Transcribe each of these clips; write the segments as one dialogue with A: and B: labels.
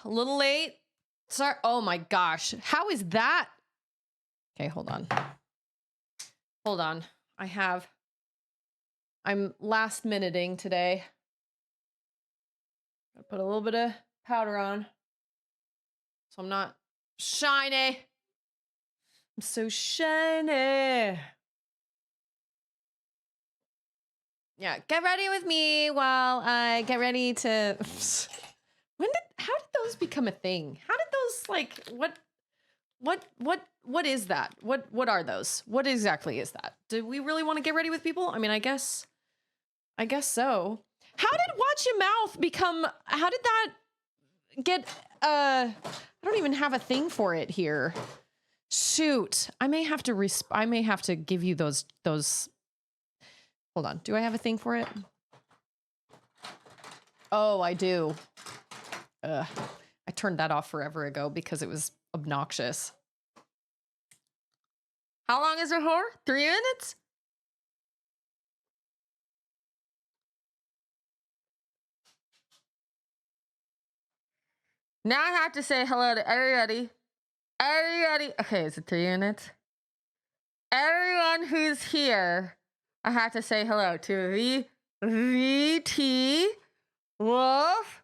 A: a little late. Sorry. Oh my gosh. How is that? Okay, hold on. Hold on. I'm last minuting today. I put a little bit of powder on so I'm not shiny. I'm so shiny. Yeah, get ready with me while I get ready to... How did those become a thing? How did those, like, what is that? What are those? What exactly is that? Do we really want to get ready with people? I mean, I guess so. How did watch your mouth become, how did that get, I don't even have a thing for it here. Shoot, I may have to give you those, hold on. Do I have a thing for it? Oh, I do. I turned that off forever ago because it was obnoxious. How long is it for? 3 minutes? Now I have to say hello to everybody. Everybody. Okay, is it 3 minutes? Everyone who's here, I have to say hello to VT, Wolf,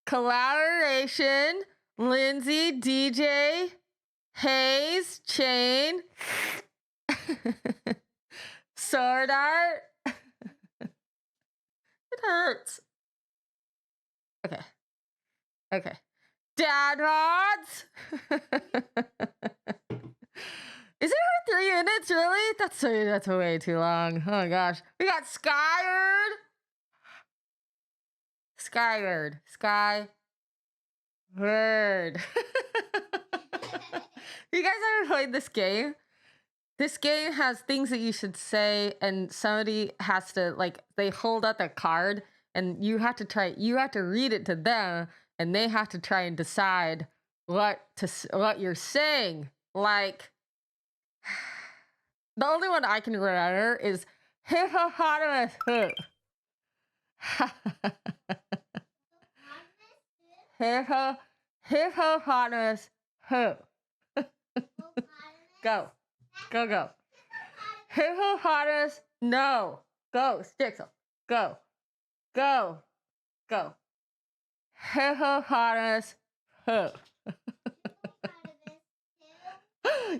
A: Collaboration, Lindsay, DJ, Hayes, Chain, Sword Art. It hurts. Okay. Okay. Dad Rods. Is it for 3 minutes, really? That's way too long. Oh my gosh. We got Skyward. Skyward. You guys ever played this game? This game has things that you should say, and somebody has to, like, they hold up a card, and you have to read it to them, and they have to try and decide what you're saying. Like, the only one I can remember is hippopotamus who. Hippopotamus who. Go. Hippopotamus, no. Go, Stixel. Go. Hippopotamus who.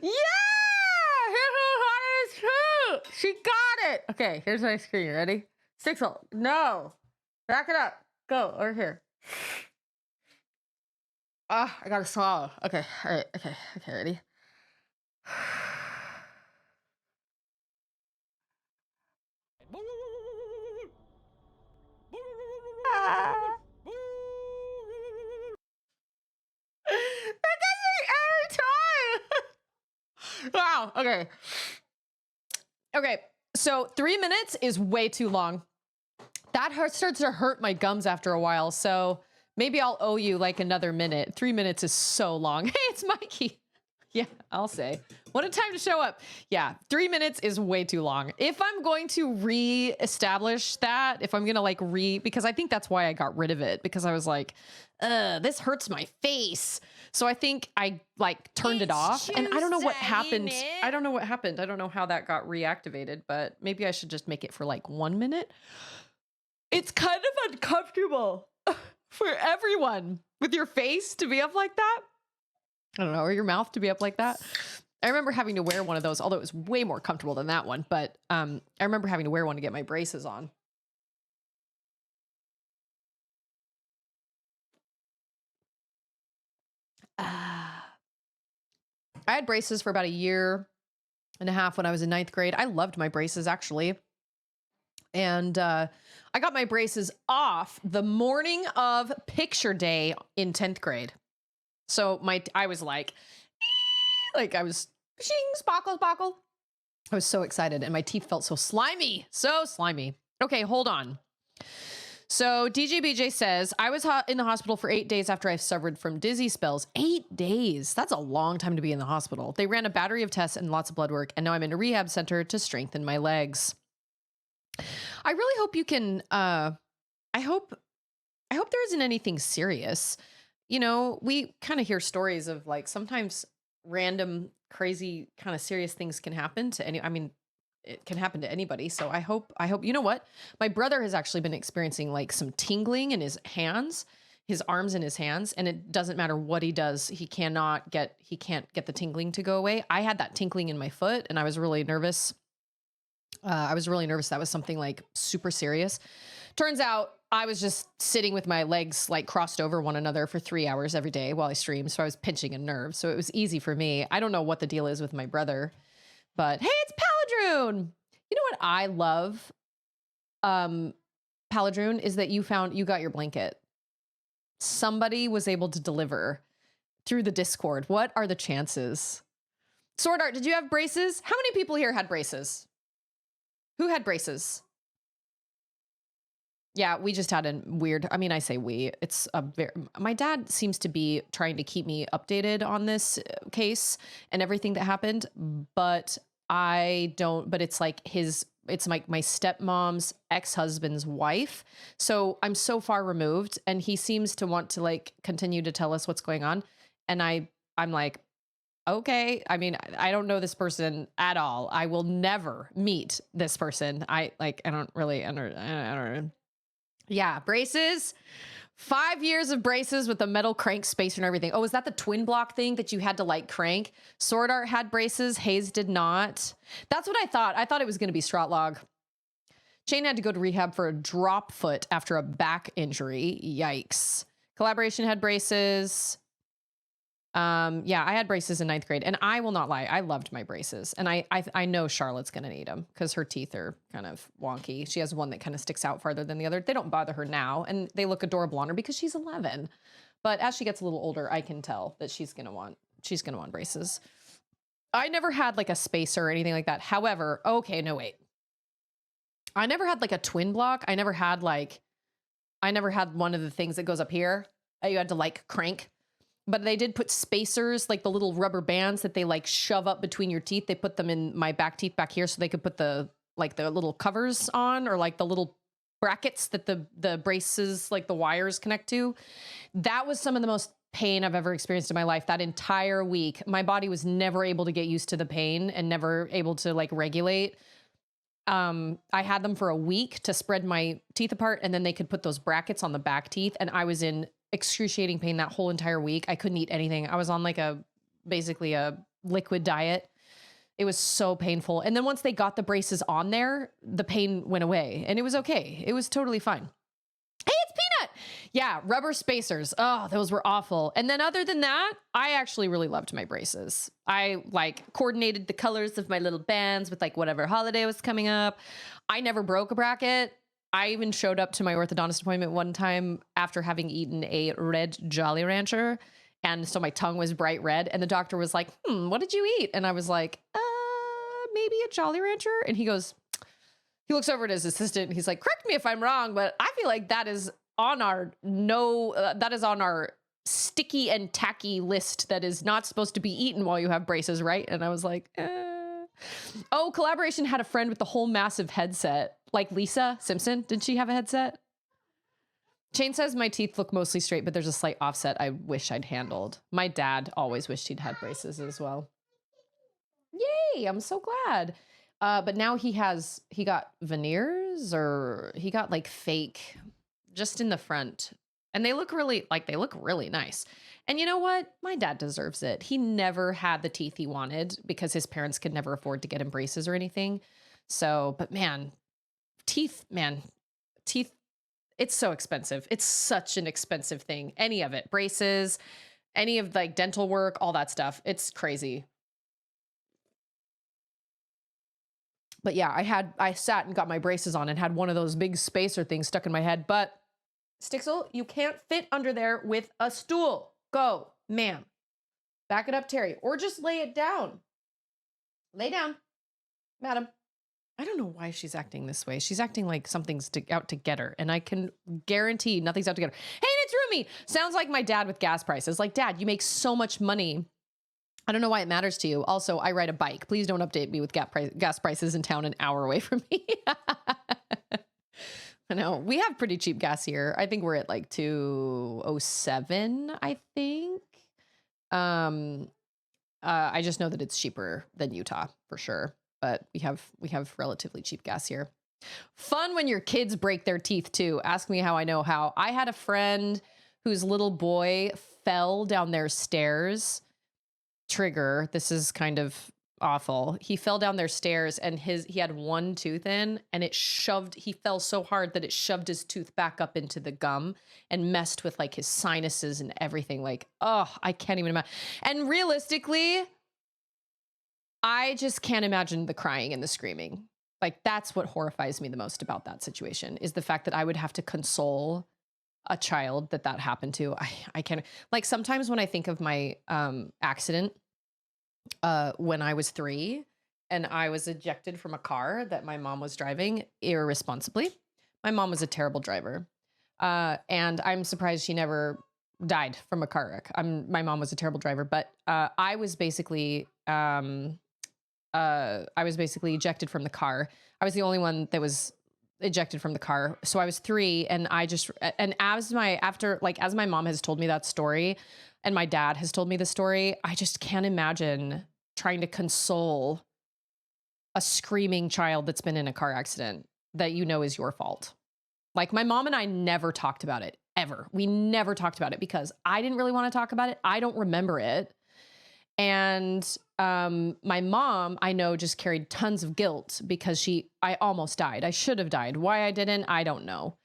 A: Yeah! Hippopotamus who. She got it. Okay, here's my screen. Ready? Stixel, no. Back it up. Go, over here. Ah, I gotta swallow. Okay, all right. Okay, ready? That gets me every time. Wow. Okay, so 3 minutes is way too long. That starts to hurt my gums after a while, so maybe I'll owe you like another minute. 3 minutes is so long. Hey, it's Mikey. Yeah, I'll say. What a time to show up. Yeah, 3 minutes is way too long. If I'm going to re-establish that, if I'm gonna like because I think that's why I got rid of it, because I was like, this hurts my face. So I think I like turned it off, and I don't know what happened. I don't know what happened. I don't know how that got reactivated, but maybe I should just make it for like 1 minute. It's kind of uncomfortable for everyone with your face to be up like that. I don't know, or your mouth to be up like that. I remember having to wear one of those, although it was way more comfortable than that one. But I remember having to wear one to get my braces on. I had braces for about 1.5 years when I was in 9th grade. I loved my braces, actually. And I got my braces off the morning of picture day in 10th grade. So I was like I was sparkle. I was so excited, and my teeth felt so slimy. Okay, hold on. So DJ BJ says, I was in the hospital for 8 days after I suffered from dizzy spells. 8 days. That's a long time to be in the hospital. They ran a battery of tests and lots of blood work, and now I'm in a rehab center to strengthen my legs. I really hope you can, I hope there isn't anything serious. you know, we kind of hear stories of like sometimes random, crazy, kind of serious things can happen to any, I mean, it can happen to anybody. So you know what? My brother has actually been experiencing like some tingling in his hands, his arms and his hands. And it doesn't matter what he does. He can't get the tingling to go away. I had that tingling in my foot and I was really nervous. That was something like super serious. Turns out I was just sitting with my legs like crossed over one another for 3 hours every day while I streamed. So I was pinching a nerve. So it was easy for me. I don't know what the deal is with my brother, but hey, it's Paladrune. You know what I love, Paladrune, is that you got your blanket. Somebody was able to deliver through the Discord. What are the chances? Sword Art, did you have braces? How many people here had braces? Who had braces? Yeah, we just had a weird, I mean, I say we, it's a very, my dad seems to be trying to keep me updated on this case and everything that happened, but I don't, but it's like it's like my stepmom's ex-husband's wife. So I'm so far removed and he seems to want to like continue to tell us what's going on. And I'm like, okay. I mean, I don't know this person at all. I will never meet this person. I don't really, I don't. Yeah, braces. 5 years of braces with the metal crank spacer and everything. Oh, is that the twin block thing that you had to like crank? Sword Art had braces. Hayes did not. That's what I thought. I thought it was going to be Stroutlog. Shane had to go to rehab for a drop foot after a back injury. Yikes. Collaboration had braces. Yeah, I had braces in 9th grade and I will not lie. I loved my braces and I know Charlotte's going to need them because her teeth are kind of wonky. She has one that kind of sticks out farther than the other. They don't bother her now and they look adorable on her because she's 11. But as she gets a little older, I can tell that she's going to want braces. I never had like a spacer or anything like that. However, okay, no, wait. I never had like a twin block. I never had one of the things that goes up here. You had to like crank. But they did put spacers, like the little rubber bands that they like shove up between your teeth. They put them in my back teeth back here so they could put the little covers on or like the little brackets that the braces, like the wires connect to. That was some of the most pain I've ever experienced in my life. That entire week, my body was never able to get used to the pain and never able to like regulate. I had them for a week to spread my teeth apart and then they could put those brackets on the back teeth and I was in excruciating pain that whole entire week. I couldn't eat anything. I was on like basically a liquid diet. It was so painful. And then once they got the braces on there, the pain went away and it was okay. It was totally fine. Hey, it's Peanut. Yeah, rubber spacers. Oh, those were awful. And then other than that, I actually really loved my braces. I like coordinated the colors of my little bands with like whatever holiday was coming up. I never broke a bracket. I even showed up to my orthodontist appointment one time after having eaten a red Jolly Rancher. And so my tongue was bright red. And the doctor was like, what did you eat? And I was like, maybe a Jolly Rancher. And he looks over at his assistant and he's like, correct me if I'm wrong, but I feel like that is on our sticky and tacky list that is not supposed to be eaten while you have braces, right? And I was like, Oh, Collaboration had a friend with the whole massive headset. Like Lisa Simpson, did she have a headset? Shane says my teeth look mostly straight, but there's a slight offset I wish I'd handled. My dad always wished he'd had braces as well. Yay, I'm so glad. But now he got veneers or he got like fake just in the front. And they look really nice. And you know what? My dad deserves it. He never had the teeth he wanted because his parents could never afford to get him braces or anything. So, but man, teeth, it's so expensive. It's such an expensive thing. Any of it, braces, any of like dental work, all that stuff. It's crazy. But yeah, I sat and got my braces on and had one of those big spacer things stuck in my head. But Stixel, you can't fit under there with a stool. Go, ma'am. Back it up, Terry. Or just lay it down. Lay down, madam. I don't know why she's acting this way. She's acting like something's out to get her. And I can guarantee nothing's out to get her. Hey, it's Rumi. Sounds like my dad with gas prices. Like, Dad, you make so much money. I don't know why it matters to you. Also, I ride a bike. Please don't update me with gas prices in town an hour away from me. I know we have pretty cheap gas here. I think we're at like 207, I think. Um, I just know that it's cheaper than Utah for sure, but we have relatively cheap gas here. Fun when your kids break their teeth too. Ask me how I know how. I had a friend whose little boy fell down their stairs. Trigger. This is kind of awful. He fell down their stairs and he had one tooth in and he fell so hard that it shoved his tooth back up into the gum and messed with like his sinuses and everything. Like, oh, I can't even imagine. And realistically, I just can't imagine the crying and the screaming. Like, that's what horrifies me the most about that situation, is the fact that I would have to console a child that happened to. I can't, like, sometimes when I think of my accident when I was 3 and I was ejected from a car that my mom was driving irresponsibly. My mom was a terrible driver. And I'm surprised she never died from a car wreck. My mom was a terrible driver, but I was basically ejected from the car. I was the only one that was ejected from the car. So I was 3 and as my mom has told me that story and my dad has told me the story, I just can't imagine trying to console a screaming child that's been in a car accident that you know is your fault. Like, my mom and I never talked about it, ever. We never talked about it because I didn't really want to talk about it. I don't remember it. And my mom, I know, just carried tons of guilt because I almost died. I should have died. Why I didn't, I don't know.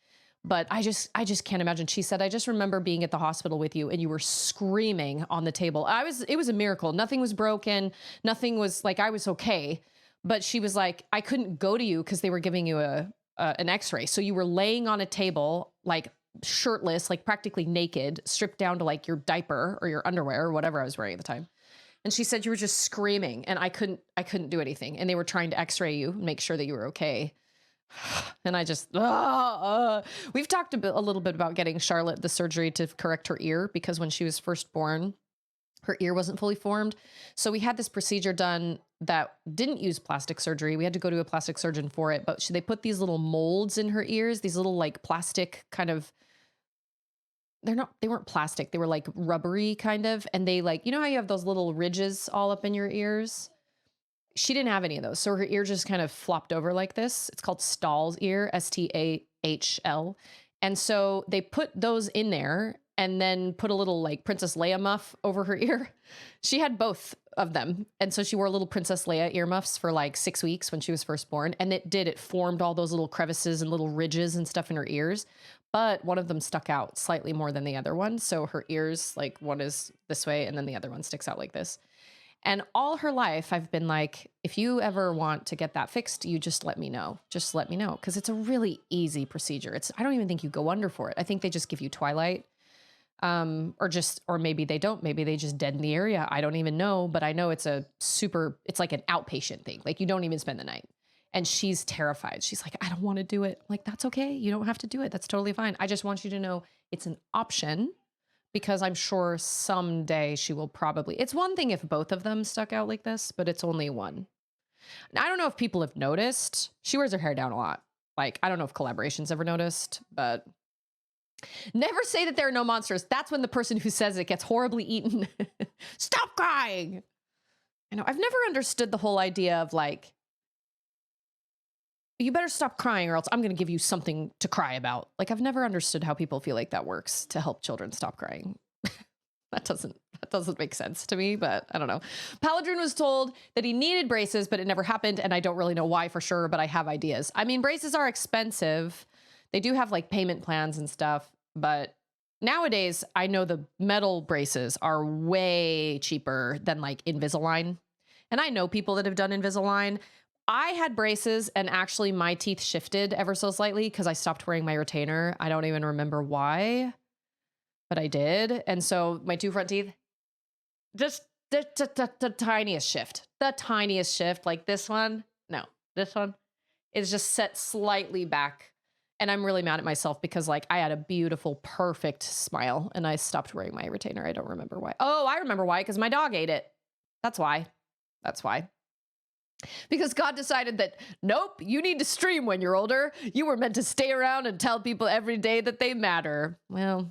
A: But I just can't imagine. She said, I just remember being at the hospital with you and you were screaming on the table. It was a miracle. Nothing was broken. Nothing was, like, I was okay. But she was like, I couldn't go to you because they were giving you an x-ray. So you were laying on a table, like shirtless, like practically naked, stripped down to like your diaper or your underwear or whatever I was wearing at the time. And she said you were just screaming and I couldn't do anything. And they were trying to x-ray you and make sure that you were okay. And I just, we've talked a little bit about getting Charlotte the surgery to correct her ear because when she was first born, her ear wasn't fully formed. So we had this procedure done that didn't use plastic surgery. We had to go to a plastic surgeon for it, but they put these little molds in her ears, these little like plastic kind of, they weren't plastic. They were like rubbery kind of. And they, like, you know how you have those little ridges all up in your ears? She didn't have any of those. So her ear just kind of flopped over like this. It's called Stahl's ear, Stahl. And so they put those in there and then put a little like Princess Leia muff over her ear. She had both of them. And so she wore little Princess Leia earmuffs for like 6 weeks when she was first born. And it formed all those little crevices and little ridges and stuff in her ears. But one of them stuck out slightly more than the other one. So her ears, like, one is this way and then the other one sticks out like this. And all her life, I've been like, if you ever want to get that fixed, you just let me know. Just let me know. Because it's a really easy procedure. I don't even think you go under for it. I think they just give you Twilight. Or maybe they don't. Maybe they just deaden the area. I don't even know. But I know it's like an outpatient thing. Like, you don't even spend the night. And she's terrified. She's like, I don't want to do it. I'm like, that's okay. You don't have to do it. That's totally fine. I just want you to know it's an option. Because I'm sure someday she will probably, it's one thing if both of them stuck out like this, but it's only one. Now, I don't know if people have noticed. She wears her hair down a lot. Like, I don't know if collaboration's ever noticed, but never say that there are no monsters. That's when the person who says it gets horribly eaten. Stop crying. You know, I've never understood the whole idea of like, you better stop crying or else I'm going to give you something to cry about. Like, I've never understood how people feel like that works to help children stop crying. That doesn't make sense to me, but I don't know. Paladrin was told that he needed braces, but it never happened. And I don't really know why for sure, but I have ideas. I mean, braces are expensive. They do have like payment plans and stuff, but nowadays I know the metal braces are way cheaper than like Invisalign. And I know people that have done Invisalign. I had braces and actually my teeth shifted ever so slightly because I stopped wearing my retainer. I don't even remember why, but I did. And so my 2 front teeth, just the tiniest shift, like this one. No, this one is just set slightly back. And I'm really mad at myself because like I had a beautiful, perfect smile and I stopped wearing my retainer. I don't remember why. Oh, I remember why, because my dog ate it. That's why. Because God decided that, nope, you need to stream when you're older. You were meant to stay around and tell people every day that they matter. Well,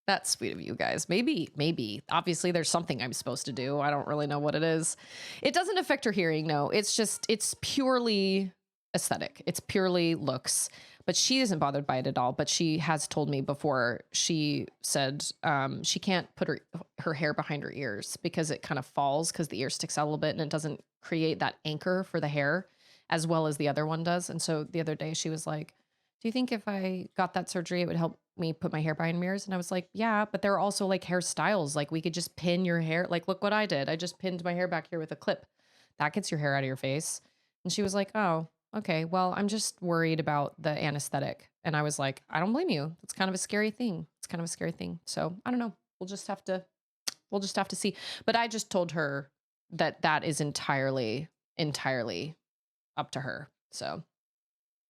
A: that's sweet of you guys. Maybe. Obviously, there's something I'm supposed to do. I don't really know what it is. It doesn't affect her hearing, no. It's purely aesthetic. It's purely looks. But she isn't bothered by it at all. But she has told me before, she said she can't put her hair behind her ears because it kind of falls because the ear sticks out a little bit and it doesn't create that anchor for the hair as well as the other one does. And so the other day she was like, do you think if I got that surgery, it would help me put my hair behind mirrors? And I was like, yeah, but there are also like hairstyles. Like we could just pin your hair. Like, look what I did. I just pinned my hair back here with a clip. That gets your hair out of your face. And she was like, oh, okay, well, I'm just worried about the anesthetic. And I was like, I don't blame you. It's kind of a scary thing. So I don't know. We'll just have to see. But I just told her that is entirely up to her. So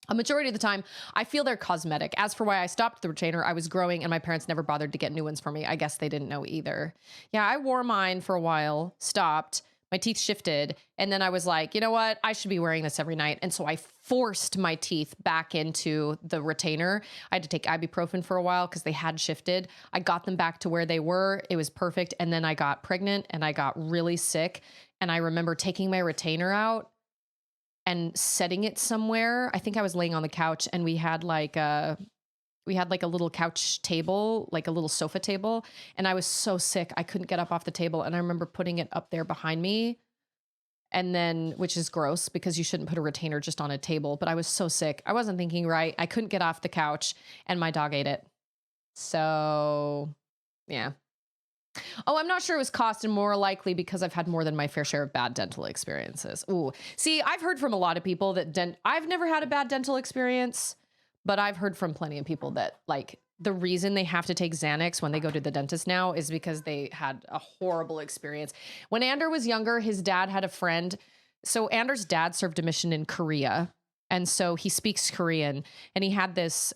A: a majority of the time, I feel they're cosmetic. As for why I stopped the retainer, I was growing and my parents never bothered to get new ones for me. I guess they didn't know either. Yeah, I wore mine for a while, stopped, my teeth shifted, and then I was like, you know what? I should be wearing this every night. And so I forced my teeth back into the retainer. I had to take ibuprofen for a while because they had shifted. I got them back to where they were. It was perfect. And then I got pregnant and I got really sick. And I remember taking my retainer out and setting it somewhere. I think I was laying on the couch and we had like a little couch table, like a little sofa table. And I was so sick, I couldn't get up off the table. And I remember putting it up there behind me. And then, which is gross because you shouldn't put a retainer just on a table. But I was so sick. I wasn't thinking right. I couldn't get off the couch and my dog ate it. So yeah. Oh, I'm not sure it was cost and more likely because I've had more than my fair share of bad dental experiences. Ooh, see, I've heard from a lot of people that I've never had a bad dental experience, but I've heard from plenty of people that like the reason they have to take Xanax when they go to the dentist now is because they had a horrible experience. When Ander was younger, his dad had a friend. So Ander's dad served a mission in Korea. And so he speaks Korean and he had this,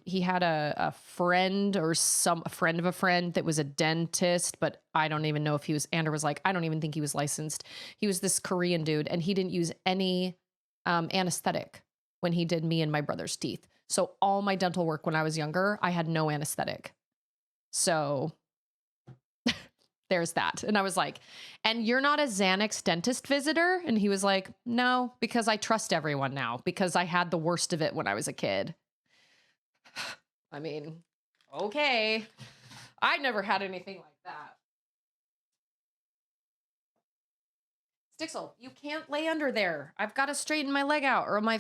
A: he had a friend or a friend of a friend that was a dentist, but I don't even know if Ander was like, I don't even think he was licensed. He was this Korean dude and he didn't use any anesthetic when he did me and my brother's teeth. So all my dental work when I was younger, I had no anesthetic. So there's that. And I was like, and you're not a Xanax dentist visitor? And he was like, no, because I trust everyone now because I had the worst of it when I was a kid. I mean, okay. I never had anything like that. Stixel, you can't lay under there. I've got to straighten my leg out or my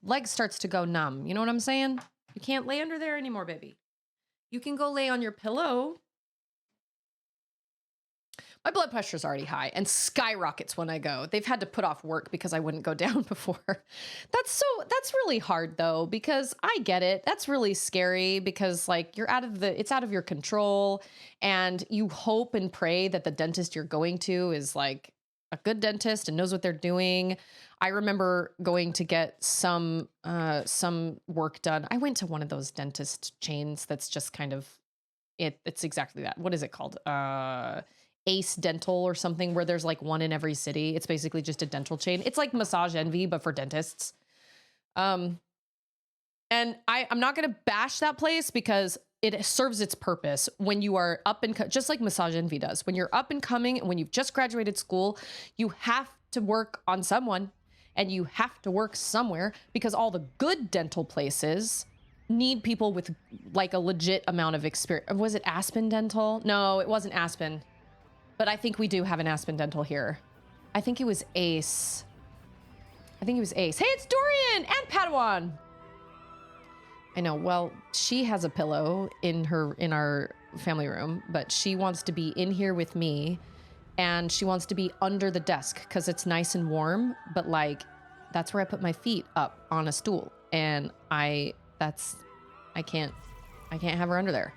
A: leg starts to go numb. You know what I'm saying? You can't lay under there anymore, baby. You can go lay on your pillow. My blood pressure is already high and skyrockets when I go. They've had to put off work because I wouldn't go down before. That's really hard though, because I get it. That's really scary because like it's out of your control and you hope and pray that the dentist you're going to is like a good dentist and knows what they're doing. I remember going to get some work done. I went to one of those dentist chains that's just kind of it's exactly that. What is it called? Ace Dental or something where there's like one in every city. It's basically just a dental chain. It's like Massage Envy, but for dentists. And I'm not going to bash that place because it serves its purpose when you are up and just like Massage Envy does. When you're up and coming and when you've just graduated school, you have to work on someone and you have to work somewhere because all the good dental places need people with like a legit amount of experience. Was it Aspen Dental? No, it wasn't Aspen. But I think we do have an Aspen Dental here. I think it was Ace. Hey, it's Dorian and Padawan. I know. Well, she has a pillow in our family room, but she wants to be in here with me and she wants to be under the desk because it's nice and warm, but like that's where I put my feet up on a stool. And I can't have her under there.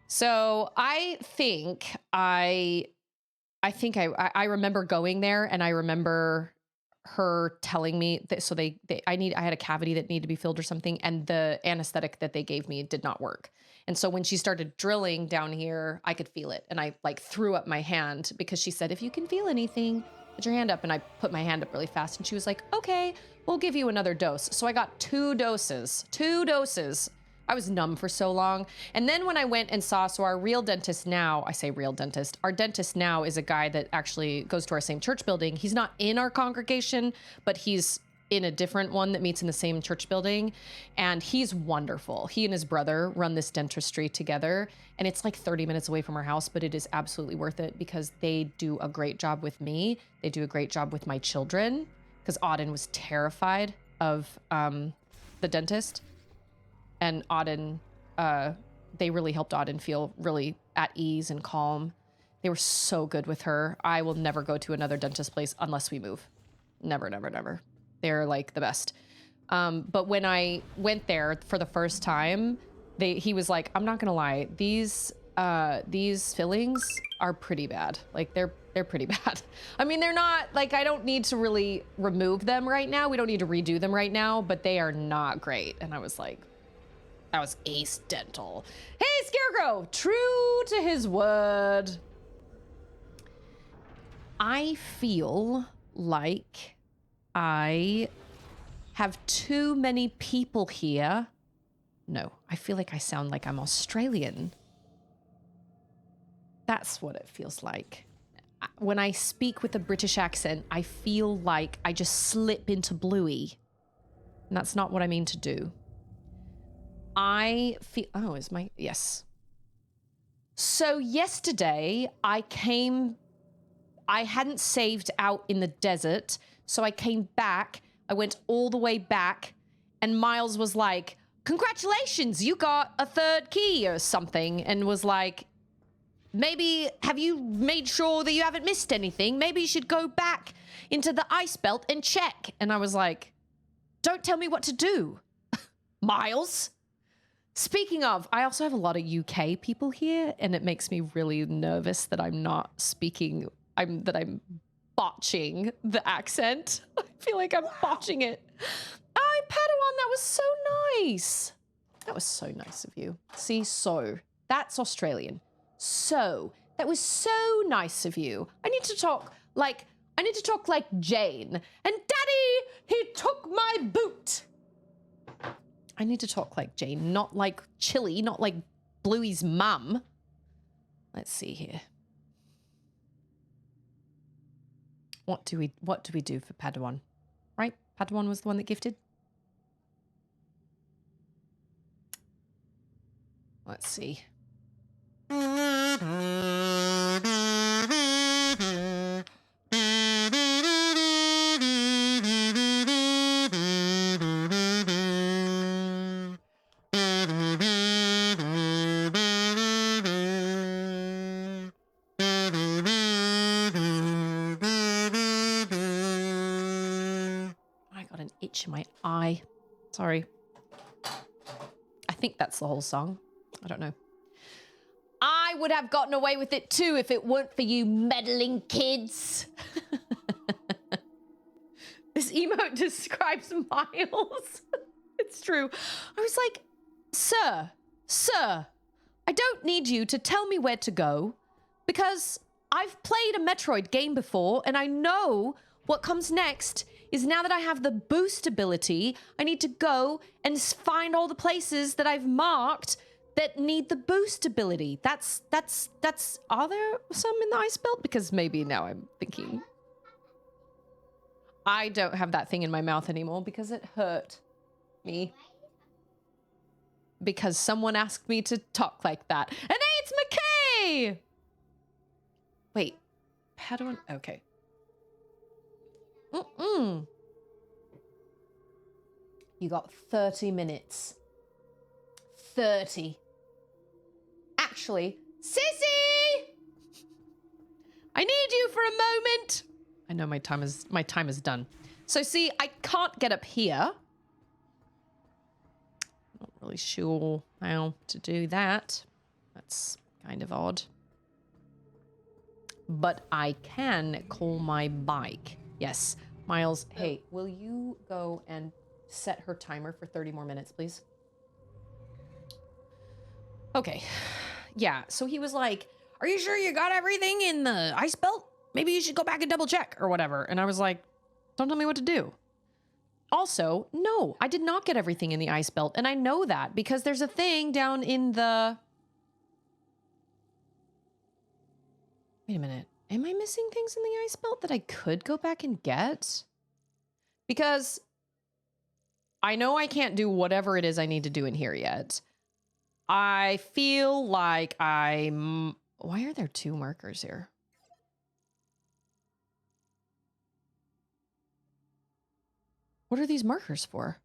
A: So I think I remember going there and I remember her telling me that, so I had a cavity that needed to be filled or something. And the anesthetic that they gave me did not work. And so when she started drilling down here, I could feel it. And I like threw up my hand because she said, if you can feel anything, put your hand up. And I put my hand up really fast. And she was like, okay, we'll give you another dose. So I got 2 doses. 2 doses. I was numb for so long. And then when I went and saw, so our real dentist now, I say real dentist, our dentist now is a guy that actually goes to our same church building. He's not in our congregation, but he's in a different one that meets in the same church building. And he's wonderful. He and his brother run this dentistry together. And it's like 30 minutes away from our house, but it is absolutely worth it because they do a great job with me. They do a great job with my children because Auden was terrified of the dentist. And Auden, they really helped Auden feel really at ease and calm. They were so good with her. I will never go to another dentist place unless we move. Never, never, never. They're like the best. But when I went there for the first time, he was like, I'm not gonna lie, these fillings are pretty bad. Like they're pretty bad. I mean, they're not like, I don't need to really remove them right now. We don't need to redo them right now, but they are not great. And I was like, that was Ace Dental. Hey, Scarecrow, true to his word. I feel like I have too many people here. No, I feel like I sound like I'm Australian. That's what it feels like. When I speak with a British accent, I feel like I just slip into Bluey. And that's not what I mean to do. I feel, yes. So yesterday I hadn't saved out in the desert. So I came back, I went all the way back and Miles was like, congratulations, you got a 3rd key or something. And was like, maybe, have you made sure that you haven't missed anything? Maybe you should go back into the ice belt and check. And I was like, don't tell me what to do, Miles. Speaking of, I also have a lot of UK people here, and it makes me really nervous that I'm not speaking, that I'm botching the accent. I feel like I'm botching it. Oh, Padawan, that was so nice. That was so nice of you. See, so, that's Australian. So, that was so nice of you. I need to talk like Jane. And Daddy, he took my boot. I need to talk like Jane, not like Chili, not like Bluey's mum. Let's see here. What do we do for Padawan? Right? Padawan was the one that gifted. Let's see. Itch in my eye. Sorry. I think that's the whole song. I don't know. I would have gotten away with it too if it weren't for you meddling kids. This emote describes Miles. It's true. I was like, sir, I don't need you to tell me where to go because I've played a Metroid game before and I know what comes next is now that I have the boost ability, I need to go and find all the places that I've marked that need the boost ability. That's, are there some in the ice belt? Because maybe now I'm thinking. I don't have that thing in my mouth anymore because it hurt me. Because someone asked me to talk like that. And hey, it's McKay! Wait, Padawan, okay. You got 30 minutes. 30. Actually, Sissy! I need you for a moment. I know my time is done. So see, I can't get up here. Not really sure how to do that. That's kind of odd. But I can call my bike. Yes. Miles, hey, will you go and set her timer for 30 more minutes, please? Okay. Yeah, so he was like, are you sure you got everything in the ice belt? maybe you should go back and double check or whatever. And I was like, don't tell me what to do. Also, no, I did not get everything in the ice belt. And I know that because there's a thing down in the... Wait a minute. Am I missing things in the ice belt that I could go back and get? Because I know I can't do whatever it is I need to do in here yet. I feel like I'm... Why are there 2 markers here? What are these markers for?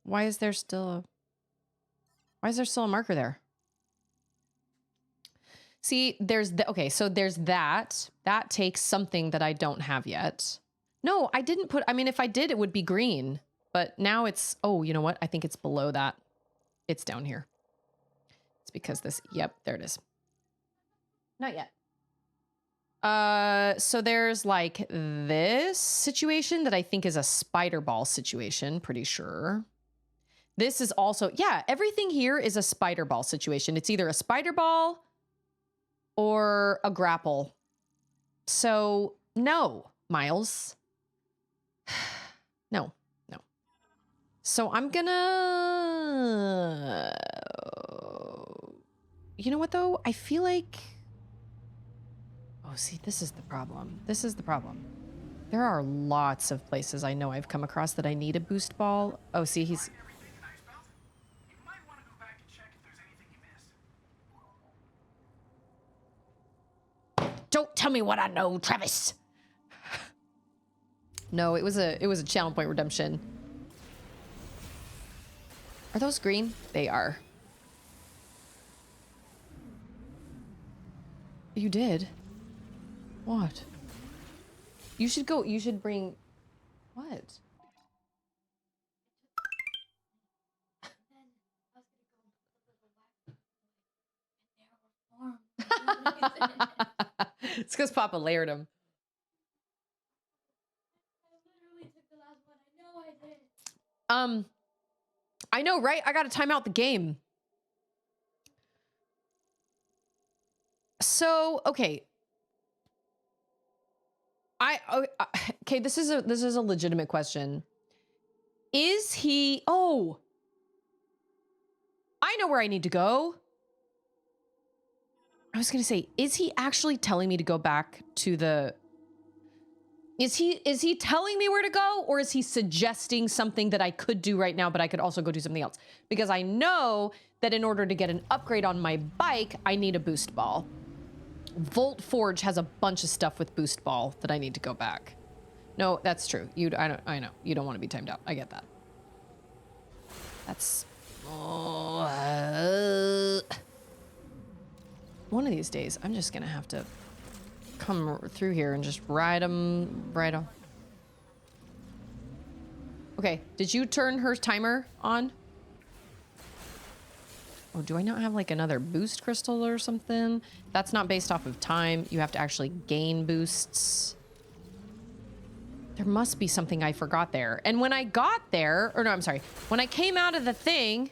A: Why is there still a marker there? See, there's okay, so there's that. That takes something that I don't have yet. No, I didn't put, I mean, if I did, it would be green. But now it's, oh, you know what? I think it's below that. It's down here. It's because this, yep, there it is. Not yet. So there's like this situation that I think is a spider ball situation, pretty sure. This is also, yeah, everything here is a spider ball situation. It's either a spider ball or a grapple. So no, Miles. No. So I'm gonna, you know what though? I feel like, oh, see, this is the problem. This is the problem. There are lots of places I know I've come across that I need a boost ball. Oh, see, he's... Don't tell me what I know, Travis. No, it was a channel point redemption. Are those green? They are. You did? What? You should go, you should bring... What? It's because Papa layered them. I know, right? I gotta time out the game. So, okay. Okay, this is a legitimate question. Is he... Oh! I know where I need to go. I was gonna say, is he actually telling me to go back to the... Is he telling me where to go, or is he suggesting something that I could do right now, but I could also go do something else? Because I know that in order to get an upgrade on my bike, I need a boost ball. Volt Forge has a bunch of stuff with boost ball that I need to go back. No, that's true. I know. You don't want to be timed out. I get that. That's... one of these days, I'm just gonna have to come through here and just ride them right on. Okay, did you turn her timer on? Oh, do I not have like another boost crystal or something? That's not based off of time. You have to actually gain boosts. There must be something I forgot there. And when I got there, or no, I'm sorry. When I came out of the thing,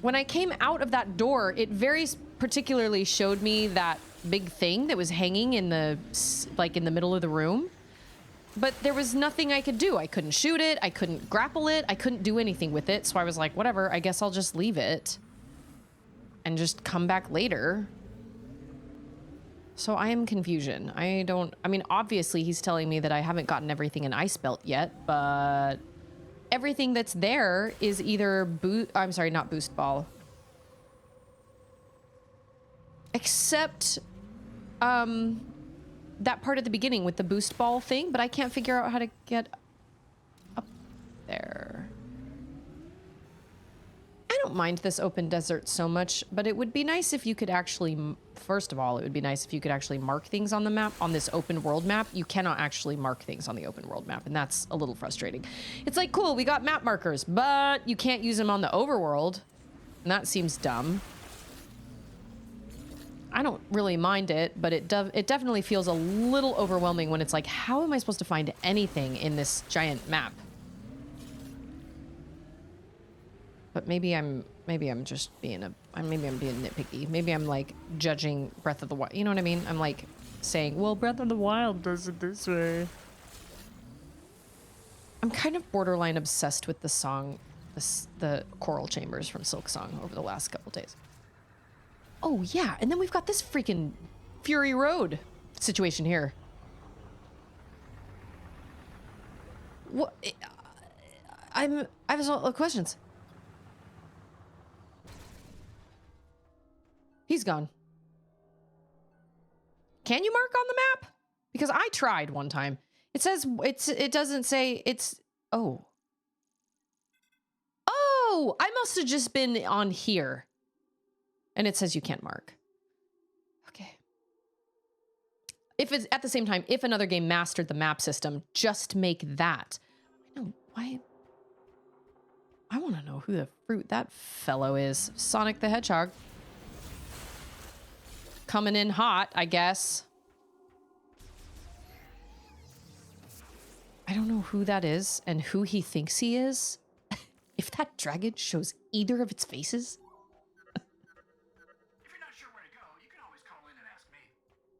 A: when I came out of that door, it very particularly showed me that big thing that was hanging in the, like in the middle of the room. But there was nothing I could do. I couldn't shoot it. I couldn't grapple it. I couldn't do anything with it. So I was like, whatever, I guess I'll just leave it and just come back later. So I am confusion. I mean, obviously he's telling me that I haven't gotten everything in Ice Belt yet, but everything that's there is either I'm sorry, not boost ball. Except, that part at the beginning with the boost ball thing, but I can't figure out how to get up there. I don't mind this open desert so much, but it would be nice if you could actually, first of all, it would be nice if you could actually mark things on the map, on this open world map. You cannot actually mark things on the open world map, and that's a little frustrating. It's like, cool, we got map markers, but you can't use them on the overworld, and that seems dumb. I don't really mind it, but it definitely feels a little overwhelming when it's like, how am I supposed to find anything in this giant map? But maybe I'm just being maybe I'm being nitpicky. Maybe I'm like judging Breath of the Wild. You know what I mean? I'm like saying, well, Breath of the Wild does it this way. I'm kind of borderline obsessed with the song, the choral chambers from Silk Song over the last couple days. Oh yeah, and then we've got this freaking Fury Road situation here. What? I have a lot of questions. He's gone. Can you mark on the map? Because I tried one time. It says it doesn't say it's, oh. Oh, I must have just been on here. And it says you can't mark. Okay. If it's at the same time, if another game mastered the map system, just make that. No, why? I want to know who the fruit that fellow is. Sonic the Hedgehog. Coming in hot, I guess. I don't know who that is and who he thinks he is. If that dragon shows either of its faces.
B: If you're not sure where to go, you can always call in and ask me.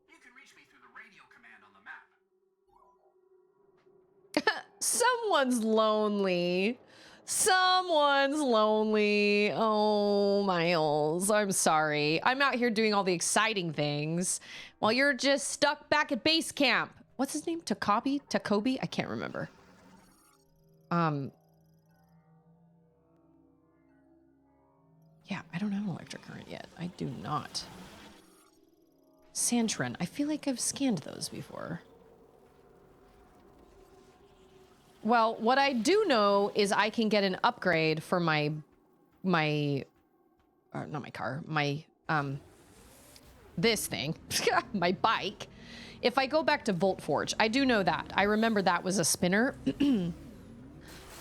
B: You can reach me through the radio command on the map.
A: Someone's lonely. Someone's lonely. Oh, Miles, I'm sorry. I'm out here doing all the exciting things while you're just stuck back at base camp. What's his name? Takobi? I can't remember. Yeah, I don't have electric current yet. I do not. Sandtren. I feel like I've scanned those before. Well, what I do know is I can get an upgrade for not my car, this thing, my bike. If I go back to Volt Forge, I do know that. I remember that was a spinner.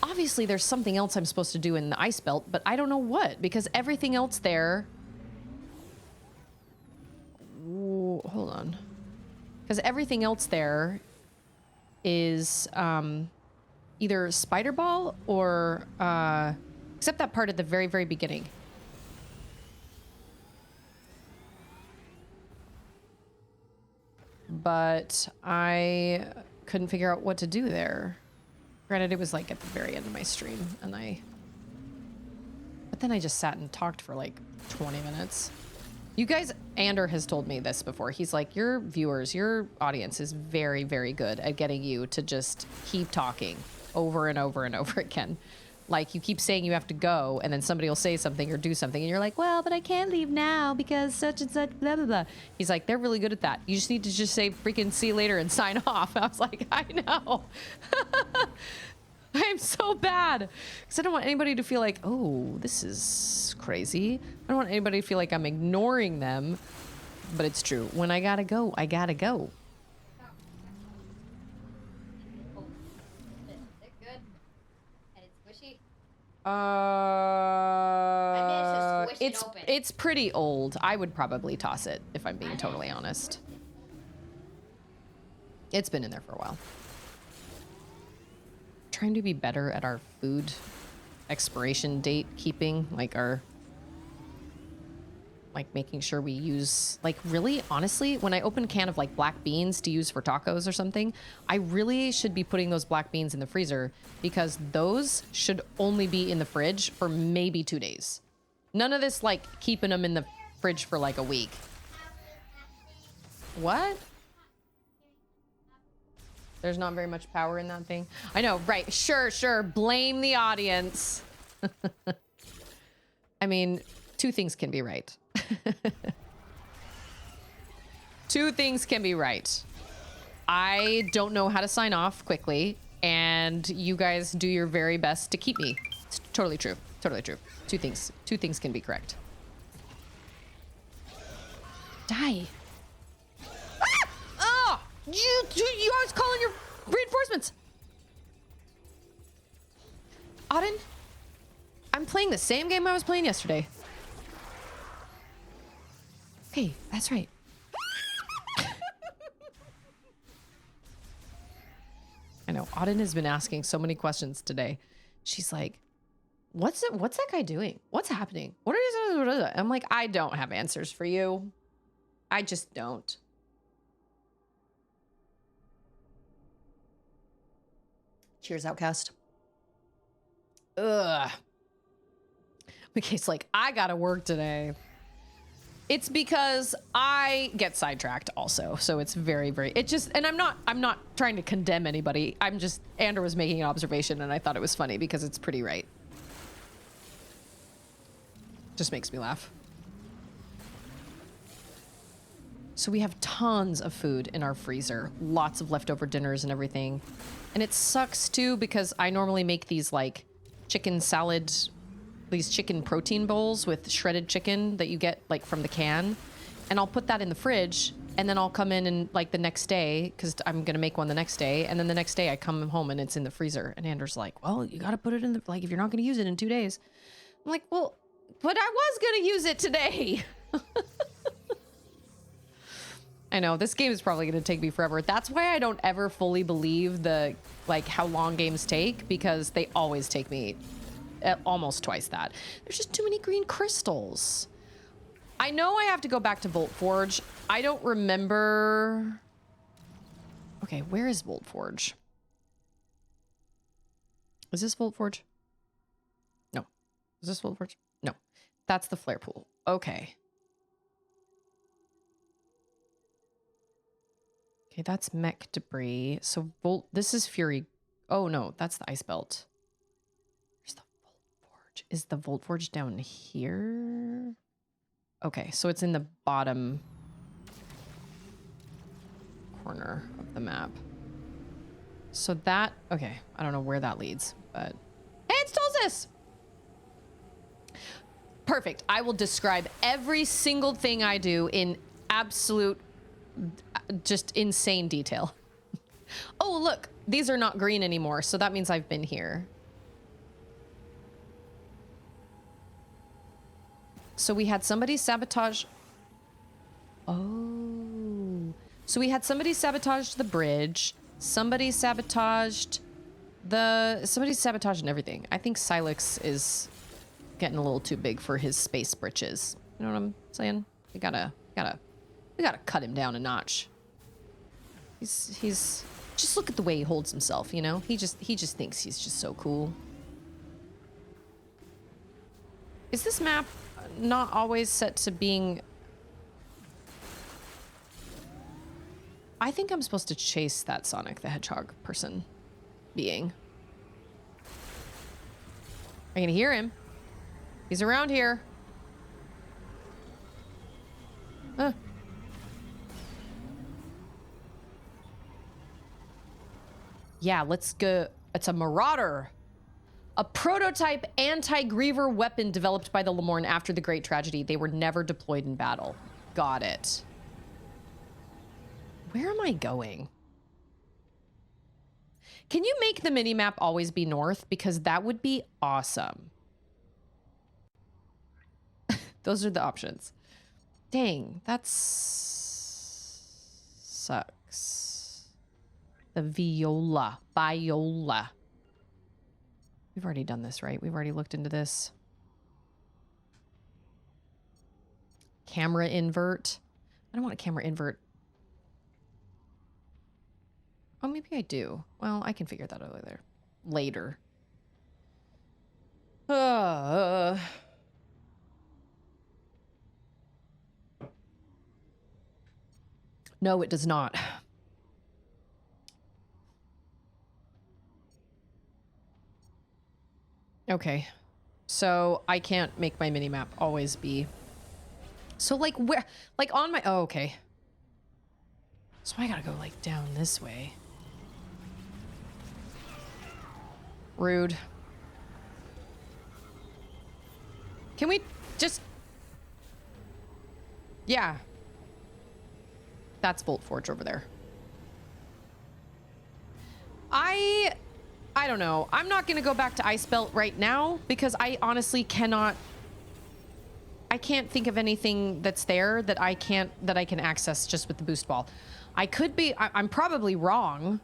A: Obviously, there's something else I'm supposed to do in the ice belt, but I don't know what, because everything else there... Ooh, hold on. Because everything else there is either Spider Ball or... except that part at the very, very beginning. But I couldn't figure out what to do there. Granted, it was like at the very end of my stream, and but then I just sat and talked for like 20 minutes. You guys, Ander has told me this before. He's like, your viewers, your audience is very, very good at getting you to just keep talking over and over and over again. Like, you keep saying you have to go, and then somebody will say something or do something, and you're like, well, but I can't leave now because such and such, blah, blah, blah. He's like, they're really good at that. You just need to just say freaking see you later and sign off. I was like, I know. I'm so bad. Because I don't want anybody to feel like, oh, this is crazy. I don't want anybody to feel like I'm ignoring them. But it's true. When I gotta go, I gotta go. It's pretty old. I would probably toss it if I'm being totally honest. It's been in there for a while. Trying to be better at our food expiration date keeping, like making sure we use, like, really honestly, when I open a can of like black beans to use for tacos or something, I really should be putting those black beans in the freezer because those should only be in the fridge for maybe 2 days. None of this like keeping them in the fridge for like a week. What? There's not very much power in that thing. I know, right? Sure. Blame the audience. I mean, two things can be right. Two things can be right. I don't know how to sign off quickly, and you guys do your very best to keep me. It's totally true. Totally true. Two things can be correct. Die. Ah! Oh! You always call in your reinforcements. Auden, I'm playing the same game I was playing yesterday. Hey, that's right. I know, Auden has been asking so many questions today. She's like, What's that guy doing? What's happening? What are you? I'm like, I don't have answers for you. I just don't. Cheers, Outcast. Ugh. McKay's like, I gotta work today. It's because I get sidetracked also. So it's very, it just, and I'm not trying to condemn anybody. I'm just, Andrew was making an observation and I thought it was funny because it's pretty right. Just makes me laugh. So we have tons of food in our freezer, lots of leftover dinners and everything. And it sucks too because I normally make these like chicken salad, these chicken protein bowls with shredded chicken that you get like from the can. And I'll put that in the fridge and then I'll come in and like the next day, because I'm going to make one the next day. And then the next day I come home and it's in the freezer. And Andrew's like, well, you got to put it in the, like, if you're not going to use it in 2 days. I'm like, well, but I was going to use it today. I know this game is probably going to take me forever. That's why I don't ever fully believe the, like, how long games take, because they always take me almost twice that. There's just too many green crystals. I know I have to go back to Volt Forge. I don't remember. Okay, where is Volt Forge? Is this Volt Forge? No. Is this Volt Forge? No. That's the flare pool. Okay. Okay, that's mech debris. So this is Fury. Oh no, that's the ice belt. Where's the Volt Forge? Is the Volt Forge down here? Okay, so it's in the bottom corner of the map. So that, okay, I don't know where that leads, but hey, it's Tolzis! Perfect. I will describe every single thing I do in absolute just insane detail. Oh, look, these are not green anymore, so that means I've been here. So we had somebody sabotage. Oh, so we had somebody sabotage the bridge. Somebody sabotaged somebody's sabotaging everything. I think Silex is getting a little too big for his space britches. You know what I'm saying? We gotta cut him down a notch. He's just look at the way he holds himself, you know? He just thinks he's just so cool. Is this map not always set to being... I think I'm supposed to chase that Sonic the Hedgehog person being. I can hear him. He's around here. Huh. Yeah, let's go. It's a Marauder. A prototype anti-griever weapon developed by the Lemorn after the Great Tragedy. They were never deployed in battle. Got it. Where am I going? Can you make the minimap always be north? Because that would be awesome. Those are the options. Dang, that sucks. The viola. We've already done this, right? We've already looked into this. Camera invert. I don't want a camera invert. Oh, maybe I do. Well, I can figure that out later. No, it does not. Okay. So I can't make my minimap always be. So like where, like on my, oh, okay. So I gotta go like down this way. Rude. Can we just... Yeah. That's Volt Forge over there. I don't know. I'm not going to go back to Ice Belt right now because I honestly cannot... I can't think of anything that's there that I can access just with the boost ball. I could be... I'm probably wrong.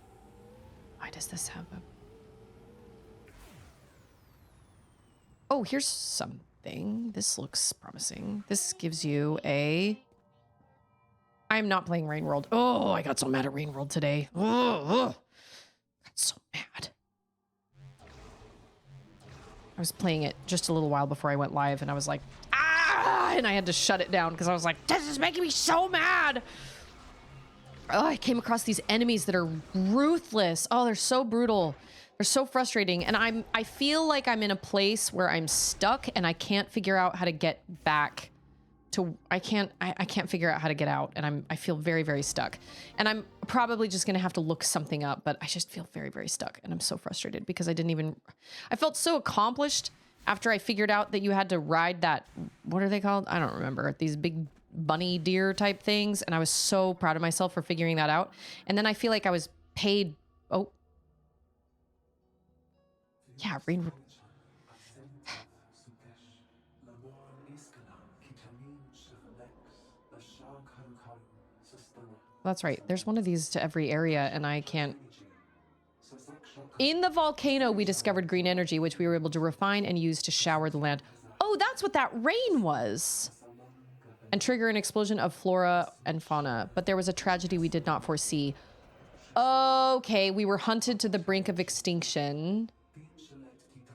A: Why does this have a... Oh, here's something. This looks promising. This gives you a... I'm not playing Rain World. Oh, I got so mad at Rain World today. Oh, got so mad. I was playing it just a little while before I went live, and I was like, ah! And I had to shut it down because I was like, this is making me so mad. Oh, I came across these enemies that are ruthless. Oh, they're so brutal. They're so frustrating. And I feel like I'm in a place where I'm stuck and I can't figure out how to get back to, I can't figure out how to get out. And I feel very, very stuck. And I'm probably just going to have to look something up, but I just feel very, very stuck. And I'm so frustrated because I felt so accomplished after I figured out that you had to ride that, what are they called? I don't remember. These big bunny deer type things. And I was so proud of myself for figuring that out. And then I feel like I was paid. Oh, yeah. That's right. There's one of these to every area and I can't. In the volcano, we discovered green energy, which we were able to refine and use to shower the land. Oh, that's what that rain was. And trigger an explosion of flora and fauna. But there was a tragedy we did not foresee. Okay, we were hunted to the brink of extinction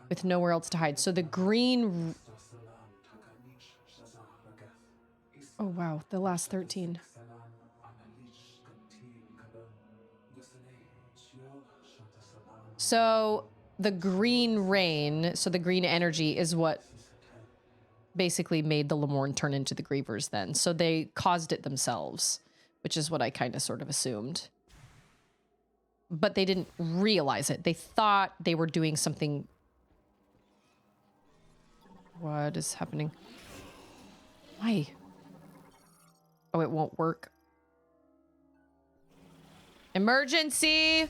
A: with nowhere else to hide. So the green... Oh, wow. The last 13. So the green rain, so the green energy is what basically made the Lemorne turn into the Grievers then. So they caused it themselves, which is what I kind of sort of assumed. But they didn't realize it. They thought they were doing something. What is happening? Why? Oh, it won't work. Emergency!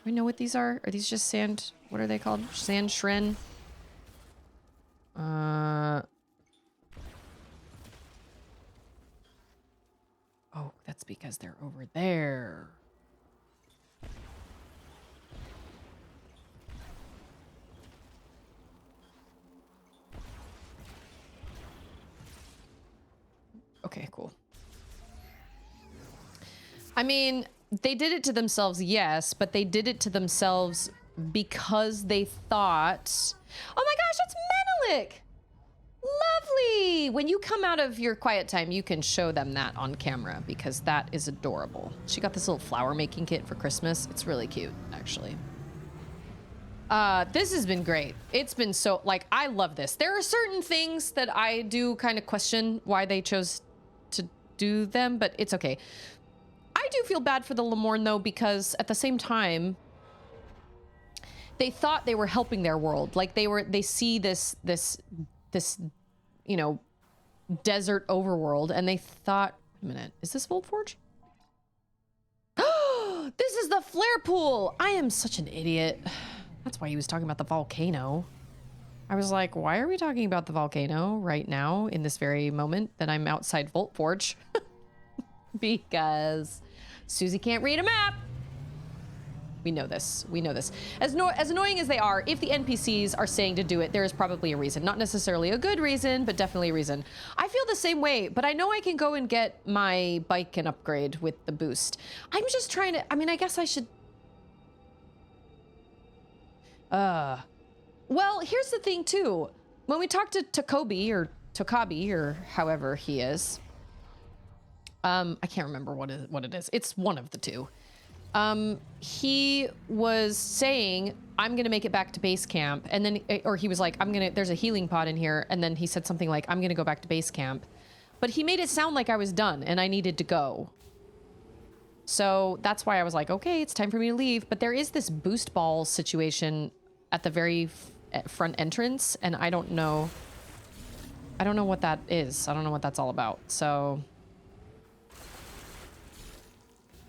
A: We know what these are? Are these just sand? What are they called? Sand shren? Oh, that's because they're over there. Okay, cool. I mean, they did it to themselves, yes, but they did it to themselves because they thought, oh my gosh, that's Menelik! Lovely! When you come out of your quiet time, you can show them that on camera because that is adorable. She got this little flower making kit for Christmas. It's really cute, actually. This has been great. It's been so, like, I love this. There are certain things that I do kind of question why they chose to do them, but it's okay. I do feel bad for the Lemorne, though, because at the same time, they thought they were helping their world. Like, they see this, you know, desert overworld, and they thought, wait a minute, is this Volt Forge? This is the flare pool! I am such an idiot. That's why he was talking about the volcano. I was like, why are we talking about the volcano right now in this very moment that I'm outside Volt Forge? Because Susie can't read a map. We know this. We know this. As annoying as they are, if the NPCs are saying to do it, there is probably a reason. Not necessarily a good reason, but definitely a reason. I feel the same way, but I know I can go and get my bike and upgrade with the boost. I'm just trying to... I mean, I guess I should... Well, here's the thing, too. When we talk to Tokobi, or however he is... I can't remember what it is. It's one of the two. He was saying, I'm going to make it back to base camp. And then, or he was like, there's a healing pod in here. And then he said something like, I'm going to go back to base camp. But he made it sound like I was done and I needed to go. So that's why I was like, okay, it's time for me to leave. But there is this boost ball situation at the very front entrance. And I don't know what that is. I don't know what that's all about. So...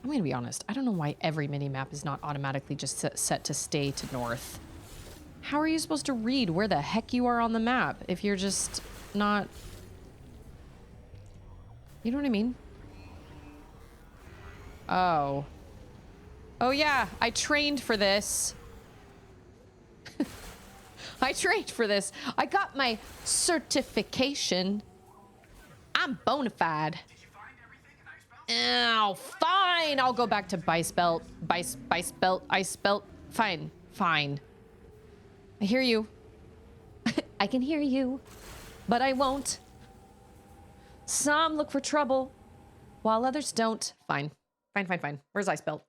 A: I'm going to be honest. I don't know why every mini-map is not automatically just set to stay to north. How are you supposed to read where the heck you are on the map if you're just not... You know what I mean? Oh. Oh yeah, I trained for this. I trained for this. I got my certification. I'm bona fide.
B: Did you find everything in Ice Belt?
A: Oh, fine. I'll go back to Ice Belt. Ice Belt. Fine. Fine. I hear you. I can hear you, but I won't. Some look for trouble, while others don't. Fine. Fine. Where's Ice Belt?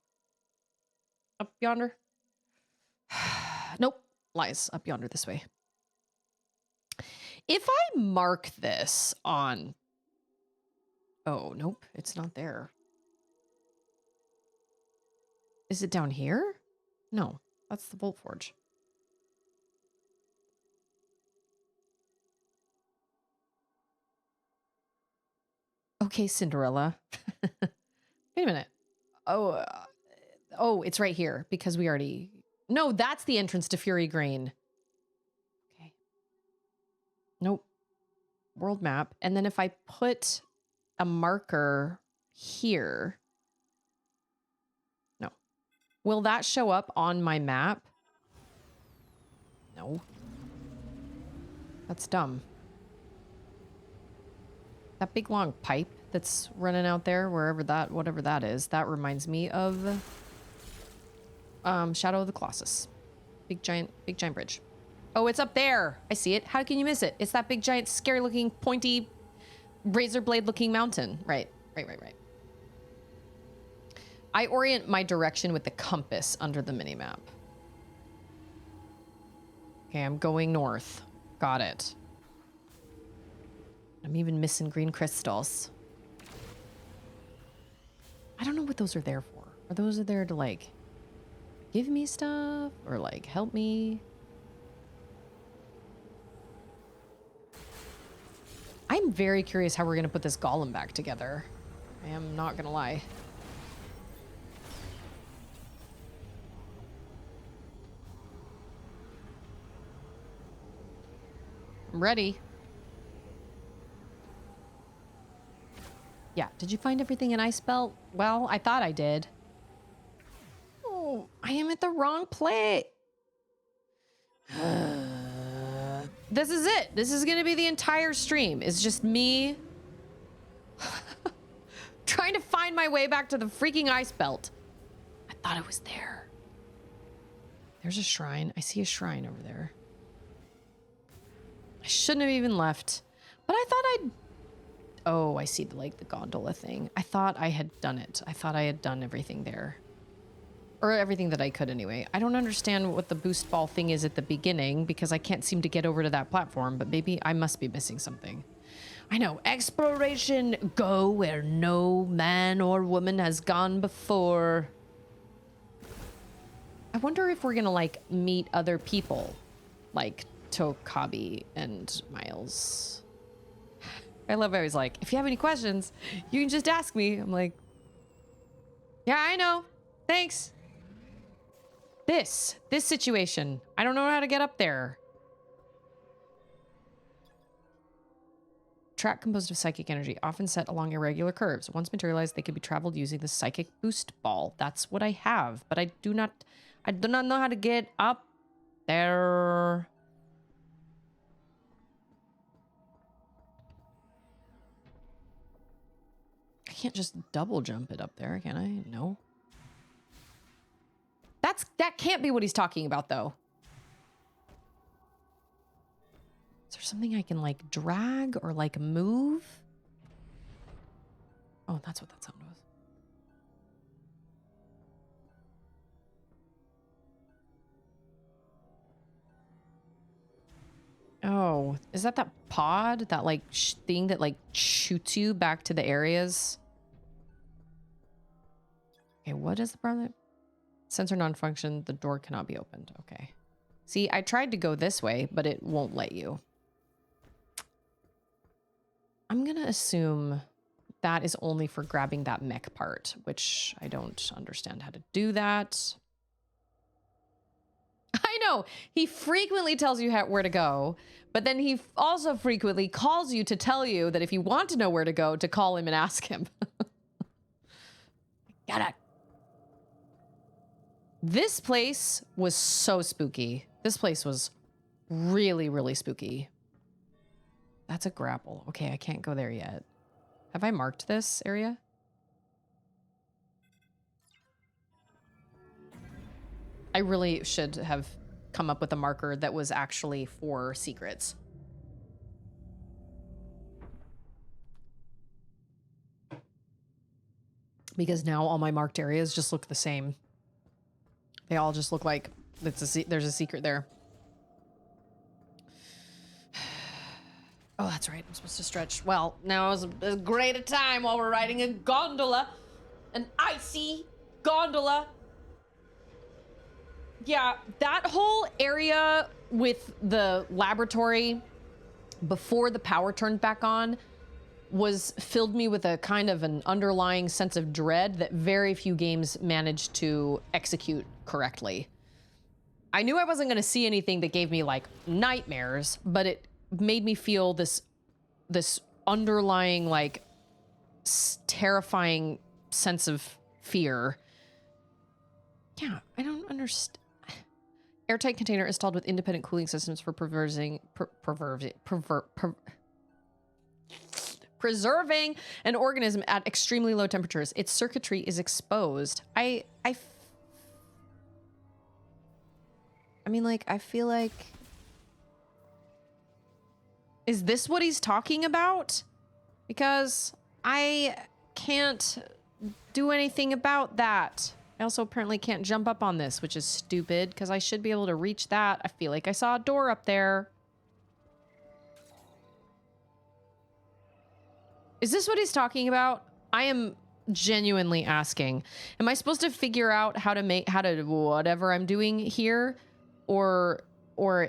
A: Up yonder? Nope. Lies. Up yonder this way. If I mark this on... Oh, nope. It's not there. Is it down here? No. That's the Bolt Forge. Okay, Cinderella. Wait a minute. Oh, it's right here because we already... No, that's the entrance to Fury Green. Okay. Nope. World map. And then if I put a marker here... No. Will that show up on my map? No. That's dumb. That big long pipe that's running out there, whatever that is, that reminds me of Shadow of the Colossus. Big giant bridge. Oh, it's up there. I see it. How can you miss it? It's that big giant scary looking pointy razor blade looking mountain. Right. I orient my direction with the compass under the minimap. Okay, I'm going north. Got it. I'm even missing green crystals. I don't know what those are there for. Are those there to, like, give me stuff? Or, like, help me? I'm very curious how we're going to put this golem back together. I am not going to lie. I'm ready. Yeah, did you find everything in Ice Belt? Well, I thought I did. Oh, I am at the wrong place. This is it. This is going to be the entire stream. It's just me trying to find my way back to the freaking Ice Belt. I thought it was there. There's a shrine. I see a shrine over there. I shouldn't have even left, but I thought I'd... Oh, I see the gondola thing. I thought I had done it. I thought I had done everything there. Or everything that I could anyway. I don't understand what the boost ball thing is at the beginning because I can't seem to get over to that platform, but maybe I must be missing something. I know. Exploration. Go where no man or woman has gone before. I wonder if we're gonna, like, meet other people. Like Tokabi and Miles. I love how he's like, if you have any questions, you can just ask me. I'm like, yeah, I know. Thanks. This situation. I don't know how to get up there. Track composed of psychic energy, often set along irregular curves. Once materialized, they can be traveled using the psychic boost ball. That's what I have, but I do not know how to get up there. I can't just double jump it up there, can I? No. That can't be what he's talking about, though. Is there something I can, like, drag or, like, move? Oh, that's what that sound was. Oh, is that pod? That, like, thing that, like, shoots you back to the areas? Okay, what is the problem? Sensor non-function, the door cannot be opened. Okay. See, I tried to go this way, but it won't let you. I'm gonna assume that is only for grabbing that mech part, which I don't understand how to do that. I know, he frequently tells you where to go, but then he also frequently calls you to tell you that if you want to know where to go, to call him and ask him. Gotta. This place was so spooky. This place was Really, really spooky. That's a grapple. Okay, I can't go there yet. Have I marked this area? I really should have come up with a marker that was actually for secrets. Because now all my marked areas just look the same. They all just look like there's a secret there. Oh, that's right. I'm supposed to stretch. Well, now is as great a time while we're riding a gondola. An icy gondola. Yeah, that whole area with the laboratory before the power turned back on was filled me with a kind of an underlying sense of dread that very few games managed to execute correctly. I knew I wasn't going to see anything that gave me like nightmares, but it made me feel this underlying like terrifying sense of fear. Yeah, I don't understand. Airtight container installed with independent cooling systems for preserving an organism at extremely low temperatures. Its circuitry is exposed. I mean, like, I feel like... Is this what he's talking about? Because I can't do anything about that. I also apparently can't jump up on this, which is stupid, because I should be able to reach that. I feel like I saw a door up there. Is this what he's talking about? I am genuinely asking. Am I supposed to figure out how to whatever I'm doing here? Or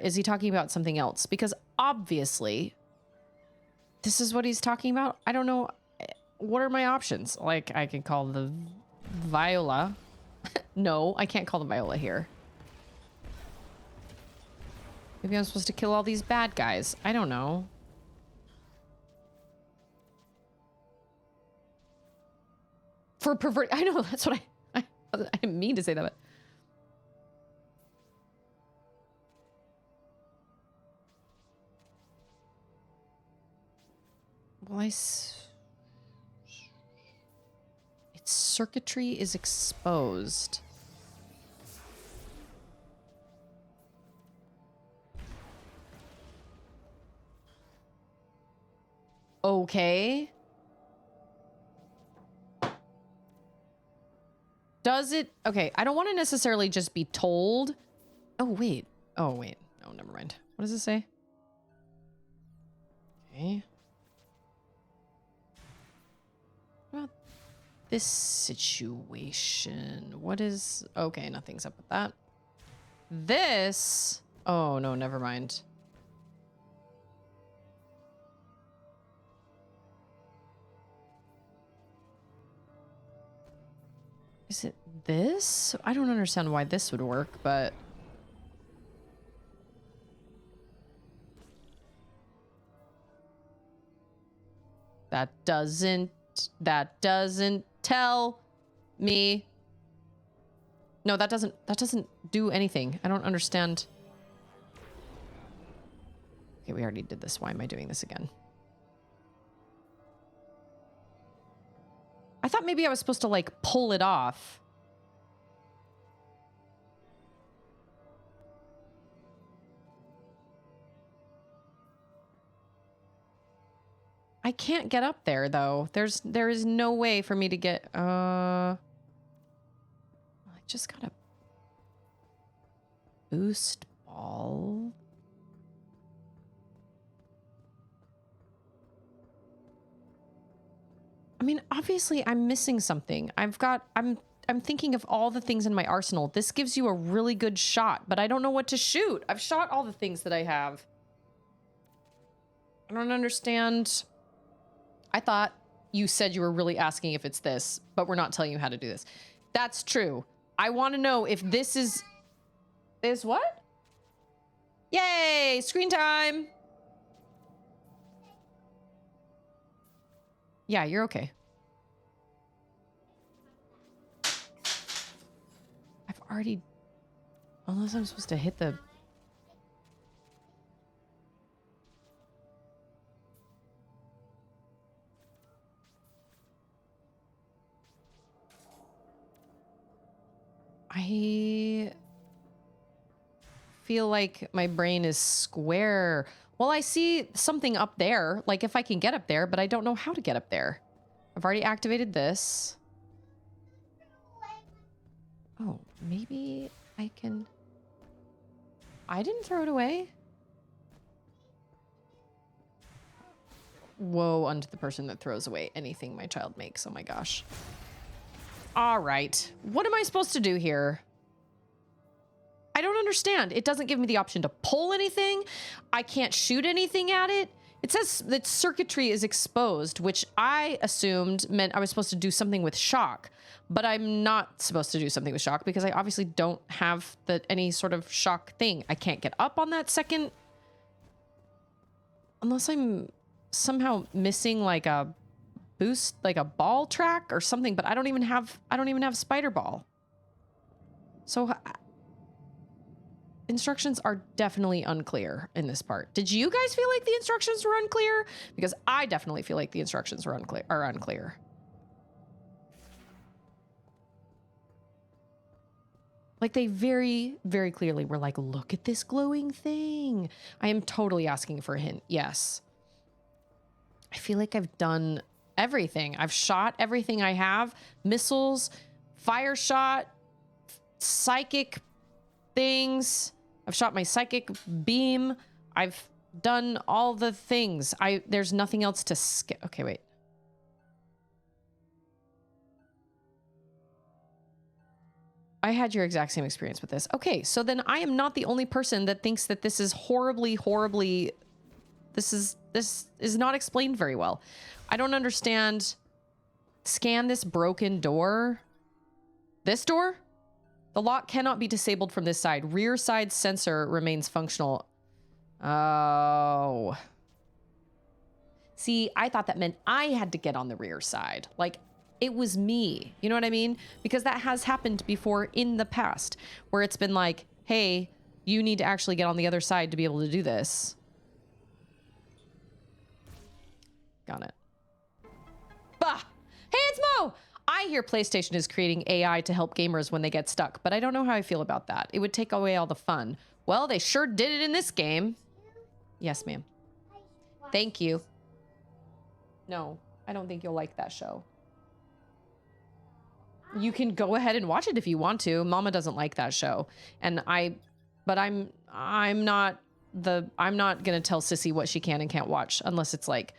A: is he talking about something else? Because obviously, this is what he's talking about. I don't know. What are my options? Like, I can call the Viola. No, I can't call the Viola here. Maybe I'm supposed to kill all these bad guys. I don't know. For pervert... I know, that's what I didn't mean to say that, but... Well, its circuitry is exposed. Okay. Does it... Okay, I don't want to necessarily just be told... Oh, wait. Oh, wait. Oh, never mind. What does it say? Okay. What about this situation? What is... Okay, nothing's up with that. This... Oh, no, never mind. Is it this? I don't understand why this would work, but... That doesn't tell me. No, that doesn't do anything. I don't understand. Okay, we already did this. Why am I doing this again? I thought maybe I was supposed to, like, pull it off. I can't get up there, though. There is no way for me to get... I just got a boost ball. I mean, obviously I'm missing something. I'm thinking of all the things in my arsenal. This gives you a really good shot, but I don't know what to shoot. I've shot all the things that I have. I don't understand. I thought you said you were really asking if it's this, but we're not telling you how to do this. That's true. I want to know if this is what? Yay, screen time. Yeah, you're okay. I've already... Unless I'm supposed to hit the... I feel like my brain is square. Well, I see something up there, like if I can get up there, but I don't know how to get up there. I've already activated this. Oh, maybe I can... I didn't throw it away. Woe unto the person that throws away anything my child makes. Oh my gosh. All right. What am I supposed to do here? I don't understand. It doesn't give me the option to pull anything. I can't shoot anything at it. It says that circuitry is exposed, which I assumed meant I was supposed to do something with shock, but I'm not supposed to do something with shock because I obviously don't have any sort of shock thing. I can't get up on that second, unless I'm somehow missing like a boost, like a ball track or something, but I don't even have spider ball. So instructions are definitely unclear in this part. Did you guys feel like the instructions were unclear? Because I definitely feel like the instructions were unclear. Like they very, very clearly were like, look at this glowing thing. I am totally asking for a hint. Yes. I feel like I've done everything. I've shot everything I have. Missiles, fire shot, psychic things. I've shot my psychic beam. I've done all the things. There's nothing else to skip. Okay, wait. I had your exact same experience with this. Okay, so then I am not the only person that thinks that this is horribly... This is not explained very well. I don't understand. Scan this broken door. This door? The lock cannot be disabled from this side. Rear side sensor remains functional. Oh. See, I thought that meant I had to get on the rear side. Like, it was me. You know what I mean? Because that has happened before in the past, where it's been like, hey, you need to actually get on the other side to be able to do this. Got it. Bah! Hey, it's Mo! I hear PlayStation is creating AI to help gamers when they get stuck, but I don't know how I feel about that. It would take away all the fun. Well, they sure did it in this game. Yes, ma'am. Thank you. No, I don't think you'll like that show. You can go ahead and watch it if you want to. Mama doesn't like that show. But I'm not gonna tell Sissy what she can and can't watch unless it's like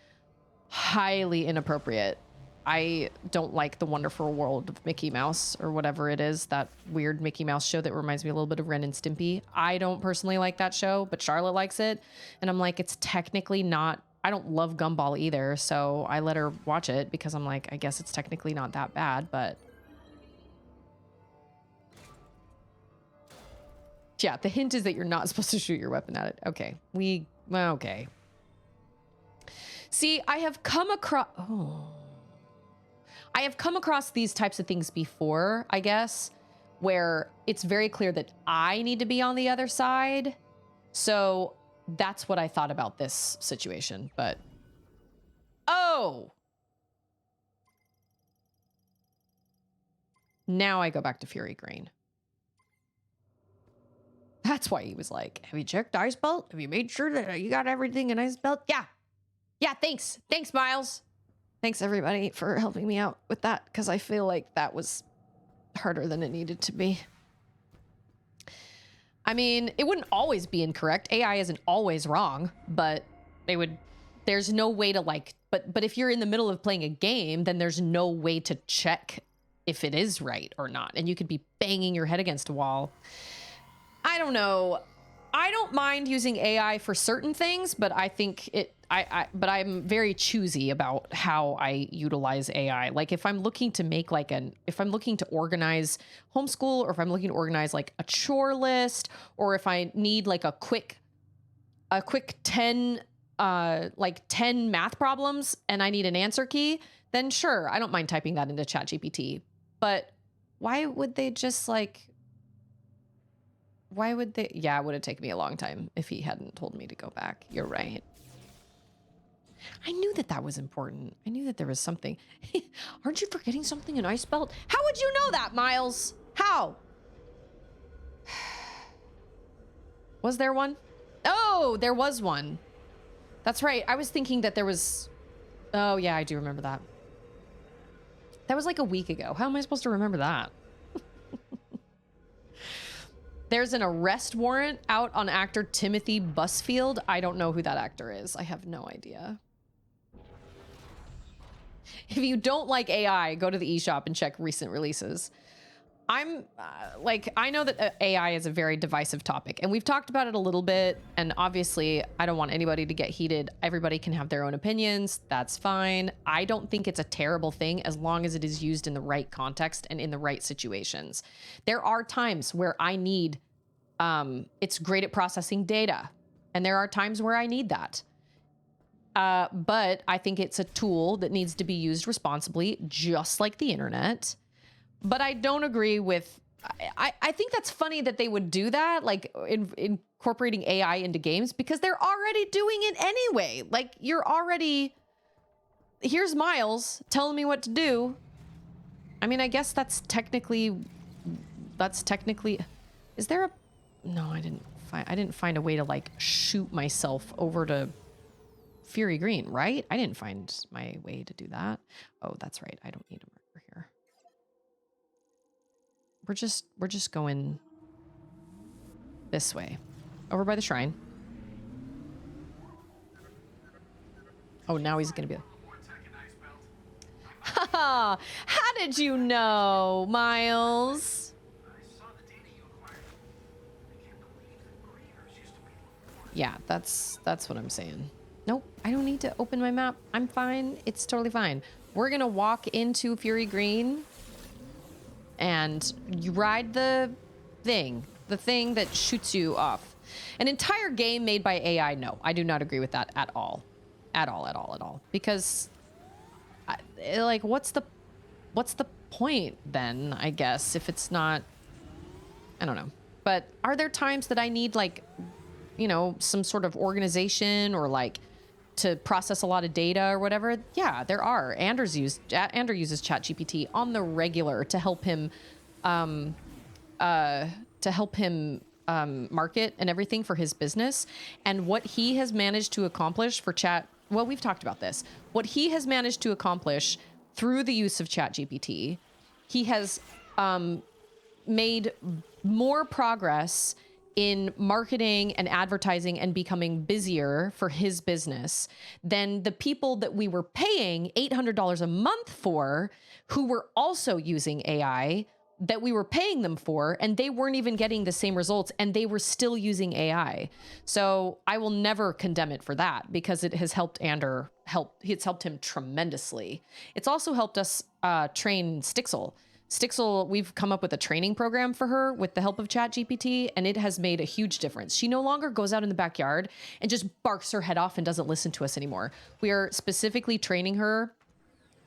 A: highly inappropriate. I don't like The Wonderful World of Mickey Mouse or whatever it is, that weird Mickey Mouse show that reminds me a little bit of Ren and Stimpy. I don't personally like that show, but Charlotte likes it. And I'm like, it's technically not, I don't love Gumball either. So I let her watch it because I'm like, I guess it's technically not that bad, but. Yeah, the hint is that you're not supposed to shoot your weapon at it. Okay, okay. See, I have come across these types of things before, I guess, where it's very clear that I need to be on the other side. So that's what I thought about this situation, but... Oh! Now I go back to Fury Green. That's why he was like, have you checked Ice Belt? Have you made sure that you got everything in Ice Belt? Yeah. Yeah, thanks. Thanks, Miles. Thanks, everybody, for helping me out with that, because I feel like that was harder than it needed to be. I mean, it wouldn't always be incorrect. AI isn't always wrong, but there's no way to but if you're in the middle of playing a game, then there's no way to check if it is right or not. And you could be banging your head against a wall. I don't know. I don't mind using AI for certain things, but I think but I'm very choosy about how I utilize AI. Like if I'm looking to make if I'm looking to organize homeschool, or if I'm looking to organize like a chore list, or if I need like a quick 10 math problems and I need an answer key, then sure, I don't mind typing that into ChatGPT. But why would they just yeah, it would have taken me a long time if he hadn't told me to go back. You're right. I knew that was important. I knew that there was something. Aren't you forgetting something in Ice Belt? How would you know that, Miles? How? Was there one? Oh, there was one. That's right. I was thinking that there was... Oh, yeah, I do remember that. That was like a week ago. How am I supposed to remember that? There's an arrest warrant out on actor Timothy Busfield. I don't know who that actor is. I have no idea. If you don't like AI, go to the eShop and check recent releases. I'm I know that AI is a very divisive topic, and we've talked about it a little bit. And obviously, I don't want anybody to get heated. Everybody can have their own opinions. That's fine. I don't think it's a terrible thing as long as it is used in the right context and in the right situations. There are times where I need, it's great at processing data, and there are times where I need that. But I think it's a tool that needs to be used responsibly, just like the internet. But I don't agree with, I think that's funny that they would do that, like incorporating AI into games, because they're already doing it anyway. Like, you're already, here's Miles telling me what to do. I mean, I guess that's technically, is there a, no, I didn't find a way to like shoot myself over to Fury Green, right? I didn't find my way to do that. Oh, that's right. I don't need a marker here. We're just going this way, over by the shrine. Oh, now he's gonna be. Haha! How did you know, Miles? Yeah, that's what I'm saying. Nope, I don't need to open my map. I'm fine. It's totally fine. We're gonna walk into Fury Green. And you ride the thing that shoots you off. An entire game made by AI, no. I do not agree with that at all. At all. Because, like, what's the point then, I guess, if it's not... I don't know. But are there times that I need, like, you know, some sort of organization or, like, to process a lot of data or whatever? Yeah, there are. Andrew uses ChatGPT on the regular to help him market and everything for his business. And what he has managed to accomplish for well, we've talked about this. What he has managed to accomplish through the use of ChatGPT, he has made more progress in marketing and advertising and becoming busier for his business than the people that we were paying $800 a month for, who were also using AI, that we were paying them for, and they weren't even getting the same results, and they were still using AI. So I will never condemn it for that, because it has helped it's helped him tremendously. It's also helped us train Stixel. Stixel, we've come up with a training program for her with the help of ChatGPT, and it has made a huge difference. She no longer goes out in the backyard and just barks her head off and doesn't listen to us anymore. We are specifically training her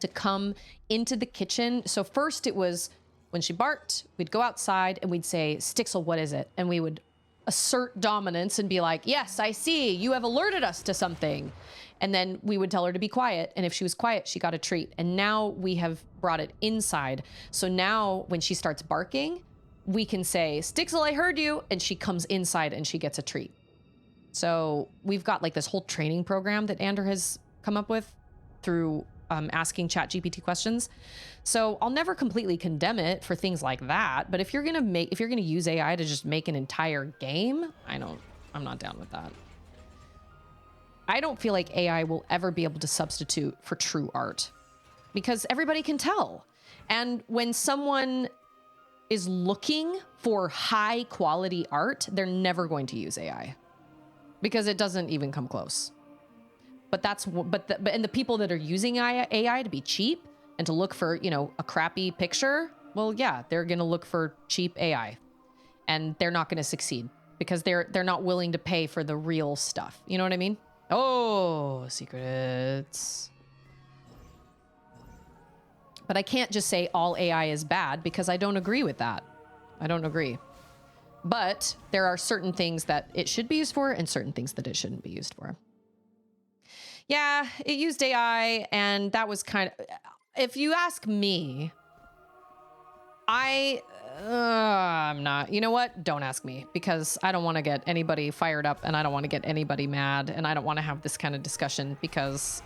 A: to come into the kitchen. So first it was when she barked, we'd go outside and we'd say, Stixel, what is it? And we would assert dominance and be like, yes, I see, you have alerted us to something. And then we would tell her to be quiet. And if she was quiet, she got a treat. And now we have brought it inside. So now when she starts barking, we can say, Stixel, I heard you. And she comes inside and she gets a treat. So we've got like this whole training program that Andrew has come up with through asking ChatGPT questions. So I'll never completely condemn it for things like that. But if you're gonna use AI to just make an entire game, I'm not down with that. I don't feel like AI will ever be able to substitute for true art, because everybody can tell. And when someone is looking for high quality art, they're never going to use AI, because it doesn't even come close. But the people that are using AI to be cheap and to look for, you know, a crappy picture, well, yeah, they're going to look for cheap AI, and they're not going to succeed because they're not willing to pay for the real stuff. You know what I mean? Oh, secrets. But I can't just say all AI is bad, because I don't agree with that. I don't agree. But there are certain things that it should be used for and certain things that it shouldn't be used for. Yeah, it used AI, and that was kind of, if you ask me, I I'm not. You know what? Don't ask me, because I don't want to get anybody fired up, and I don't want to get anybody mad, and I don't want to have this kind of discussion because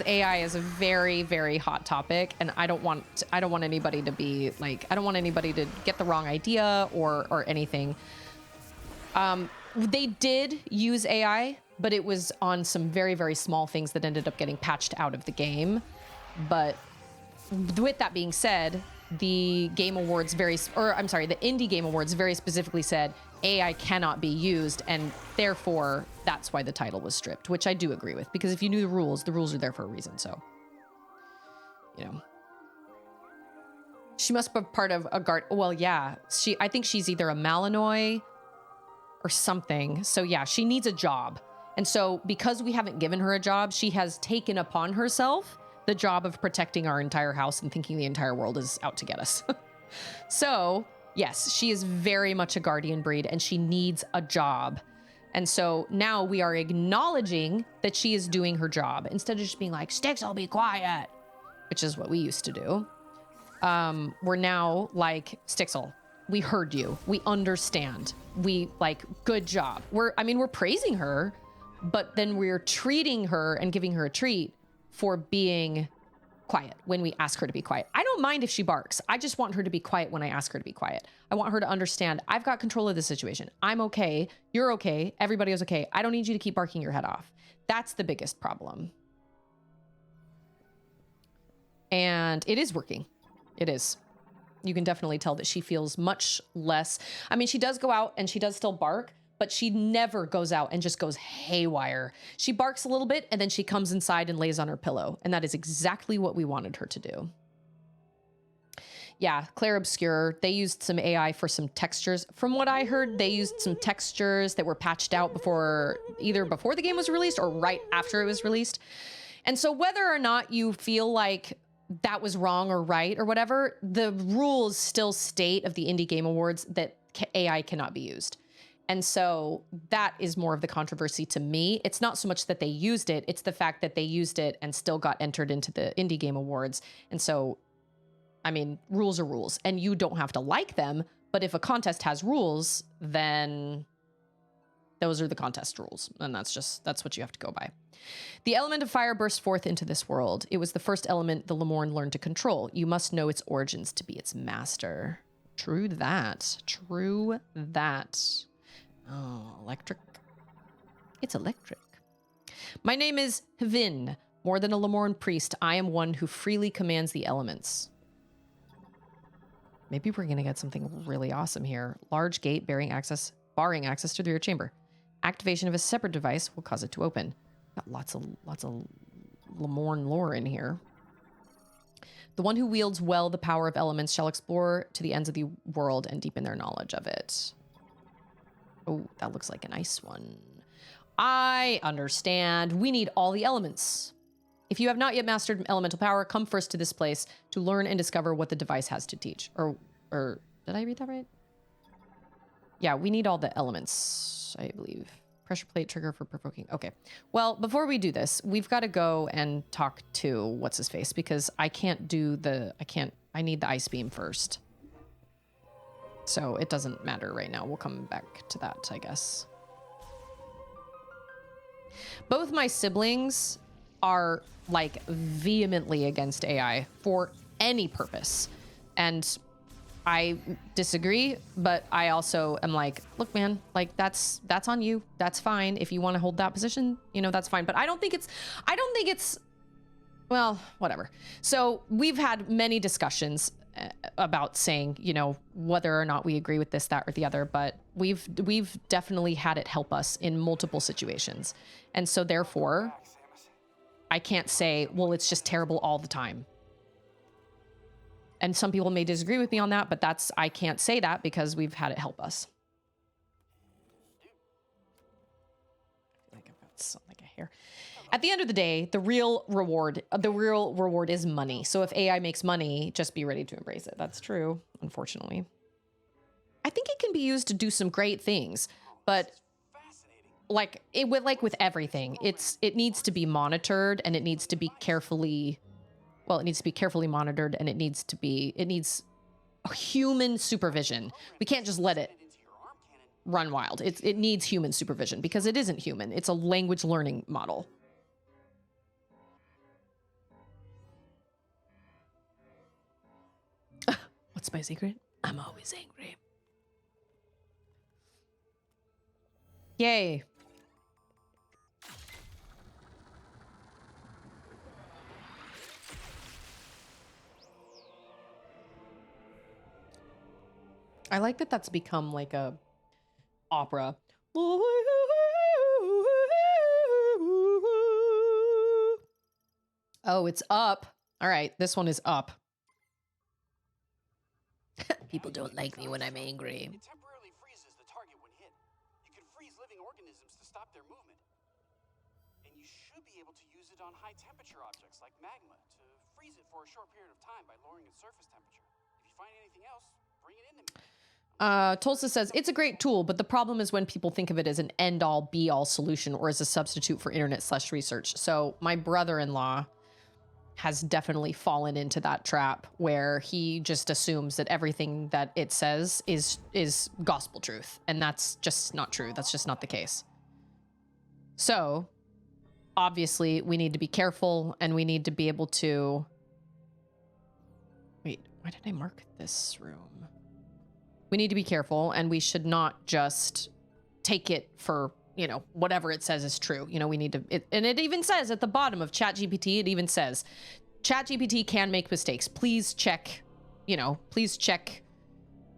A: AI is a very, very hot topic, and I don't want anybody to be like, I don't want anybody to get the wrong idea or anything. They did use AI, but it was on some very, very small things that ended up getting patched out of the game. But with that being said, the Game Awards the Indie Game Awards very specifically said AI cannot be used, and therefore that's why the title was stripped, which I do agree with, because if you knew the rules are there for a reason. So, you know, she must be part of a guard. Well, yeah, I think she's either a Malinois or something. So yeah, she needs a job. And so because we haven't given her a job, she has taken upon herself the job of protecting our entire house and thinking the entire world is out to get us. So yes, she is very much a guardian breed, and she needs a job. And so now we are acknowledging that she is doing her job instead of just being like, Sticks, I'll be quiet, which is what we used to do. We're now like, Stixel, we heard you. We understand. We like, good job. We're praising her, but then we're treating her and giving her a treat for being quiet when we ask her to be quiet. I don't mind if she barks. I just want her to be quiet when I ask her to be quiet. I want her to understand I've got control of the situation. I'm okay. You're okay. Everybody is okay. I don't need you to keep barking your head off. That's the biggest problem. And it is working. It is. You can definitely tell that she feels much less. I mean, she does go out and she does still bark, but she never goes out and just goes haywire. She barks a little bit and then she comes inside and lays on her pillow. And that is exactly what we wanted her to do. Yeah, Claire Obscure, they used some AI for some textures. From what I heard, they used some textures that were patched out either before the game was released or right after it was released. And so whether or not you feel like that was wrong or right or whatever, the rules still state of the Indie Game Awards that AI cannot be used. And so that is more of the controversy to me. It's not so much that they used it, it's the fact that they used it and still got entered into the Indie Game Awards. And so, I mean, rules are rules, and you don't have to like them, but if a contest has rules, then those are the contest rules. And that's what you have to go by. The element of fire burst forth into this world. It was the first element the Lemorn learned to control. You must know its origins to be its master. True that. True that. Oh, electric. It's electric. My name is Hvin. More than a Lemorn priest, I am one who freely commands the elements. Maybe we're going to get something really awesome here. Large gate barring access to the rear chamber. Activation of a separate device will cause it to open. Got lots of Lemorn lore in here. The one who wields well the power of elements shall explore to the ends of the world and deepen their knowledge of it. Oh, that looks like a nice one. I understand. We need all the elements. If you have not yet mastered elemental power, come first to this place to learn and discover what the device has to teach. Or did I read that right? Yeah, we need all the elements, I believe. Pressure plate trigger for provoking. Okay. Well, before we do this, we've got to go and talk to what's his face, because I need the ice beam first. So it doesn't matter right now. We'll come back to that, I guess. Both my siblings are like vehemently against AI for any purpose. And I disagree, but I also am like, look, man, like that's on you. That's fine. If you want to hold that position, that's fine. But I don't think it's, well, whatever. So we've had many discussions about saying, whether or not we agree with this, that, or the other, but we've definitely had it help us in multiple situations. And so therefore, I can't say, well, it's just terrible all the time. And some people may disagree with me on that, but I can't say that because we've had it help us. Like I've got like a hair. At the end of the day, the real reward is money. So if AI makes money, just be ready to embrace it. That's true, unfortunately. I think it can be used to do some great things, but with everything, it needs to be monitored, and it needs to be carefully monitored, and it needs human supervision. We can't just let it
B: Into your arm cannon.
A: run wild. It needs human supervision because it isn't human. It's a language learning model. What's my secret? I'm always angry. Yay. I like that that's become like a opera. Oh, it's up. All right, this one is up. People don't like me when I'm angry.
B: It temporarily freezes the target when hit. You can freeze living organisms to stop their movement. And you should be able to use it on high temperature objects like magma to freeze it for a short period of time by lowering its surface temperature. If you find anything else, bring it in to me.
A: Tulsa says, it's a great tool, but the problem is when people think of it as an end-all, be-all solution or as a substitute for internet/research. So my brother-in-law has definitely fallen into that trap where he just assumes that everything that it says is gospel truth. And that's just not true. That's just not the case. So obviously we need to be careful and we need to be able to... Wait, why did I mark this room? We need to be careful and we should not just take it for, you know, whatever it says is true. You know, we need to, and it even says at the bottom of ChatGPT, it even says, ChatGPT can make mistakes. Please check, you know, please check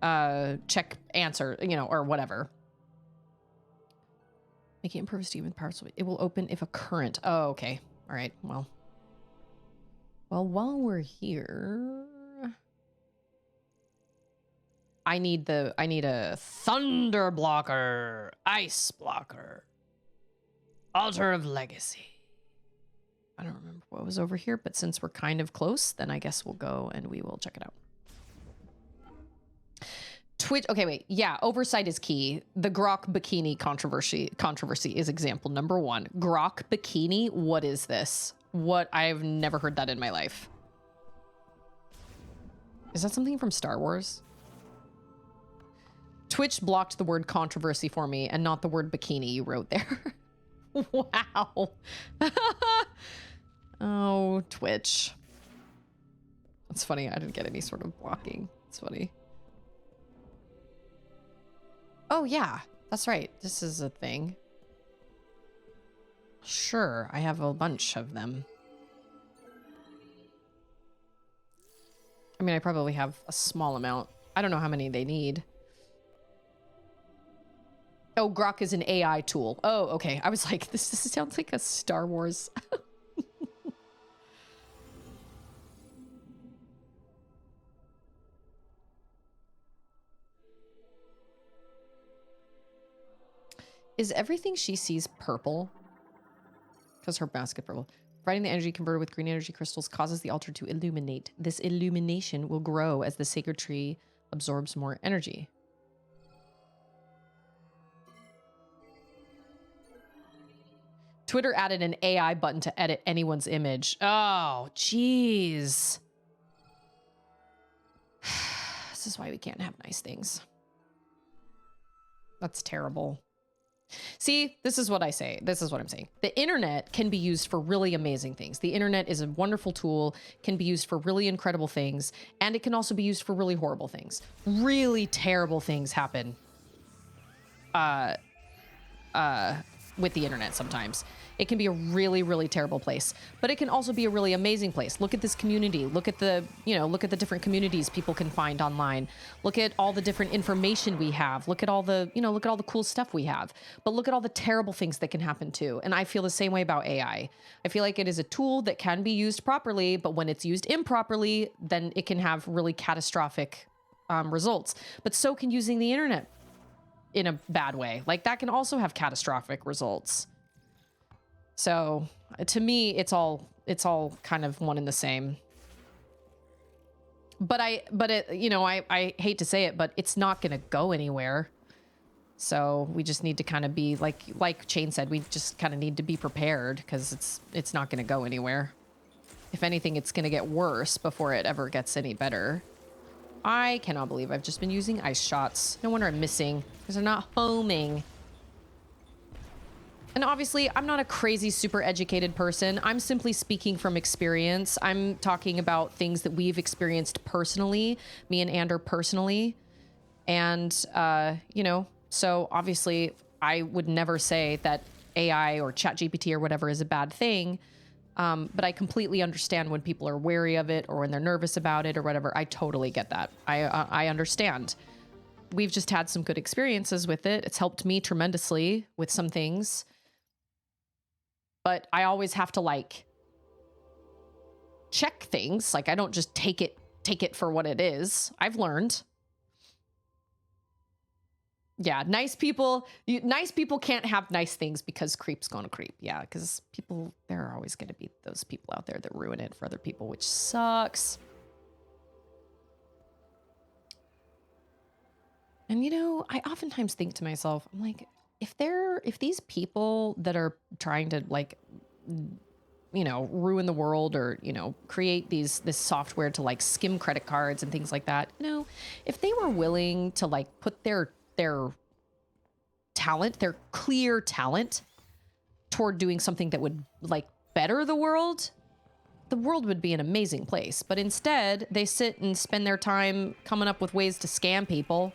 A: answer, you know, or whatever. Making impervious to human parts. It will open if a current. Oh, okay. All right. Well, while we're here, I need a thunder blocker, ice blocker, altar of legacy. I don't remember what was over here, but since we're kind of close, then I guess we'll go and we will check it out. Twitch. Okay, wait. Yeah, oversight is key. The Grok bikini controversy is example number 1. Grok bikini. What is this? What? I've never heard that in my life. Is that something from Star Wars? Twitch blocked the word controversy for me and not the word bikini you wrote there. Wow. Oh, Twitch. That's funny. I didn't get any sort of blocking. It's funny. Oh, yeah. That's right. This is a thing. Sure. I have a bunch of them. I mean, I probably have a small amount. I don't know how many they need. Oh, Grok is an AI tool. Oh, okay. I was like, this sounds like a Star Wars. Is everything she sees purple? Because her basket purple. Providing the energy converted with green energy crystals causes the altar to illuminate. This illumination will grow as the sacred tree absorbs more energy. Twitter added an AI button to edit anyone's image. Oh, jeez. This is why we can't have nice things. That's terrible. See, this is what I say. This is what I'm saying. The internet can be used for really amazing things. The internet is a wonderful tool, can be used for really incredible things, and it can also be used for really horrible things. Really terrible things happen with the internet sometimes. It can be a really, really terrible place, but it can also be a really amazing place. Look at this community. Look at the, you know, look at the different communities people can find online. Look at all the different information we have. Look at all the, you know, look at all the cool stuff we have. But look at all the terrible things that can happen too. And I feel the same way about AI. I feel like it is a tool that can be used properly, but when it's used improperly, then it can have really catastrophic results. But so can using the internet in a bad way. Like that can also have catastrophic results. So to me, it's all kind of one and the same. But it, you know, I hate to say it, but it's not going to go anywhere. So we just need to kind of be like Chain said, we just kind of need to be prepared because it's not going to go anywhere. If anything, it's going to get worse before it ever gets any better. I cannot believe I've just been using ice shots. No wonder I'm missing, because they're not homing. And obviously, I'm not a crazy, super educated person. I'm simply speaking from experience. I'm talking about things that we've experienced personally, me and Ander personally. And, you know, so obviously, I would never say that AI or ChatGPT or whatever is a bad thing. But I completely understand when people are wary of it or when they're nervous about it or whatever. I totally get that. I understand. We've just had some good experiences with it. It's helped me tremendously with some things. But I always have to like check things. Like I don't just take it for what it is. I've learned. Yeah, nice people can't have nice things because creep's gonna creep. Yeah, because there are always gonna be those people out there that ruin it for other people, which sucks. And you know, I oftentimes think to myself, I'm like, if these people that are trying to like, you know, ruin the world or, you know, create this software to like skim credit cards and things like that, you know, if they were willing to like put their talent, their clear talent toward doing something that would like better the world would be an amazing place. But instead they sit and spend their time coming up with ways to scam people.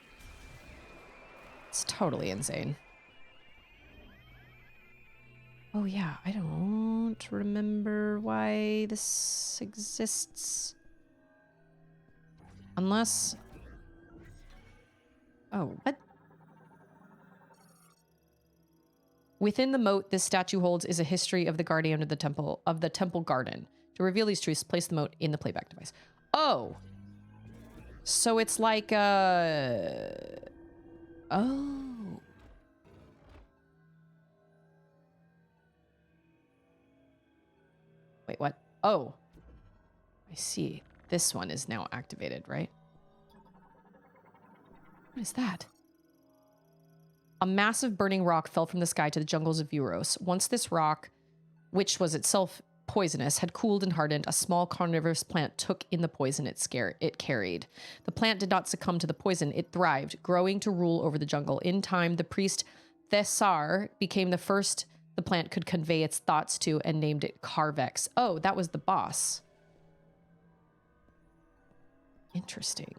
A: It's totally insane. Oh yeah, I don't remember why this exists. Unless... Oh, what? Within the moat this statue holds is a history of the guardian of the temple garden. To reveal these truths, place the moat in the playback device. Oh. So it's like oh. Wait, what? Oh. I see. This one is now activated, right? What is that? A massive burning rock fell from the sky to the jungles of Euros. Once this rock, which was itself poisonous, had cooled and hardened, a small carnivorous plant took in the poison it carried. The plant did not succumb to the poison. It thrived, growing to rule over the jungle. In time, the priest Thessar became the first the plant could convey its thoughts to and named it Carvex. Oh, that was the boss. Interesting.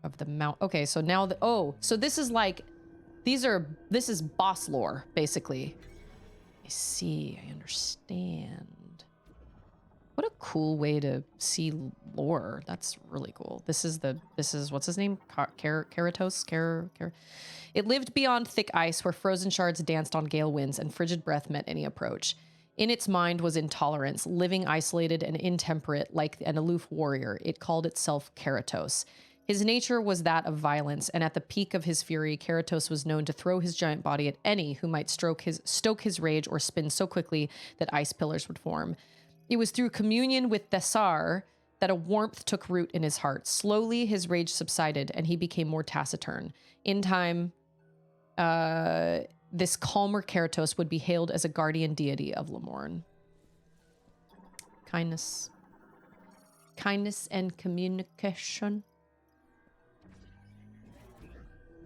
A: Of the mount. Okay, so now so this is like, this is boss lore, basically. I see, I understand. What a cool way to see lore. That's really cool. This is what's his name? Keratos? It lived beyond thick ice where frozen shards danced on gale winds and frigid breath met any approach. In its mind was intolerance, living isolated and intemperate like an aloof warrior. It called itself Keratos. His nature was that of violence, and at the peak of his fury, Keratos was known to throw his giant body at any who might stoke his rage or spin so quickly that ice pillars would form. It was through communion with Thessar that a warmth took root in his heart. Slowly, his rage subsided, and he became more taciturn. In time, this calmer Keratos would be hailed as a guardian deity of Lemorn. Kindness and communication.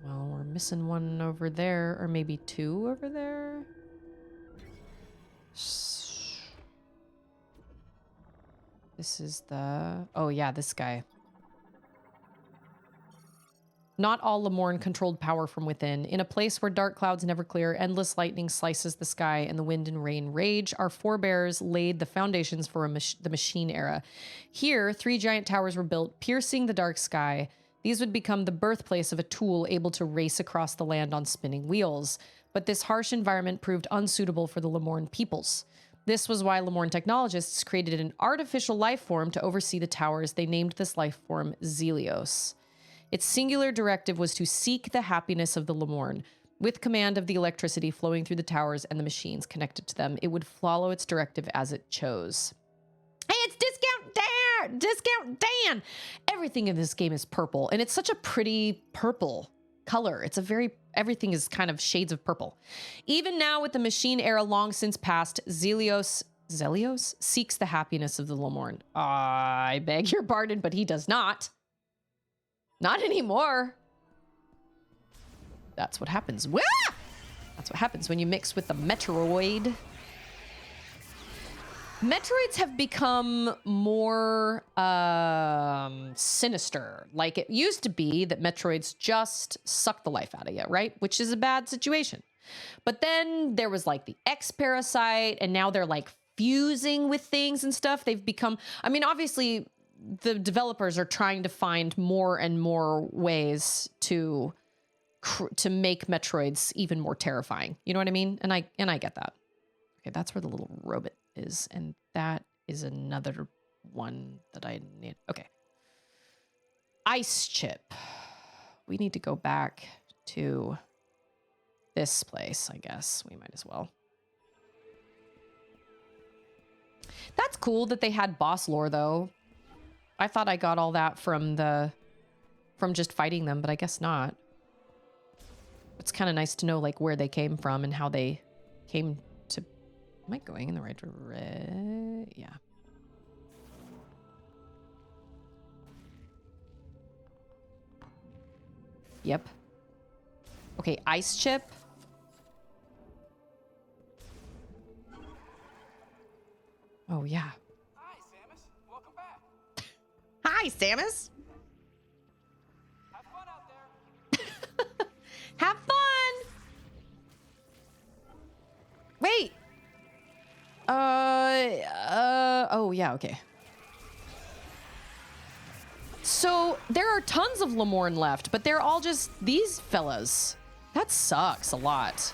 A: Well, we're missing one over there, or maybe two over there. This is the... Oh, yeah, this guy. Not all Lemorn controlled power from within. In a place where dark clouds never clear, endless lightning slices the sky, and the wind and rain rage, our forebears laid the foundations for the machine era. Here, 3 giant towers were built, piercing the dark sky. These would become the birthplace of a tool able to race across the land on spinning wheels. But this harsh environment proved unsuitable for the Lemorn peoples. This was why Lemorn technologists created an artificial life form to oversee the towers. They named this life form Zelios. Its singular directive was to seek the happiness of the Lemorn. With command of the electricity flowing through the towers and the machines connected to them, it would follow its directive as it chose. Hey, it's Discount Dan! Everything in this game is purple, and it's such a pretty purple color. Everything is kind of shades of purple. Even now, with the machine era long since past, Zelios Zelios seeks the happiness of the Lemorn. I beg your pardon, but he does not. Not anymore. That's what happens. Wah! That's what happens when you mix with the Metroid. Metroids have become more sinister. Like it used to be that Metroids just suck the life out of you, right? Which is a bad situation. But then there was like the X parasite, and now they're like fusing with things and stuff. They've become, I mean, obviously the developers are trying to find more and more ways to make Metroids even more terrifying. You know what I mean? And I get that. Okay, that's where the little robot is, and that is another one that I need. Okay. Ice chip. We need to go back to this place, I guess. We might as well. That's cool that they had boss lore, though. I thought I got all that from just fighting them, but I guess not. It's kind of nice to know like where they came from and how they came to. Am I going in the right direction? Yeah. Yep. Okay, ice chip. Oh yeah.
B: Hi, Samus. Welcome back.
A: Hi, Samus.
B: Have fun out there.
A: Have fun. Wait. Oh yeah, okay. So there are tons of Lemorn left, but they're all just these fellas. That sucks a lot.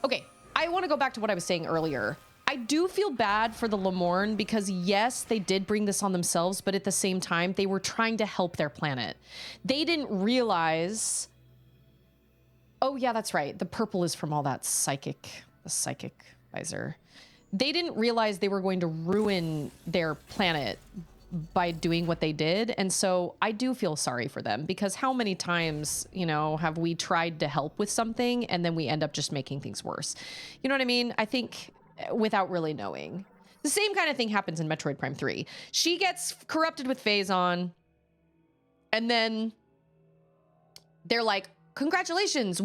A: Okay, I want to go back to what I was saying earlier. I do feel bad for the Lemorn because yes, they did bring this on themselves, but at the same time, they were trying to help their planet. They didn't realize. Oh yeah, that's right. The purple is from all that the psychic visor. They didn't realize they were going to ruin their planet by doing what they did. And so I do feel sorry for them because how many times, you know, have we tried to help with something and then we end up just making things worse? You know what I mean? I think without really knowing. The same kind of thing happens in Metroid Prime 3. She gets corrupted with Phazon and then they're like, congratulations,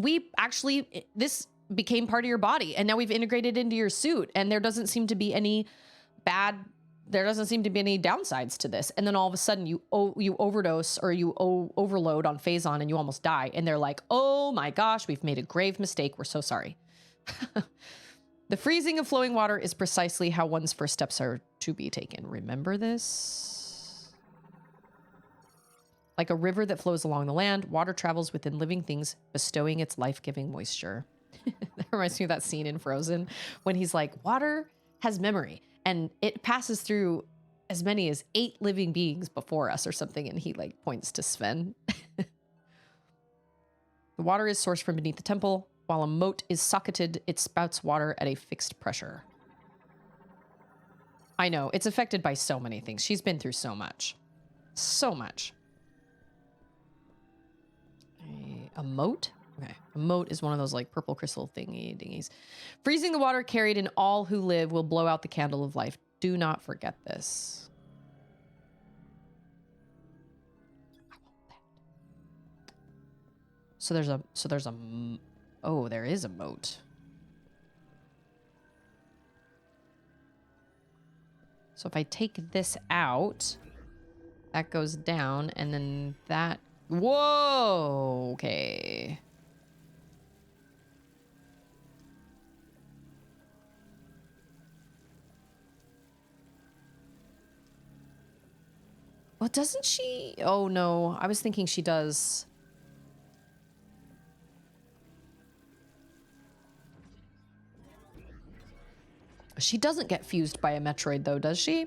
A: this became part of your body and now we've integrated into your suit and there doesn't seem to be any downsides to this. And then all of a sudden you overdose or you overload on Phazon and you almost die. And they're like, oh my gosh, we've made a grave mistake. We're so sorry. The freezing of flowing water is precisely how one's first steps are to be taken. Remember this? Like a river that flows along the land, water travels within living things, bestowing its life-giving moisture. That reminds me of that scene in Frozen when he's like, water has memory and it passes through as many as 8 living beings before us or something. And he like points to Sven. The water is sourced from beneath the temple. While a moat is socketed, it spouts water at a fixed pressure. I know, it's affected by so many things. She's been through so much. So much. A moat? Okay. A moat is one of those like purple crystal thingy dingies. Freezing the water carried in all who live will blow out the candle of life. Do not forget this. I want that. Oh, there is a moat. So if I take this out, that goes down and then that, whoa, okay. Well, doesn't she? Oh no, I was thinking she does. She doesn't get fused by a Metroid though, does she?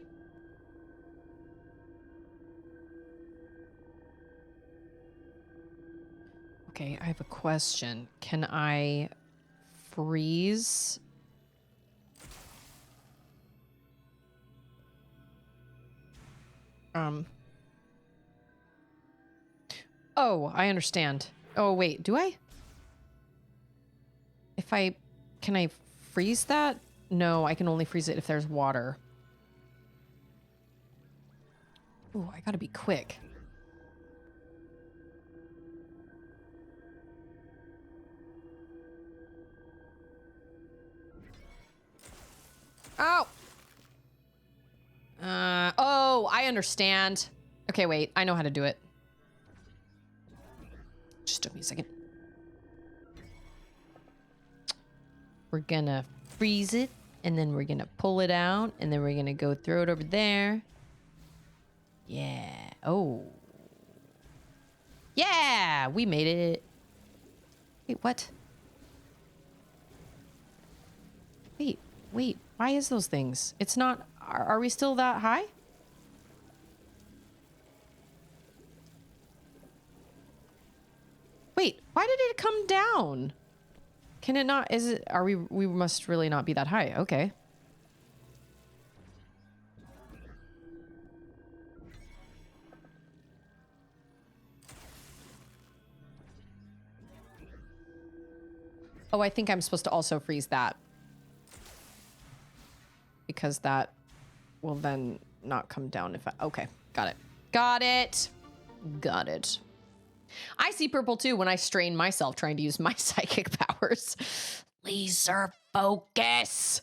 A: Okay, I have a question. Can I freeze? Oh, I understand. Oh, wait, do I? Can I freeze that? No, I can only freeze it if there's water. Ooh, I gotta be quick. Oh! Oh, I understand. Okay, wait. I know how to do it. Just took me a second. We're gonna freeze it, and then we're gonna pull it out, and then we're gonna go throw it over there. Yeah. Oh. Yeah! We made it. Wait, what? Wait. Why is those things? It's not... Are we still that high? Wait, why did it come down? Can it not? Is it? Are we must really not be that high. Okay. Oh, I think I'm supposed to also freeze that. Because that will then not come down if I... Okay, got it. Got it. Got it. I see purple too when I strain myself trying to use my psychic powers. Laser focus.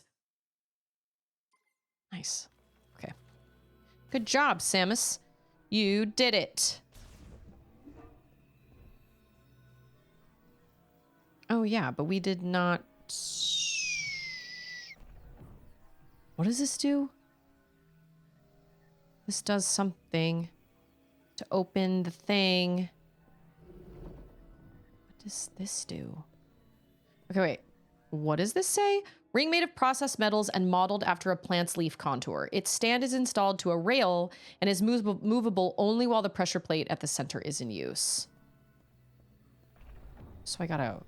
A: Nice. Okay. Good job, Samus. You did it. Oh, yeah, but we did not... What does this do? This does something to open the thing. What does this do? Okay, wait. What does this say? Ring made of processed metals and modeled after a plant's leaf contour. Its stand is installed to a rail and is movable only while the pressure plate at the center is in use. So I gotta...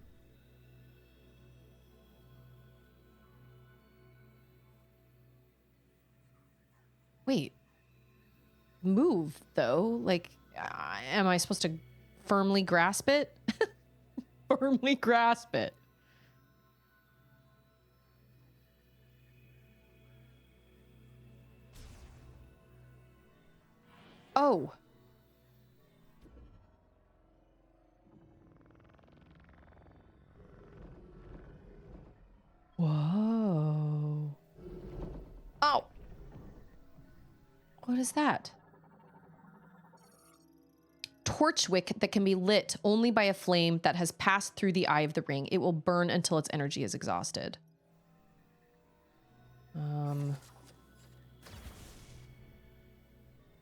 A: Wait. Move, though? Like, am I supposed to firmly grasp it? Firmly grasp it. Oh. Whoa. Oh. What is that? Torch wick that can be lit only by a flame that has passed through the eye of the ring. It will burn until its energy is exhausted.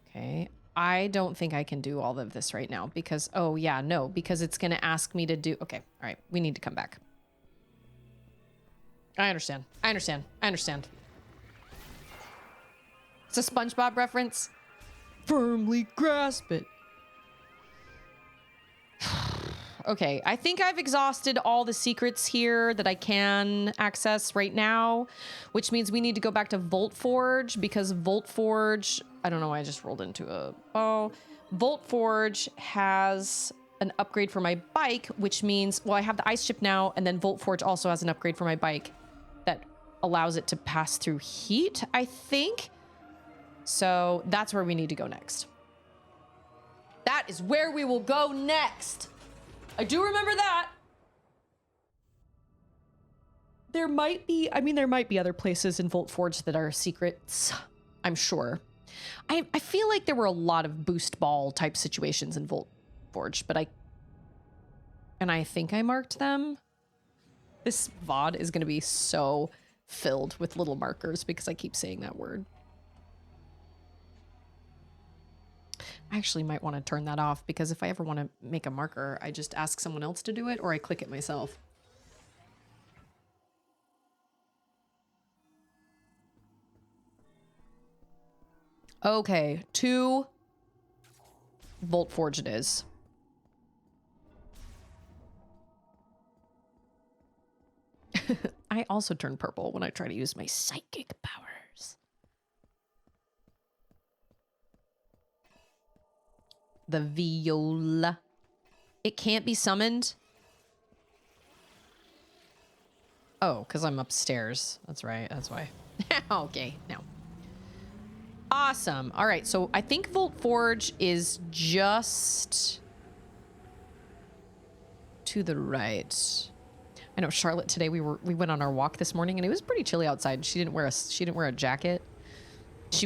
A: Okay. I don't think I can do all of this right now because, oh yeah, no, because it's going to ask me to do, okay. All right. We need to come back. I understand. It's a SpongeBob reference. Firmly grasp it. Okay, I think I've exhausted all the secrets here that I can access right now, which means we need to go back to Volt Forge because Volt Forge, I don't know why I just rolled into a ball. Volt Forge has an upgrade for my bike, which means, well, I have the ice chip now, and then Volt Forge also has an upgrade for my bike that allows it to pass through heat, I think. So that's where we need to go next. That is where we will go next. I do remember that. There might be, I mean, there might be other places in Volt Forge that are secrets, I'm sure. I feel like there were a lot of boost ball type situations in Volt Forge, but I think I marked them. This VOD is going to be so filled with little markers because I keep saying that word. I actually might want to turn that off because if I ever want to make a marker, I just ask someone else to do it or I click it myself. Okay, 2 Volt Forge it is. I also turn purple when I try to use my psychic powers. The viola. It can't be summoned. Oh, because I'm upstairs. That's right. That's why. Okay, now. Awesome. All right, so I think Volt Forge is just to the right. I know Charlotte today we went on our walk this morning and it was pretty chilly outside. She didn't wear a jacket.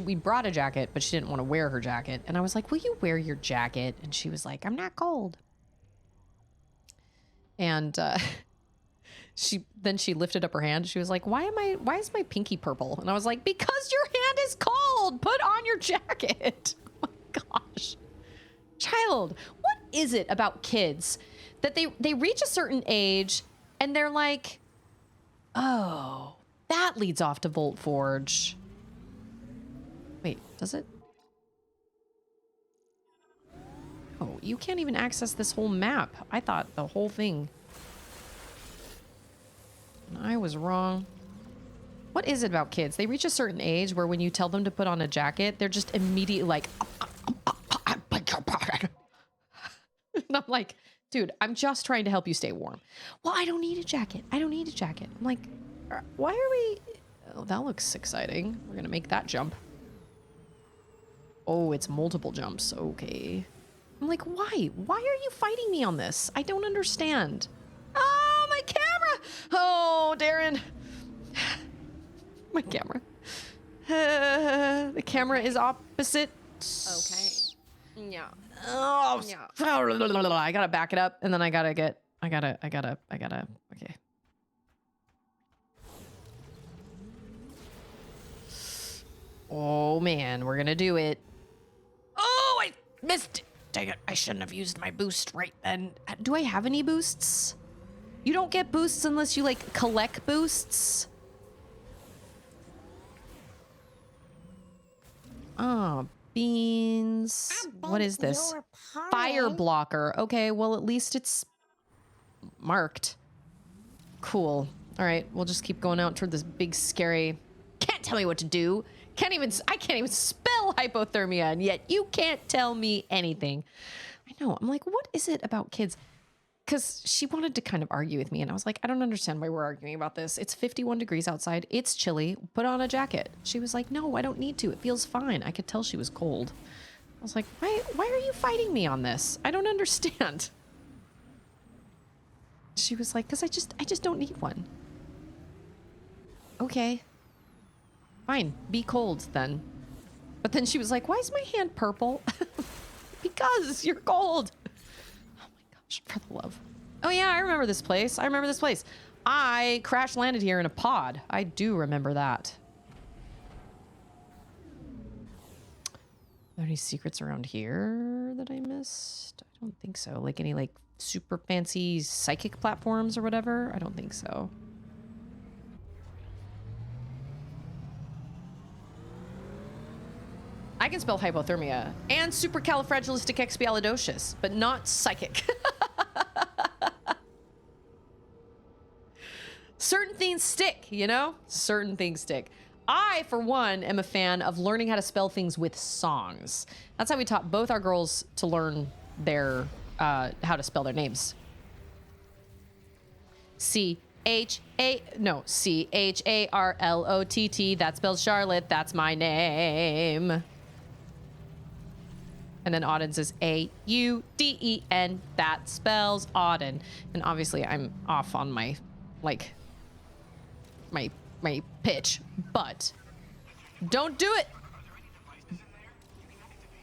A: We brought a jacket, but she didn't want to wear her jacket. And I was like, "Will you wear your jacket?" And she was like, "I'm not cold." And she lifted up her hand. She was like, why is my pinky purple? And I was like, because your hand is cold. Put on your jacket. Oh my gosh. Child, what is it about kids that they reach a certain age and they're like, oh, that leads off to Volt Forge. Wait, does it? Oh, you can't even access this whole map. I thought the whole thing. I was wrong. What is it about kids? They reach a certain age where when you tell them to put on a jacket, they're just immediately like, I beg your pardon. And I'm like, dude, I'm just trying to help you stay warm. Well, I don't need a jacket. I don't need a jacket. I'm like, why are we? Oh, that looks exciting. We're going to make that jump. Oh, it's multiple jumps. Okay. I'm like, why? Why are you fighting me on this? I don't understand. Oh, my camera. Oh, Darren. My camera. The camera is opposite. Okay. Yeah. Oh, yeah. I gotta back it up, and then I gotta. Okay. Oh man, we're gonna do it. Oh, I missed it. Dang it! I shouldn't have used my boost right then. Do I have any boosts? You don't get boosts unless you like collect boosts. Oh, beans. What is this? Fire blocker. Okay, well, at least it's marked. Cool. All right, we'll just keep going out toward this big, scary... Can't tell me what to do. I can't even spell hypothermia, and yet you can't tell me anything. I know. I'm like, what is it about kids? Because she wanted to kind of argue with me, and I was like, I don't understand why we're arguing about this. It's 51 degrees outside. It's chilly. Put on a jacket. She was like, no, I don't need to. It feels fine. I could tell she was cold. I was like, why are you fighting me on this? I don't understand. She was like, because I just don't need one. Okay. Fine. Be cold then. But then she was like, why is my hand purple? Because you're cold. Oh my gosh, for the love. Oh yeah, I remember this place. I crash landed here in a pod. I do remember that. Are there any secrets around here that I missed? I don't think so. Like any like super fancy psychic platforms or whatever? I don't think so. I can spell hypothermia and supercalifragilisticexpialidocious, but not psychic. Certain things stick, you know? Certain things stick. I, for one, am a fan of learning how to spell things with songs. That's how we taught both our girls to learn their, how to spell their names. C-H-A-R-L-O-T-T. That spells Charlotte. That's my name. And then Auden says A-U-D-E-N. That spells Auden. And obviously I'm off on my, like, my pitch. But don't do it.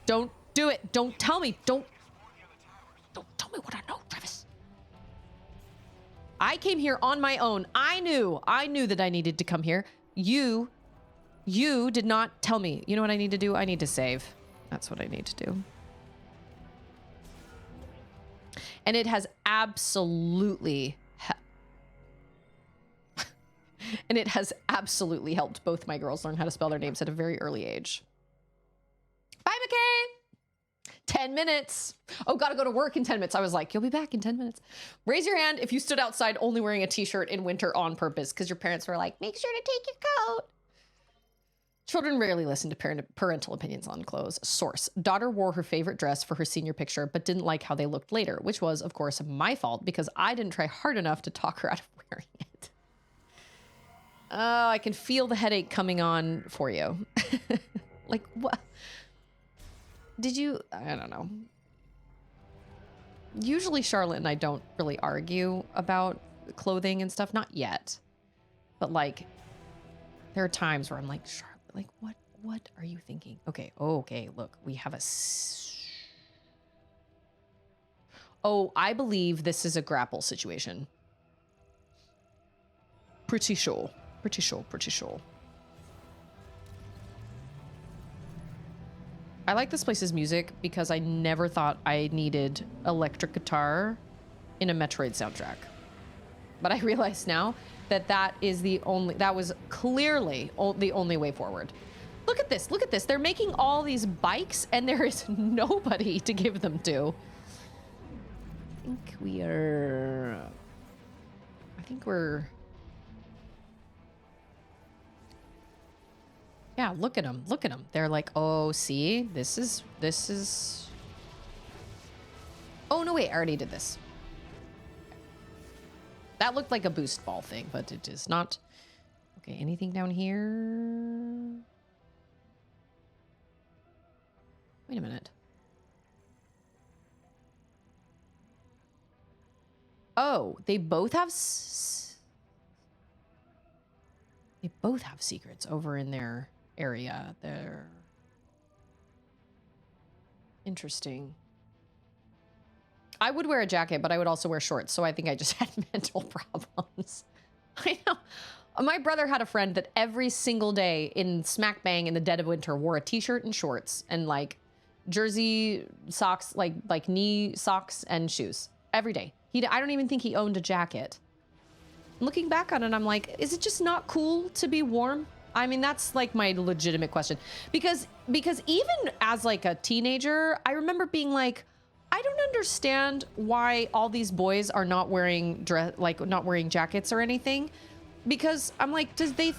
A: Don't do it. Don't tell me. Don't tell me what I know, Travis. I came here on my own. I knew that I needed to come here. You did not tell me. You know what I need to do? I need to save. That's what I need to do. And it has absolutely helped both my girls learn how to spell their names at a very early age. Bye, McKay. 10 minutes. Oh, gotta go to work in 10 minutes. I was like, you'll be back in 10 minutes. Raise your hand if you stood outside only wearing a t-shirt in winter on purpose because your parents were like, make sure to take your coat. Children rarely listen to parental opinions on clothes. Source: daughter wore her favorite dress for her senior picture, but didn't like how they looked later, which was, of course, my fault because I didn't try hard enough to talk her out of wearing it. Oh, I can feel the headache coming on for you. Like, what? Did you? I don't know. Usually Charlotte and I don't really argue about clothing and stuff. Not yet. But, like, there are times where I'm like, Charlotte, like, what are you thinking? Okay, okay, look, we have a... Oh, I believe this is a grapple situation. Pretty sure. Pretty sure, pretty sure. I like this place's music because I never thought I needed electric guitar in a Metroid soundtrack. But I realize now that that was clearly the only way forward. Look at this, look at this. They're making all these bikes and there is nobody to give them to. I think we're... Yeah, look at them. Look at them. They're like, oh, see, this is... Oh, no, wait, I already did this. That looked like a boost ball thing, but it is not. Okay, anything down here? Wait a minute. Oh, they both have... They both have secrets over in their area. They're... Interesting. I would wear a jacket, but I would also wear shorts, so I think I just had mental problems. I know. My brother had a friend that every single day in smack bang in the dead of winter wore a t-shirt and shorts and like jersey socks, like knee socks and shoes every day. I don't even think he owned a jacket. Looking back on it, I'm like, is it just not cool to be warm? I mean, that's like my legitimate question. Because even as like a teenager, I remember being like, I don't understand why all these boys are not wearing not wearing jackets or anything. Because I'm like, do they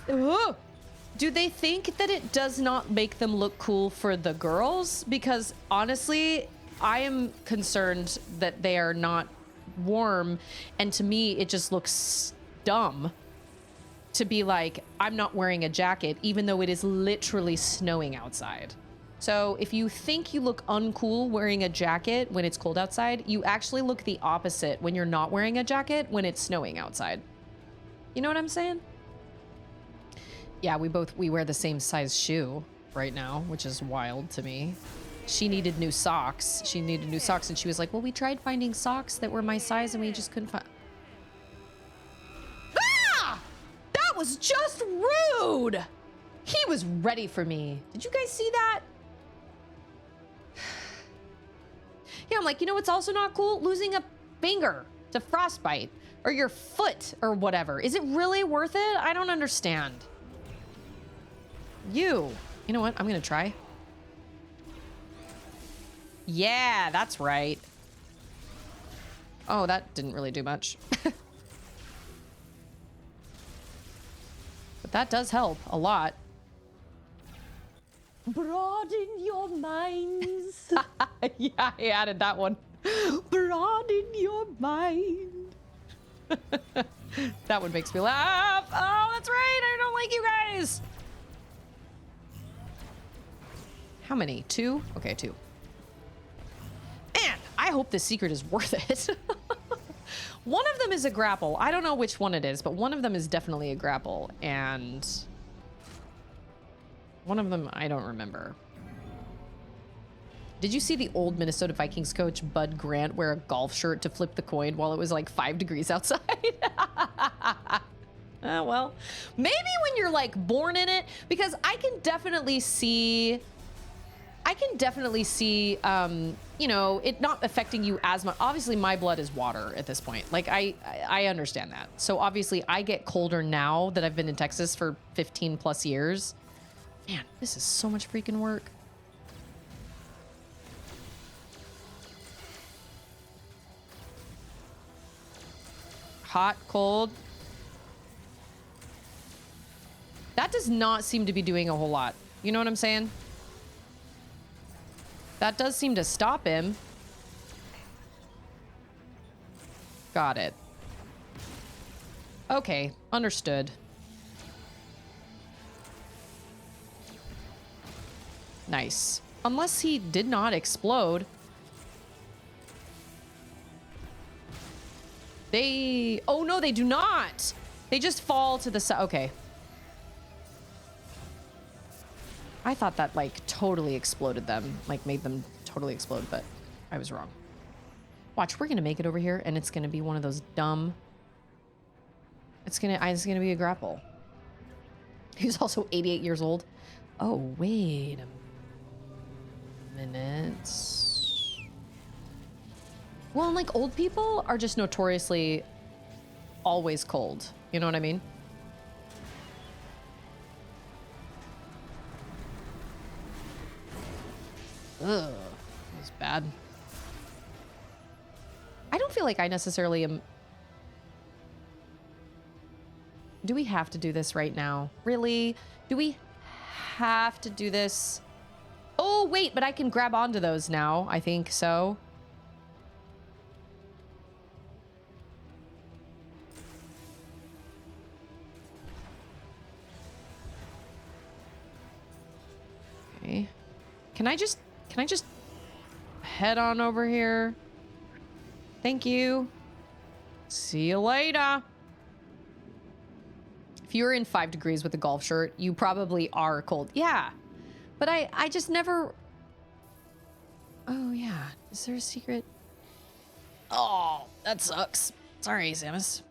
A: think that it does not make them look cool for the girls? Because honestly, I am concerned that they are not warm, and to me it just looks dumb to be like, I'm not wearing a jacket even though it is literally snowing outside. So if you think you look uncool wearing a jacket when it's cold outside, you actually look the opposite when you're not wearing a jacket when it's snowing outside. You know what I'm saying? Yeah, we wear the same size shoe right now, which is wild to me. She needed new socks. She needed new socks, and she was like, well, we tried finding socks that were my size, and we just couldn't find... Ah! That was just rude! He was ready for me. Did you guys see that? Yeah, I'm like, you know what's also not cool? Losing a finger to frostbite, or your foot, or whatever. Is it really worth it? I don't understand. You know what? I'm gonna try. Yeah, that's right. Oh, that didn't really do much. But that does help a lot. Broaden your minds. Yeah, I added that one. Broaden your mind. That one makes me laugh. Oh, that's right. I don't like you guys. How many? 2? Okay, 2. And I hope this secret is worth it. One of them is a grapple. I don't know which one it is, but one of them is definitely a grapple. And one of them, I don't remember. Did you see the old Minnesota Vikings coach, Bud Grant, wear a golf shirt to flip the coin while it was like 5 degrees outside? Well, maybe when you're like born in it, because I can definitely see, you know, it not affecting you as much. Obviously, my blood is water at this point. Like, I understand that. So obviously, I get colder now that I've been in Texas for 15 plus years. Man, this is so much freaking work. Hot, cold. That does not seem to be doing a whole lot. You know what I'm saying? That does seem to stop him. Got it. Okay, understood. Nice. Unless he did not explode. Oh no, they do not. They just fall to the side. Okay. I thought that like totally exploded them, like made them totally explode, but I was wrong. Watch, we're gonna make it over here and it's gonna be one of those dumb. It's gonna be a grapple. He's also 88 years old. Oh, wait a minute. Well, and like old people are just notoriously always cold. You know what I mean? Ugh, that was bad. I don't feel like I necessarily am. Do we have to do this right now? Really? Do we have to do this? Oh, wait, but I can grab onto those now. I think so. Okay. Can I just head on over here? Thank you. See you later. If you're in 5 degrees with a golf shirt, you probably are cold. Yeah. But I just never... Oh, yeah. Is there a secret? Oh, that sucks. Sorry, Samus.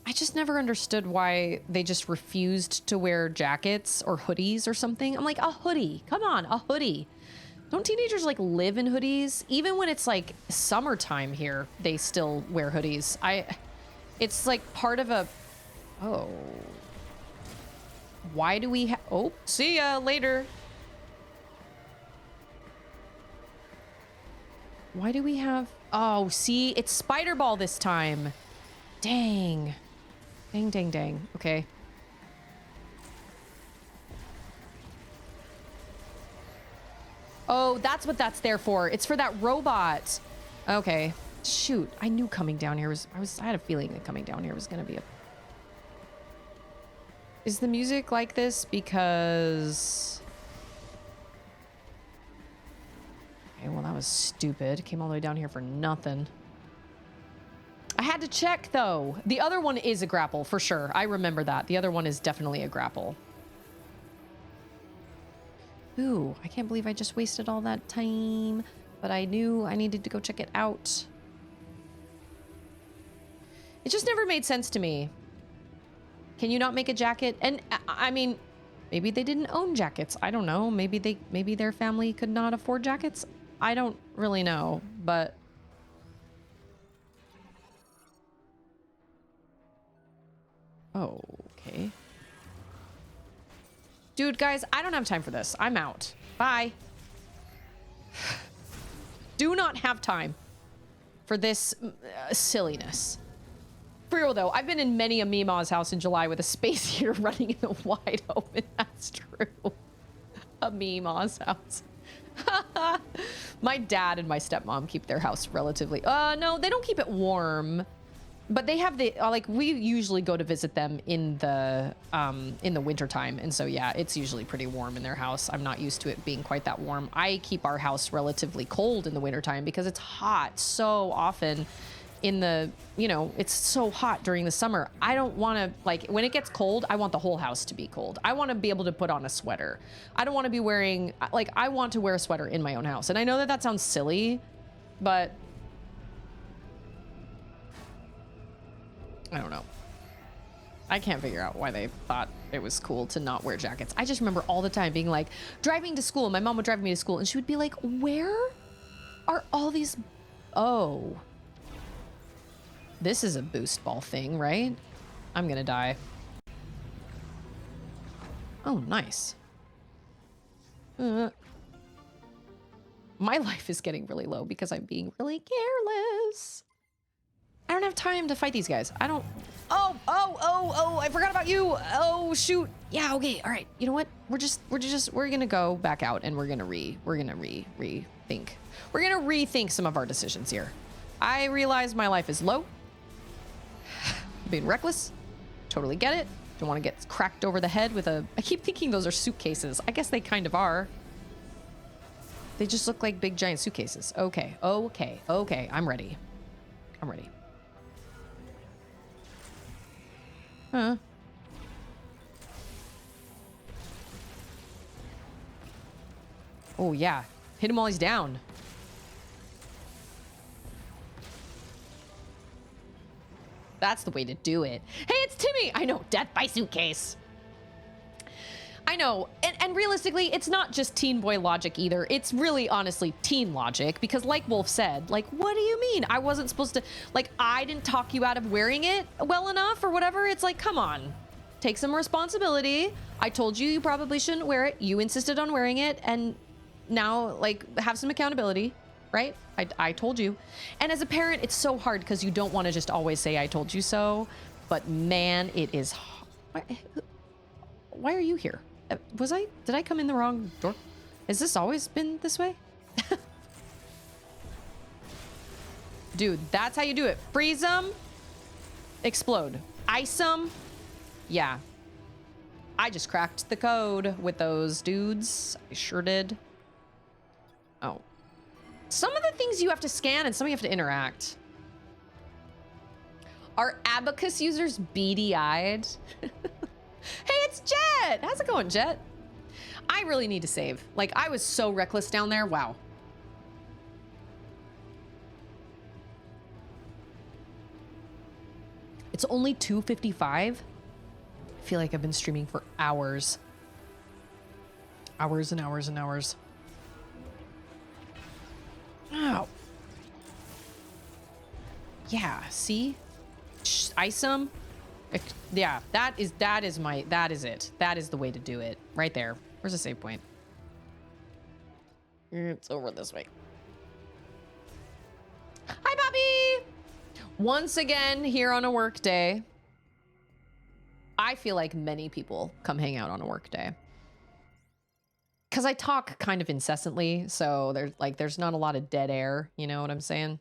A: I just never understood why they just refused to wear jackets or hoodies or something. I'm like, a hoodie. Come on, a hoodie. Don't teenagers like live in hoodies? Even when it's like summertime here, they still wear hoodies. It's like part of a... Oh. Why do we have... Oh, see ya later. Why do we have... Oh, see, it's Spider Ball this time. Dang. Dang, dang, dang. Okay. Oh, that's what that's there for. It's for that robot. Okay. Shoot, I knew coming down here was... I had a feeling that coming down here was going to be a... Is the music like this because... Okay, well, that was stupid. Came all the way down here for nothing. I had to check, though. The other one is a grapple, for sure. I remember that. The other one is definitely a grapple. Ooh, I can't believe I just wasted all that time. But I knew I needed to go check it out. It just never made sense to me. Can you not make a jacket? And I mean, maybe they didn't own jackets. I don't know. Maybe their family could not afford jackets. I don't really know, but... Oh, okay. Dude, guys, I don't have time for this. I'm out. Bye. Do not have time for this silliness. For real, though, I've been in many a Mima's house in July with a space heater running in the wide open. That's true. A Mima's house. My dad and my stepmom keep their house relatively... no, they don't keep it warm. But they have the... like, we usually go to visit them in the wintertime. And so, yeah, it's usually pretty warm in their house. I'm not used to it being quite that warm. I keep our house relatively cold in the wintertime because it's hot so often in the... You know, it's so hot during the summer. I don't want to... Like, when it gets cold, I want the whole house to be cold. I want to be able to put on a sweater. I don't want to be wearing... Like, I want to wear a sweater in my own house. And I know that that sounds silly, but... I don't know. I can't figure out why they thought it was cool to not wear jackets. I just remember all the time being like, driving to school. My mom would drive me to school and she would be like, where are all these... Oh. This is a boost ball thing, right? I'm gonna die. Oh, nice. My life is getting really low because I'm being really careless. I don't have time to fight these guys. I don't... Oh, I forgot about you. Oh, shoot. Yeah, okay, all right. You know what? We're gonna go back out and we're gonna rethink. We're gonna rethink some of our decisions here. I realize my life is low. Being reckless. Totally get it. Don't want to get cracked over the head with a... I keep thinking those are suitcases. I guess they kind of are. They just look like big giant suitcases. Okay, okay, okay. I'm ready. I'm ready. Huh. Oh, yeah. Hit him while he's down. That's the way to do it. Hey, it's Timmy! I know, death by suitcase. I know, and realistically, it's not just teen boy logic either. It's really, honestly, teen logic, because like Wolf said, like, what do you mean? I wasn't supposed to, like, I didn't talk you out of wearing it well enough or whatever. It's like, come on, take some responsibility. I told you you probably shouldn't wear it. You insisted on wearing it, and now, like, have some accountability, right? I told you. And as a parent, it's so hard because you don't want to just always say, I told you so. But man, it is hard. Why are you here? Did I come in the wrong door? Has this always been this way? Dude, that's how you do it. Freeze them. Explode. Ice them. Yeah. I just cracked the code with those dudes. I sure did. Oh. Some of the things you have to scan and some you have to interact. Are abacus users beady-eyed? Hey, it's Jet! How's it going, Jet? I really need to save. Like, I was so reckless down there. Wow. It's only 2:55. I feel like I've been streaming for hours. Hours and hours and hours. Ow. Yeah, see? Ice them. Yeah, that is it. That is the way to do it. Right there. Where's the save point? It's over this way. Hi, Bobby! Once again, here on a work day. I feel like many people come hang out on a work day. Because I talk kind of incessantly, so there's not a lot of dead air, you know what I'm saying?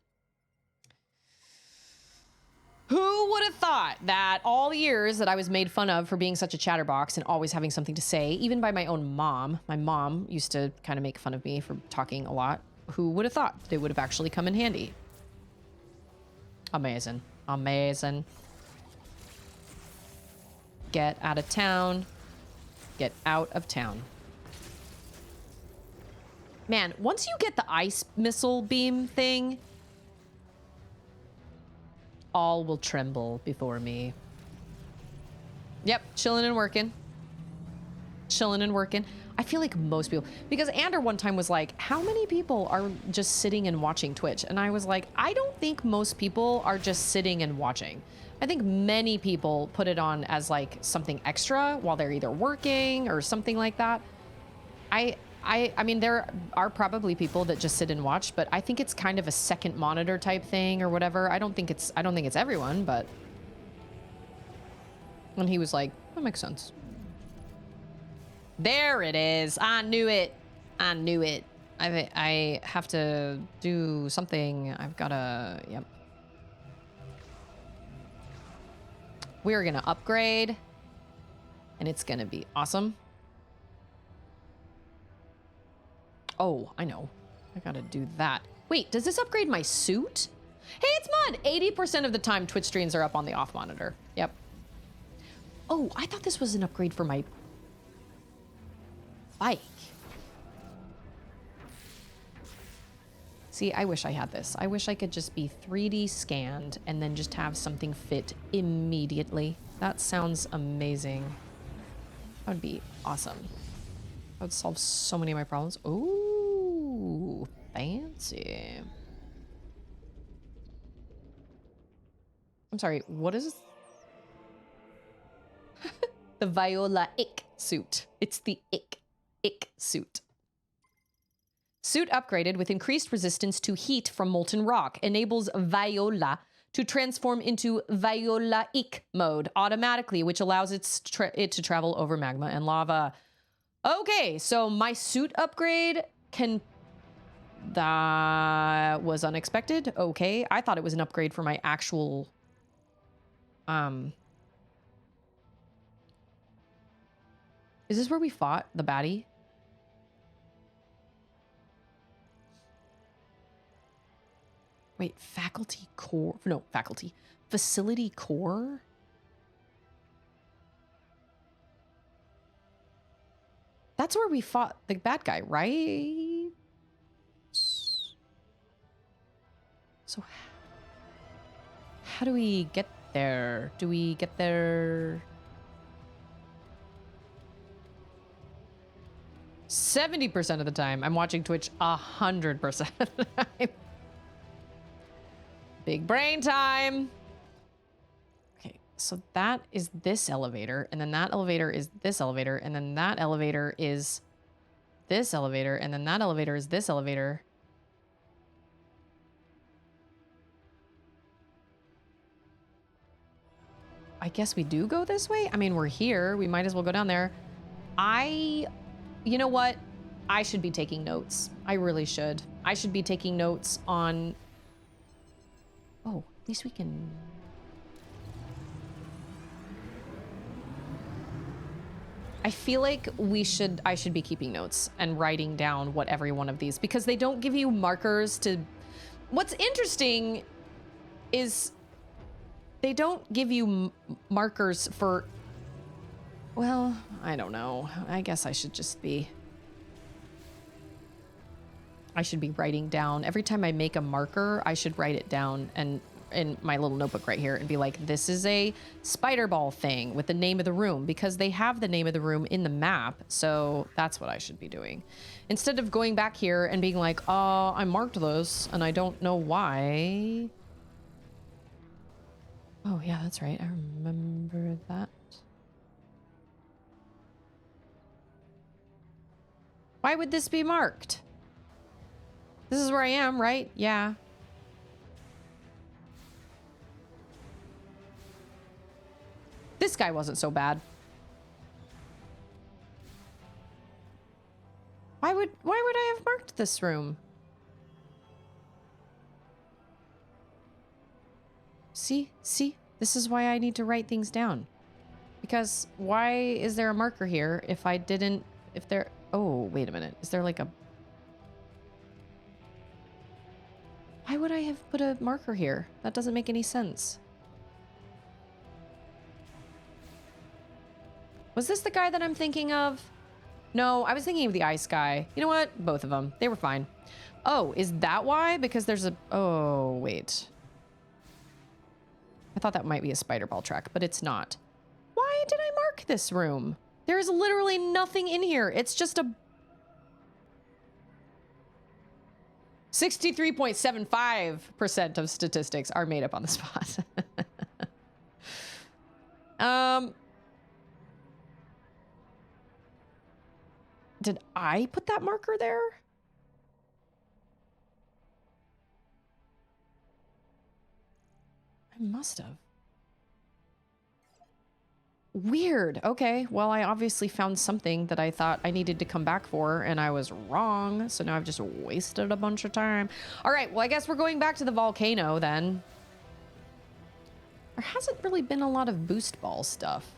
A: Who would have thought that all the years that I was made fun of for being such a chatterbox and always having something to say, even by my own mom, my mom used to kind of make fun of me for talking a lot. Who would have thought they would have actually come in handy? Amazing. Amazing. Get out of town. Get out of town. Man, once you get the ice missile beam thing, all will tremble before me. Yep, chilling and working. Chilling and working. I feel like most people, because Ander one time was like, how many people are just sitting and watching Twitch? And I was like, I don't think most people are just sitting and watching. I think many people put it on as like something extra while they're either working or something like that. I mean, there are probably people that just sit and watch, but I think it's kind of a second monitor type thing or whatever. I don't think it's everyone, but. And he was like, that makes sense. There it is. I knew it. I knew it. I have to do something. I've got to, yep. We're going to upgrade and it's going to be awesome. Oh, I know. I gotta do that. Wait, does this upgrade my suit? Hey, it's Mud! 80% of the time Twitch streams are up on the off monitor. Yep. Oh, I thought this was an upgrade for my bike. See, I wish I had this. I wish I could just be 3D scanned and then just have something fit immediately. That sounds amazing. That would be awesome. That would solve so many of my problems. Ooh, fancy. I'm sorry, what is the Viola Ick suit? It's the Ick suit. Suit upgraded with increased resistance to heat from molten rock. Enables Viola to transform into Viola-ic mode automatically, which allows it to travel over magma and lava. Okay, so my suit upgrade can... That was unexpected. Okay, I thought it was an upgrade for my actual... Is this where we fought the baddie? Wait, faculty core? No, faculty. Facility core? That's where we fought the bad guy, right? So how do we get there? Do we get there? 70% of the time. I'm watching Twitch 100% of the time. Big brain time. Okay, so that is this elevator, and then that elevator is this elevator, and then that elevator is this elevator, and then that elevator is this elevator. I guess we do go this way? I mean, we're here. We might as well go down there. You know what? I should be taking notes. I really should. I should be taking notes on... Oh, at least we can... I feel like I should be keeping notes and writing down what every one of these, because they don't give you markers to... What's interesting is they don't give you markers for... Well, I don't know. I guess I should just be... I should be writing down. Every time I make a marker, I should write it down and in my little notebook right here and be like, this is a spider ball thing with the name of the room, because they have the name of the room in the map. So that's what I should be doing. Instead of going back here and being like, oh, I marked this and I don't know why. Oh yeah, that's right. I remember that. Why would this be marked? This is where I am, right? Yeah. This guy wasn't so bad. Why would I have marked this room? See? This is why I need to write things down. Because why is there a marker here if oh, wait a minute. Is there like a... Why would I have put a marker here? That doesn't make any sense. Was this the guy that I'm thinking of? No, I was thinking of the ice guy. You know what? Both of them. They were fine. Oh, is that why? Because there's a... Oh, wait. I thought that might be a spider ball track, but it's not. Why did I mark this room? There is literally nothing in here. It's just a... 63.75% of statistics are made up on the spot. Did I put that marker there? I must have. Weird. Okay, well, I obviously found something that I thought I needed to come back for, and I was wrong. So now I've just wasted a bunch of time. All right, well, I guess we're going back to the volcano then. There hasn't really been a lot of boost ball stuff.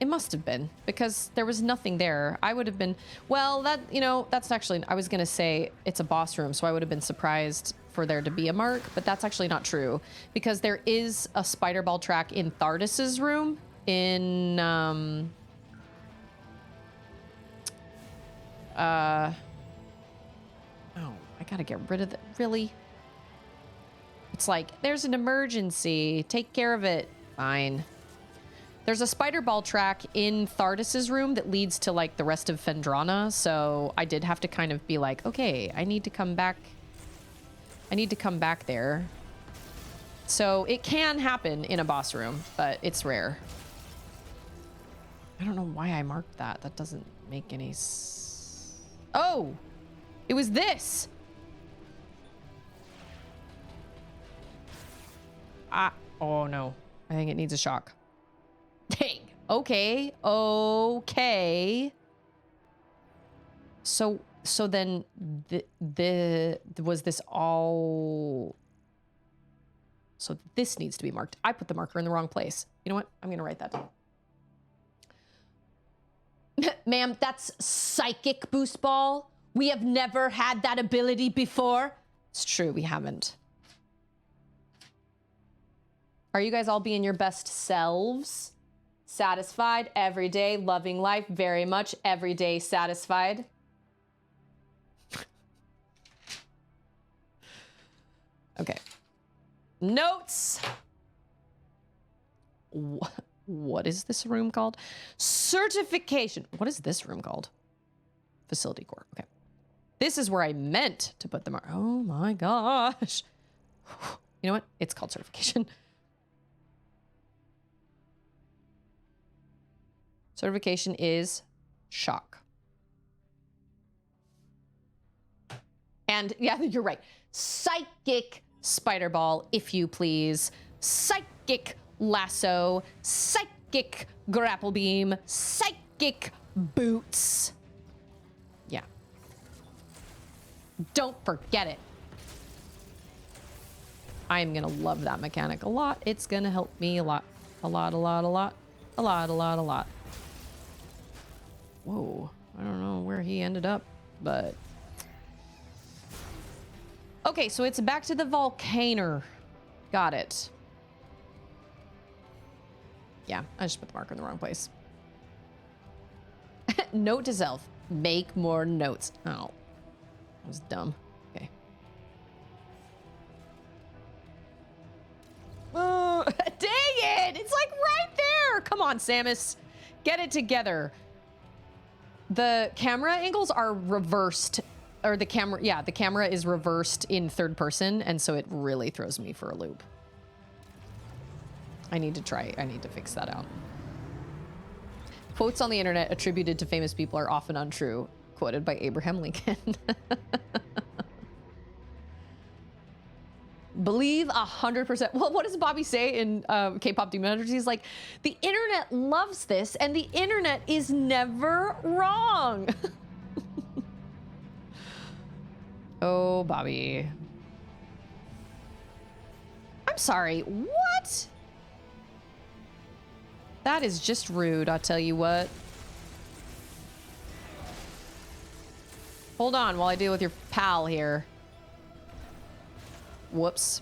A: It must have been, because there was nothing there. I would have been... Well, that's actually... I was going to say it's a boss room, so I would have been surprised for there to be a mark, but that's actually not true, because there is a spider ball track in Thardis's room. Oh, I gotta get rid of that. Really? It's like, there's an emergency. Take care of it. Fine. There's a spider ball track in Thardis's room that leads to like the rest of Fendrana. So I did have to kind of be like, okay, I need to come back. I need to come back there. So it can happen in a boss room, but it's rare. I don't know why I marked that. That doesn't make any Oh! It was this! Oh no. I think it needs a shock. Dang. Okay. Okay. So then was this all... So this needs to be marked. I put the marker in the wrong place. You know what? I'm going to write that down. Ma'am, that's psychic boost ball. We have never had that ability before. It's true, we haven't. Are you guys all being your best selves? Satisfied every day, loving life very much, every day satisfied. Okay. Notes. What is this room called? Certification. What is this room called? Facility core. Okay. This is where I meant to put them. Oh my gosh. You know what? It's called certification. Certification is shock. And yeah, you're right. Psychic spider ball, if you please. Psychic lasso. Psychic grapple beam. Psychic boots. Yeah. Don't forget it. I'm gonna love that mechanic a lot. It's gonna help me a lot. A lot, a lot, a lot. A lot, a lot, a lot. Whoa. I don't know where he ended up, but... Okay, so it's back to the volcano. Got it. Yeah, I just put the marker in the wrong place. Note to self. Make more notes. Oh. That was dumb. Okay. Oh, dang it! It's like right there! Come on, Samus. Get it together. The camera angles are reversed. Or the camera is reversed in third person, and so it really throws me for a loop. I need to fix that out. Quotes on the internet attributed to famous people are often untrue. Quoted by Abraham Lincoln. Believe 100%. Well, what does Bobby say in K-pop documentaries? He's like, the internet loves this, and the internet is never wrong. Oh, Bobby. I'm sorry, what? That is just rude, I'll tell you what. Hold on while I deal with your pal here. Whoops.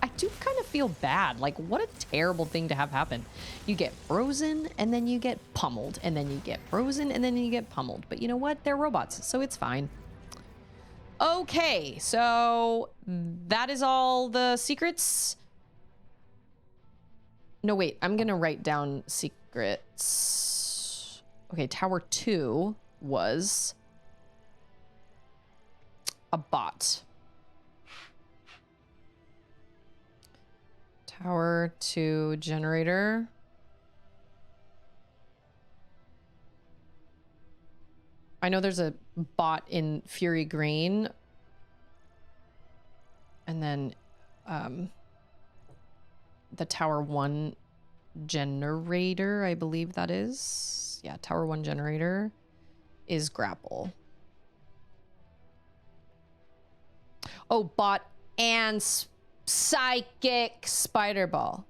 A: I do kind of feel bad. Like, what a terrible thing to have happen. You get frozen, and then you get pummeled, and then you get frozen, and then you get pummeled. But you know what? They're robots, so it's fine. Okay, so that is all the secrets. No, wait, I'm gonna write down secrets. Okay, Tower 2 was a bot. Tower 2 generator. I know there's a bot in Fury Green. And then the Tower 1 generator, I believe that is. Yeah, Tower 1 generator is grapple. Oh, bot and psychic spider ball.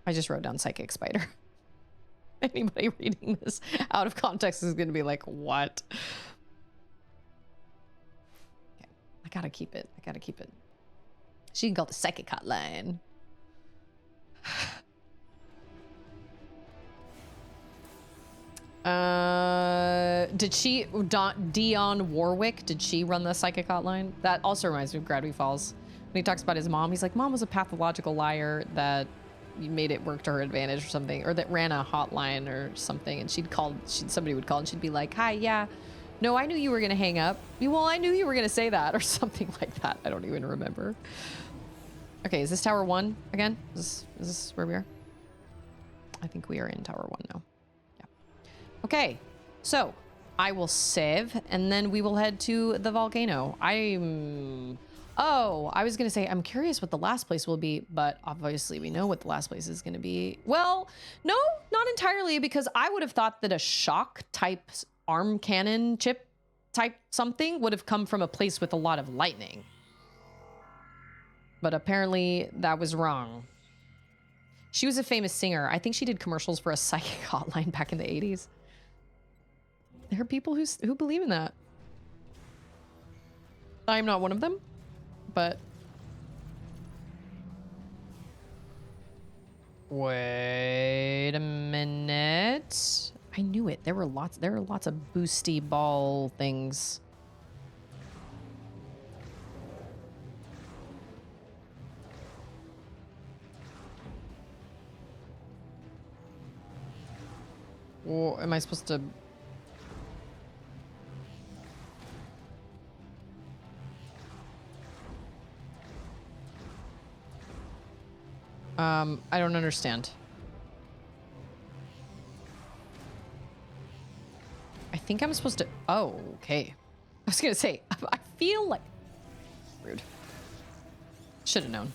A: I just wrote down psychic spider. Anybody reading this out of context is going to be like, what? Okay, I gotta keep it. I gotta keep it. She can call the psychic hotline. Did she, Dionne Warwick, did she run the psychic hotline? That also reminds me of Gravity Falls. When he talks about his mom, he's like, mom was a pathological liar that made it work to her advantage or something, or that ran a hotline or something, and somebody would call and she'd be like, hi, yeah, no, I knew you were gonna hang up. Well, I knew you were gonna say that, or something like that. I don't even remember. Okay, is this Tower 1 again? Is this where we are? I think we are in Tower 1 now. Yeah. Okay, so I will save, and then we will head to the volcano. Oh, I was going to say, I'm curious what the last place will be, but obviously we know what the last place is going to be. Well, no, not entirely, because I would have thought that a shock type arm cannon chip type something would have come from a place with a lot of lightning. But apparently that was wrong. She was a famous singer. I think she did commercials for a psychic hotline back in the 80s. There are people who believe in that. I'm not one of them, but... Wait a minute. I knew it. There are lots of boosty ball things. Or am I supposed to... I don't understand. I think I'm supposed to... Oh, okay. I was gonna say, I feel like... Rude. Should have known.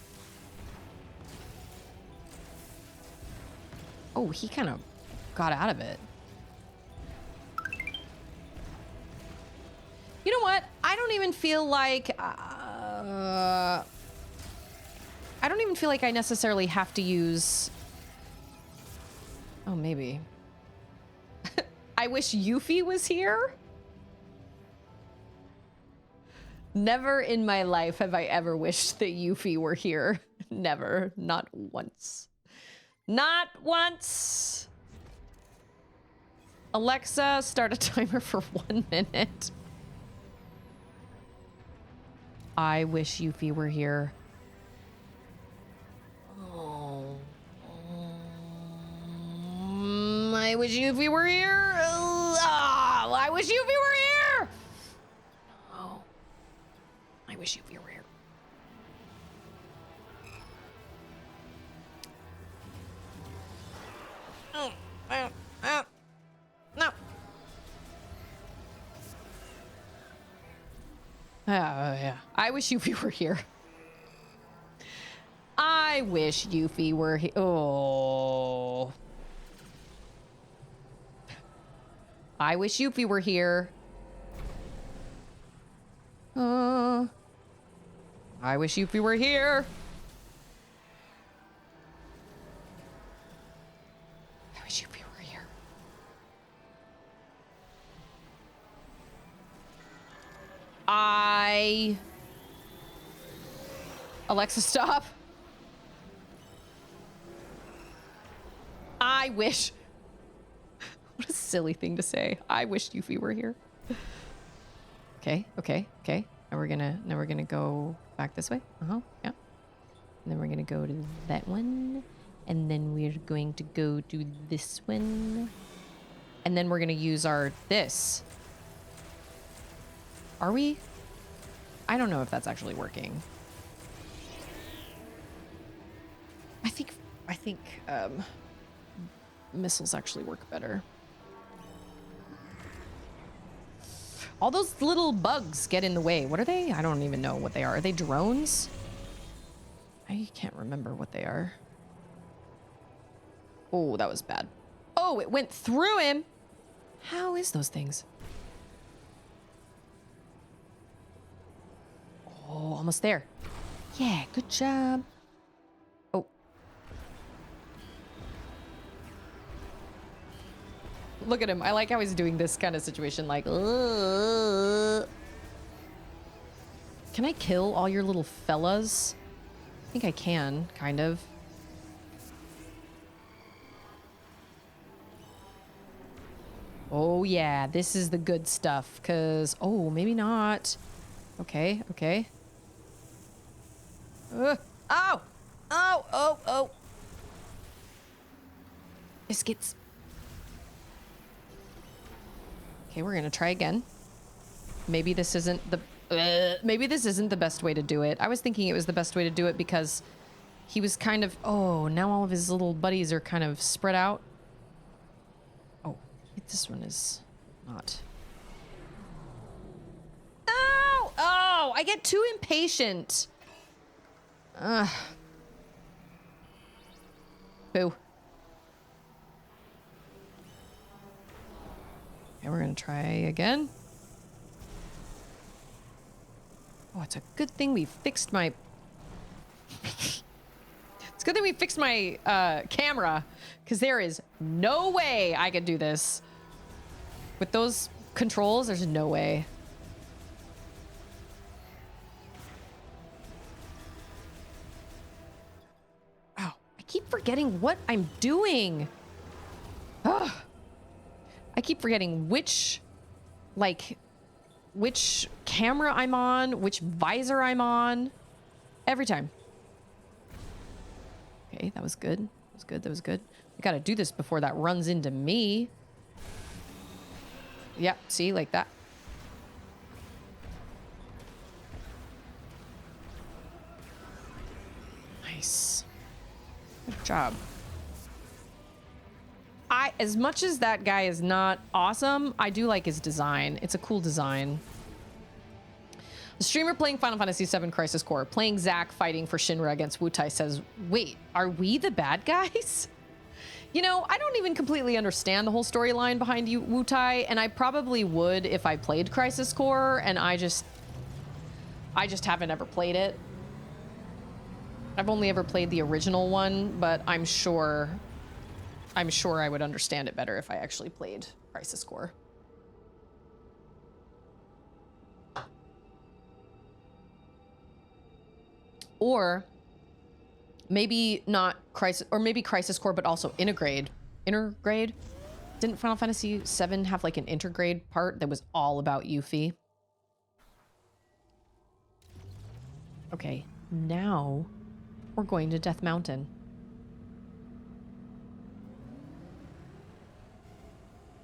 A: Oh, he kind of got out of it. You know what? I don't even feel like... I don't even feel like I necessarily have to use... Oh, maybe. I wish Yuffie was here. Never in my life have I ever wished that Yuffie were here. Never. Not once. Not once. Alexa, start a timer for 1 minute. I wish Yuffie were here. I wish Yuffie were here. I wish Yuffie were here. No. I wish Yuffie were here. No. Yeah. I wish Yuffie were here. I wish Yuffie were here. Oh. I wish Yuffie were here. I wish Yuffie were here. I wish Yuffie were here. Alexa, stop. I wish... What a silly thing to say. I wish Yuffie were here. Okay. Now we're gonna go back this way. Yeah. And then we're gonna go to that one. And then we're going to go to this one. And then we're gonna use our this. Are we? I don't know if that's actually working. I think missiles actually work better. All those little bugs get in the way. What are they? I don't even know what they are. Are they drones? I can't remember what they are. Oh, that was bad. Oh, it went through him. How is those things? Oh, almost there. Yeah, good job. Oh. Look at him. I like how he's doing this kind of situation, like, Can I kill all your little fellas? I think I can, kind of. Oh, yeah, this is the good stuff, because... Oh, maybe not. Okay. Ow! Oh! Biscuits. Okay, we're gonna try again. Maybe this isn't the... maybe this isn't the best way to do it. I was thinking it was the best way to do it because he was kind of... Oh, now all of his little buddies are kind of spread out. Oh, this one is not... Oh, I get too impatient. Boo. Okay, we're gonna try again. Oh, it's a good thing we fixed my It's good that we fixed my camera, because there is no way I could do this. With those controls, there's no way. Oh, I keep forgetting what I'm doing. Ugh. I keep forgetting which camera I'm on, which visor I'm on. Every time. Okay, that was good. That was good. That was good. I gotta do this before that runs into me. Yep, see, like that. Nice. Good job. As much as that guy is not awesome, I do like his design. It's a cool design. The streamer playing Final Fantasy VII Crisis Core, playing Zack fighting for Shinra against Wutai says, wait, are we the bad guys? You know, I don't even completely understand the whole storyline behind you, Wutai, and I probably would if I played Crisis Core, and I just haven't ever played it. I've only ever played the original one, but I'm sure I would understand it better if I actually played Crisis Core. Or maybe not Crisis, or maybe Crisis Core, but also Intergrade. Intergrade? Didn't Final Fantasy VII have like an Intergrade part that was all about Yuffie? Okay, now we're going to Death Mountain.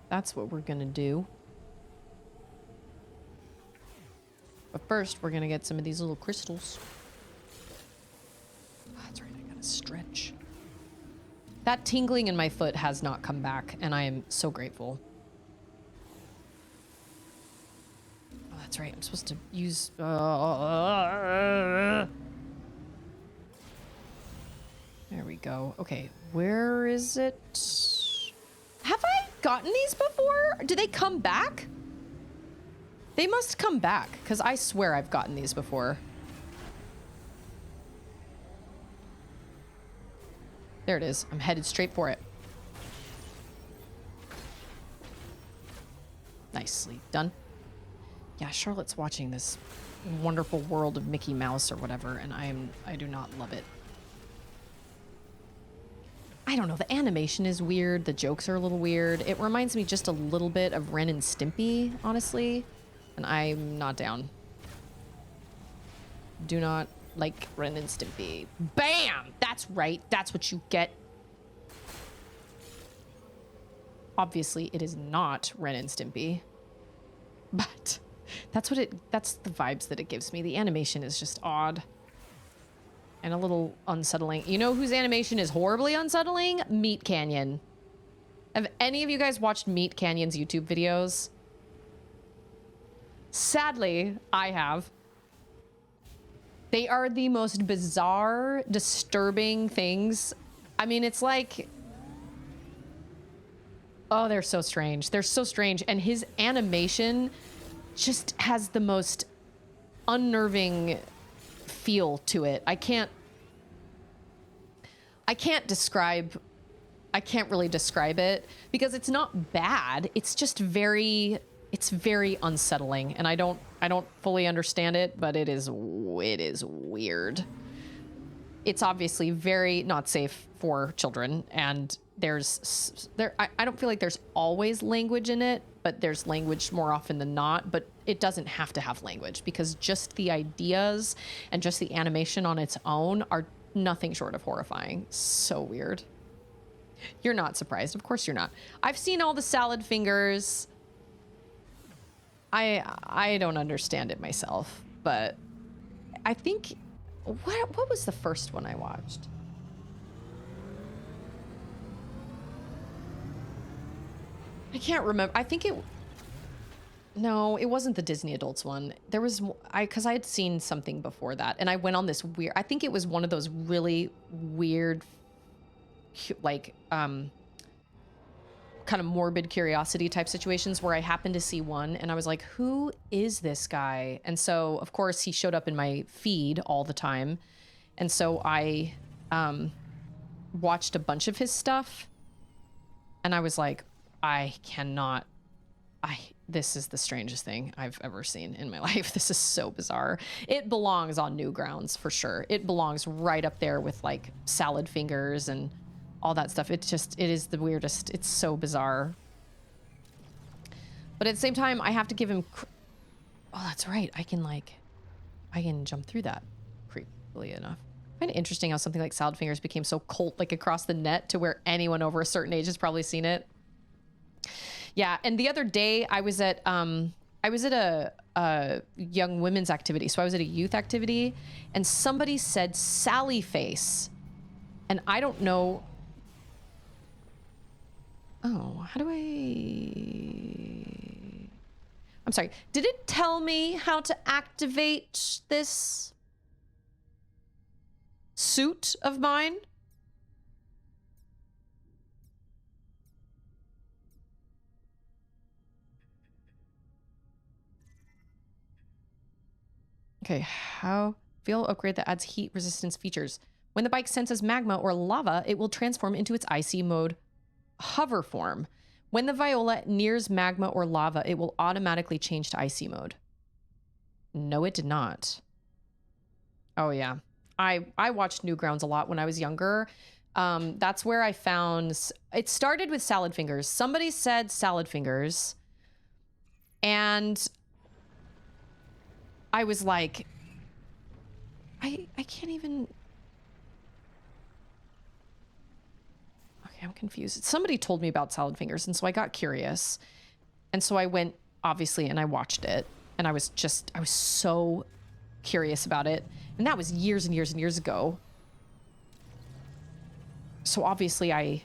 A: That's what we're gonna do. But first, we're gonna get some of these little crystals. Oh, that's right, I gotta stretch. That tingling in my foot has not come back, and I am so grateful. Oh, that's right, I'm supposed to use... There we go. Okay, where is it? Have I gotten these before? Do they come back? They must come back, because I swear I've gotten these before. There it is. I'm headed straight for it. Nicely done. Yeah, Charlotte's watching this wonderful world of Mickey Mouse or whatever, and I do not love it. I don't know, the animation is weird, the jokes are a little weird. It reminds me just a little bit of Ren and Stimpy, honestly, and I'm not down. Do not like Ren and Stimpy. Bam! That's right, that's what you get. Obviously, it is not Ren and Stimpy, but that's the vibes that it gives me. The animation is just odd. And a little unsettling. You know whose animation is horribly unsettling? Meat Canyon. Have any of you guys watched Meat Canyon's YouTube videos? Sadly, I have. They are the most bizarre, disturbing things. I mean, it's like... Oh, they're so strange. They're so strange. And his animation just has the most unnerving feel to it. I can't really describe it because it's not bad. It's just very unsettling, and I don't fully understand it, but it is weird. It's obviously very not safe for children, and I don't feel like there's always language in it, but there's language more often than not, but it doesn't have to have language because just the ideas and just the animation on its own are nothing short of horrifying. So weird. You're not surprised. Of course you're not. I've seen all the salad fingers. I don't understand it myself, but I think what was the first one I watched? I can't remember. I think no, it wasn't the Disney Adults one. There was, because I had seen something before that, and I went on this weird, I think it was one of those really weird, like, kind of morbid curiosity type situations where I happened to see one, and I was like, who is this guy? And so, of course, he showed up in my feed all the time, And so I watched a bunch of his stuff, and I was like, I cannot. This is the strangest thing I've ever seen in my life. This is so bizarre. It belongs on Newgrounds for sure. It belongs right up there with like Salad Fingers and all that stuff. It is the weirdest. It's so bizarre. But at the same time, I have to give him... Oh, that's right. I can jump through that, creepily enough. I find it interesting how something like Salad Fingers became so cult, like across the net, to where anyone over a certain age has probably seen it. Yeah, and the other day I was at a young women's activity. So I was at a youth activity, and somebody said Sally face. And I don't know. Oh, how do I'm sorry. Did it tell me how to activate this suit of mine? Okay, how fuel upgrade that adds heat resistance features. When the bike senses magma or lava, it will transform into its icy mode hover form. When the Viola nears magma or lava, it will automatically change to icy mode. No, it did not. Oh yeah. I watched Newgrounds a lot when I was younger. That's where I found... It started with Salad Fingers. Somebody said Salad Fingers. And I was like... I can't even... Okay, I'm confused. Somebody told me about Salad Fingers, and so I got curious. And so I went, obviously, and I watched it. And I was so curious about it. And that was years and years and years ago. So obviously I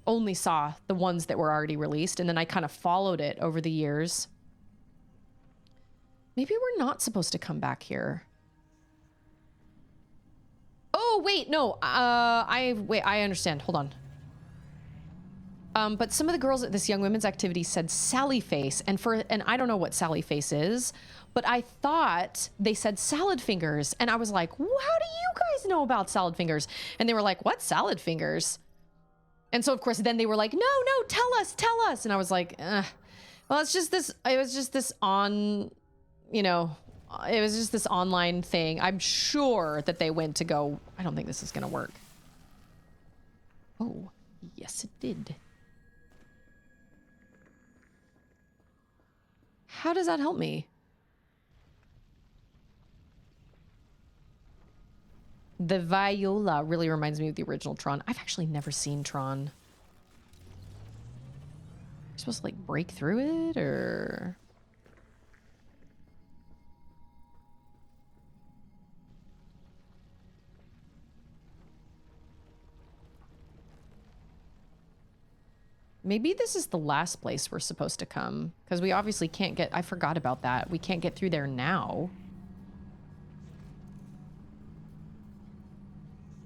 A: only saw the ones that were already released, and then I kind of followed it over the years. Maybe we're not supposed to come back here. Oh, wait, no. I understand. Hold on. But some of the girls at this young women's activity said Sally face, and I don't know what Sally face is, but I thought they said Salad Fingers, and I was like, how do you guys know about Salad Fingers? And they were like, what Salad Fingers? And so of course then they were like, no, tell us. And I was like, well, it was just this online thing. I'm sure that they went to go, I don't think this is gonna work. Oh, yes it did. How does that help me? The Viola really reminds me of the original Tron. I've actually never seen Tron. You're supposed to like break through it, or... Maybe this is the last place we're supposed to come, because we obviously can't get... I forgot about that. We can't get through there now.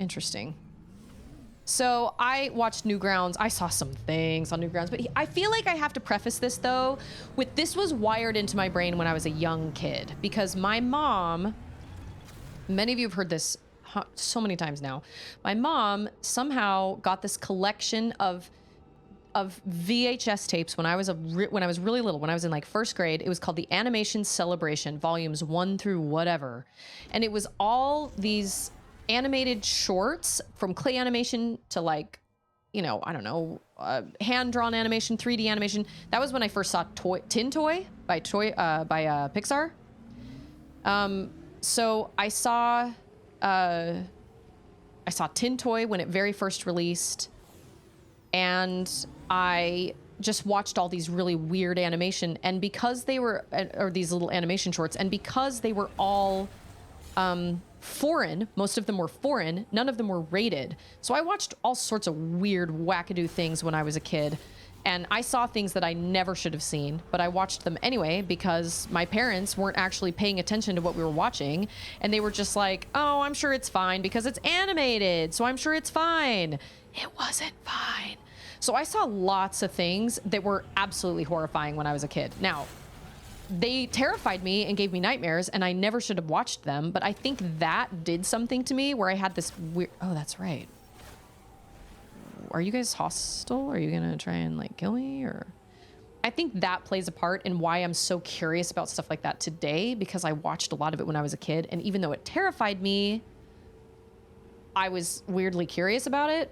A: Interesting. So I watched Newgrounds. I saw some things on Newgrounds, but I feel like I have to preface this, though, with this was wired into my brain when I was a young kid, because my mom... Many of you have heard this so many times now. My mom somehow got this collection of VHS tapes when I was really little, when I was in like first grade. It was called the Animation Celebration, volumes 1 through whatever. And it was all these animated shorts, from clay animation to like, I don't know, hand-drawn animation, 3D animation. That was when I first saw Tin Toy by Pixar. So I saw Tin Toy when it very first released, and I just watched all these really weird animation, and because they were, or these little animation shorts, and because they were all foreign, most of them were foreign, none of them were rated. So I watched all sorts of weird wackadoo things when I was a kid, and I saw things that I never should have seen, but I watched them anyway because my parents weren't actually paying attention to what we were watching, and they were just like, oh, I'm sure it's fine because it's animated, so I'm sure it's fine. It wasn't fine. So I saw lots of things that were absolutely horrifying when I was a kid. Now, they terrified me and gave me nightmares, and I never should have watched them. But I think that did something to me where I had this weird. Oh, that's right. Are you guys hostile? Are you gonna try and like kill me? Or I think that plays a part in why I'm so curious about stuff like that today, because I watched a lot of it when I was a kid, and even though it terrified me, I was weirdly curious about it.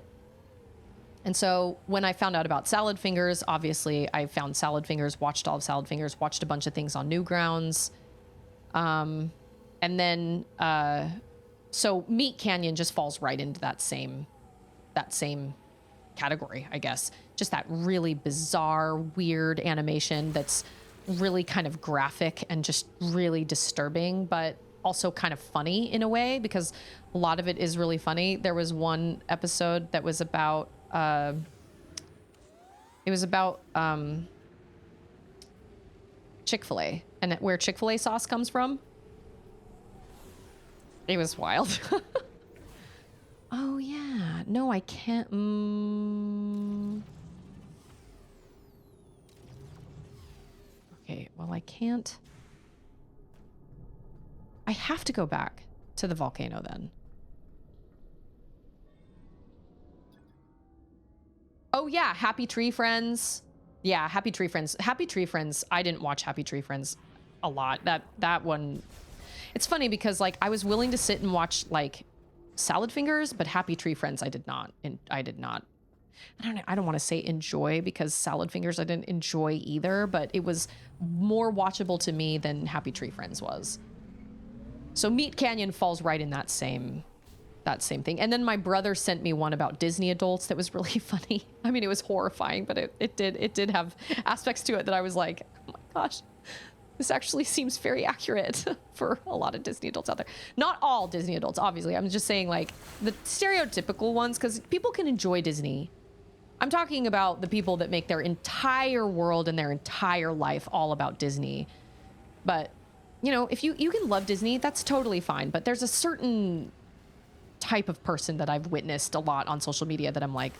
A: And so when I found out about Salad Fingers, obviously I found Salad Fingers, watched all of Salad Fingers, watched a bunch of things on Newgrounds. And then, so Meat Canyon just falls right into that same category, I guess. Just that really bizarre, weird animation that's really kind of graphic and just really disturbing, but also kind of funny in a way, because a lot of it is really funny. There was one episode that was about Chick-fil-A and where Chick-fil-A sauce comes from. It was wild. Oh yeah, no, I can't. Okay, well, I can't. I have to go back to the volcano then. Oh yeah, Happy Tree Friends. Yeah, Happy Tree Friends. Happy Tree Friends. I didn't watch Happy Tree Friends a lot. That one. It's funny because like I was willing to sit and watch like Salad Fingers, but Happy Tree Friends I did not. And I did not. I don't want to say enjoy, because Salad Fingers I didn't enjoy either, but it was more watchable to me than Happy Tree Friends was. So Meat Canyon falls right in that same thing. And then my brother sent me one about Disney adults that was really funny. I mean, it was horrifying, but it did have aspects to it that I was like, oh my gosh, this actually seems very accurate for a lot of Disney adults out there. Not all Disney adults, obviously. I'm just saying like the stereotypical ones, because people can enjoy Disney. I'm talking about the people that make their entire world and their entire life all about Disney. But, you know, if you can love Disney, that's totally fine. But there's a certain type of person that I've witnessed a lot on social media that I'm like,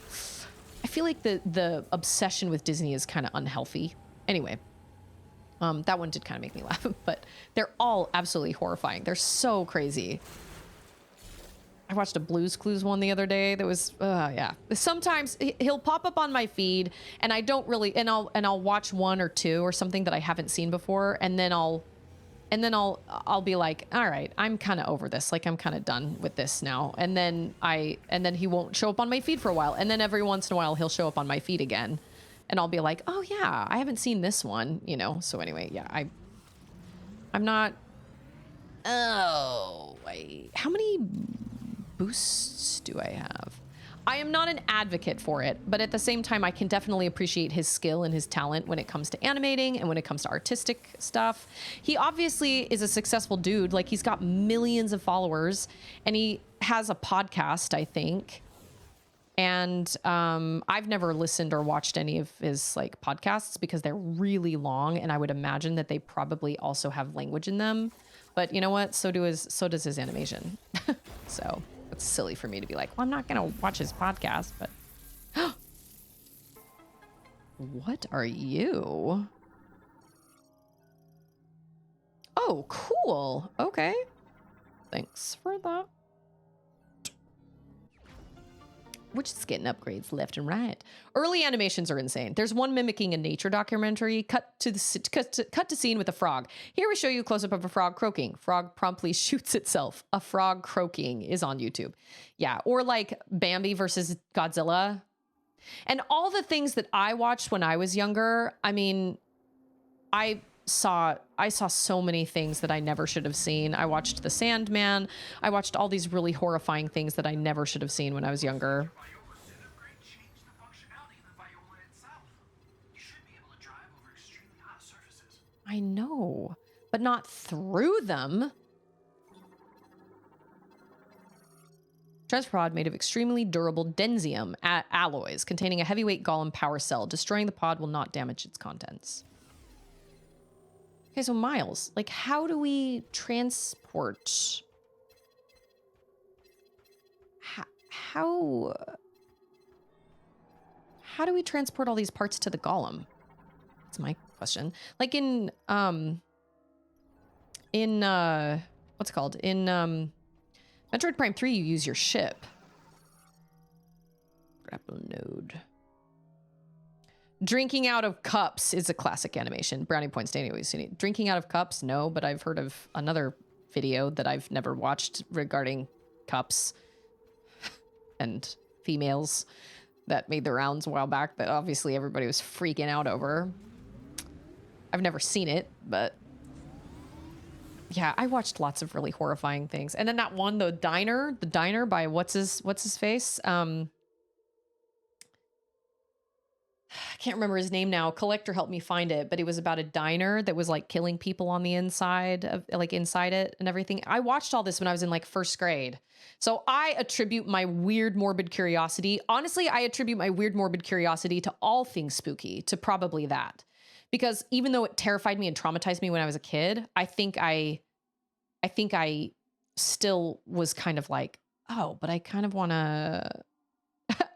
A: I feel like the obsession with Disney is kind of unhealthy. Anyway, that one did kind of make me laugh, but they're all absolutely horrifying. They're so crazy. I watched a Blue's Clues one the other day that was, yeah. Sometimes he'll pop up on my feed and I don't really, and I'll watch one or two or something that I haven't seen before, and then I'll be like, all right, I'm kind of over this. Like, I'm kind of done with this now. And then he won't show up on my feed for a while. And then every once in a while he'll show up on my feed again. And I'll be like, oh yeah, I haven't seen this one, you know? So anyway, yeah, I'm not, how many boosts do I have? I am not an advocate for it, but at the same time, I can definitely appreciate his skill and his talent when it comes to animating and when it comes to artistic stuff. He obviously is a successful dude. Like, he's got millions of followers and he has a podcast, I think. And I've never listened or watched any of his like podcasts because they're really long, and I would imagine that they probably also have language in them. But you know what? So does his animation. So it's silly for me to be like, well, I'm not gonna watch his podcast, but what are you? Oh, cool. Okay. Thanks for that. We're just getting upgrades left and right. Early animations are insane. There's one mimicking a nature documentary, cut to scene with a frog. Here we show you a close-up of a frog croaking. Frog promptly shoots itself. A frog croaking is on YouTube. Yeah, or like Bambi versus Godzilla. And all the things that I watched when I was younger, I mean, I saw so many things that I never should have seen. I watched The Sandman. I watched all these really horrifying things that I never should have seen when I was younger. I know, but not through them. Transfer pod made of extremely durable densium alloys containing a heavyweight golem power cell. Destroying the pod will not damage its contents. Okay, so Miles, like, how do we transport? How do we transport all these parts to the golem? That's my question. Like in in what's it called? In Metroid Prime 3, you use your ship. Grapple node. Drinking out of cups is a classic animation. Brownie points to anyone who's seen it. Drinking out of cups, no, but I've heard of another video that I've never watched regarding cups and females that made the rounds a while back that obviously everybody was freaking out over. I've never seen it, but yeah, I watched lots of really horrifying things. And then that one, the diner by what's his face? I can't remember his name now. Collector helped me find it, but it was about a diner that was like killing people on the inside of like inside it and everything. I watched all this when I was in like first grade. So I attribute my weird morbid curiosity. Honestly, I attribute my weird morbid curiosity to all things spooky, to probably that. Because even though it terrified me and traumatized me when I was a kid, I think I still was kind of like, oh, but I kind of want to.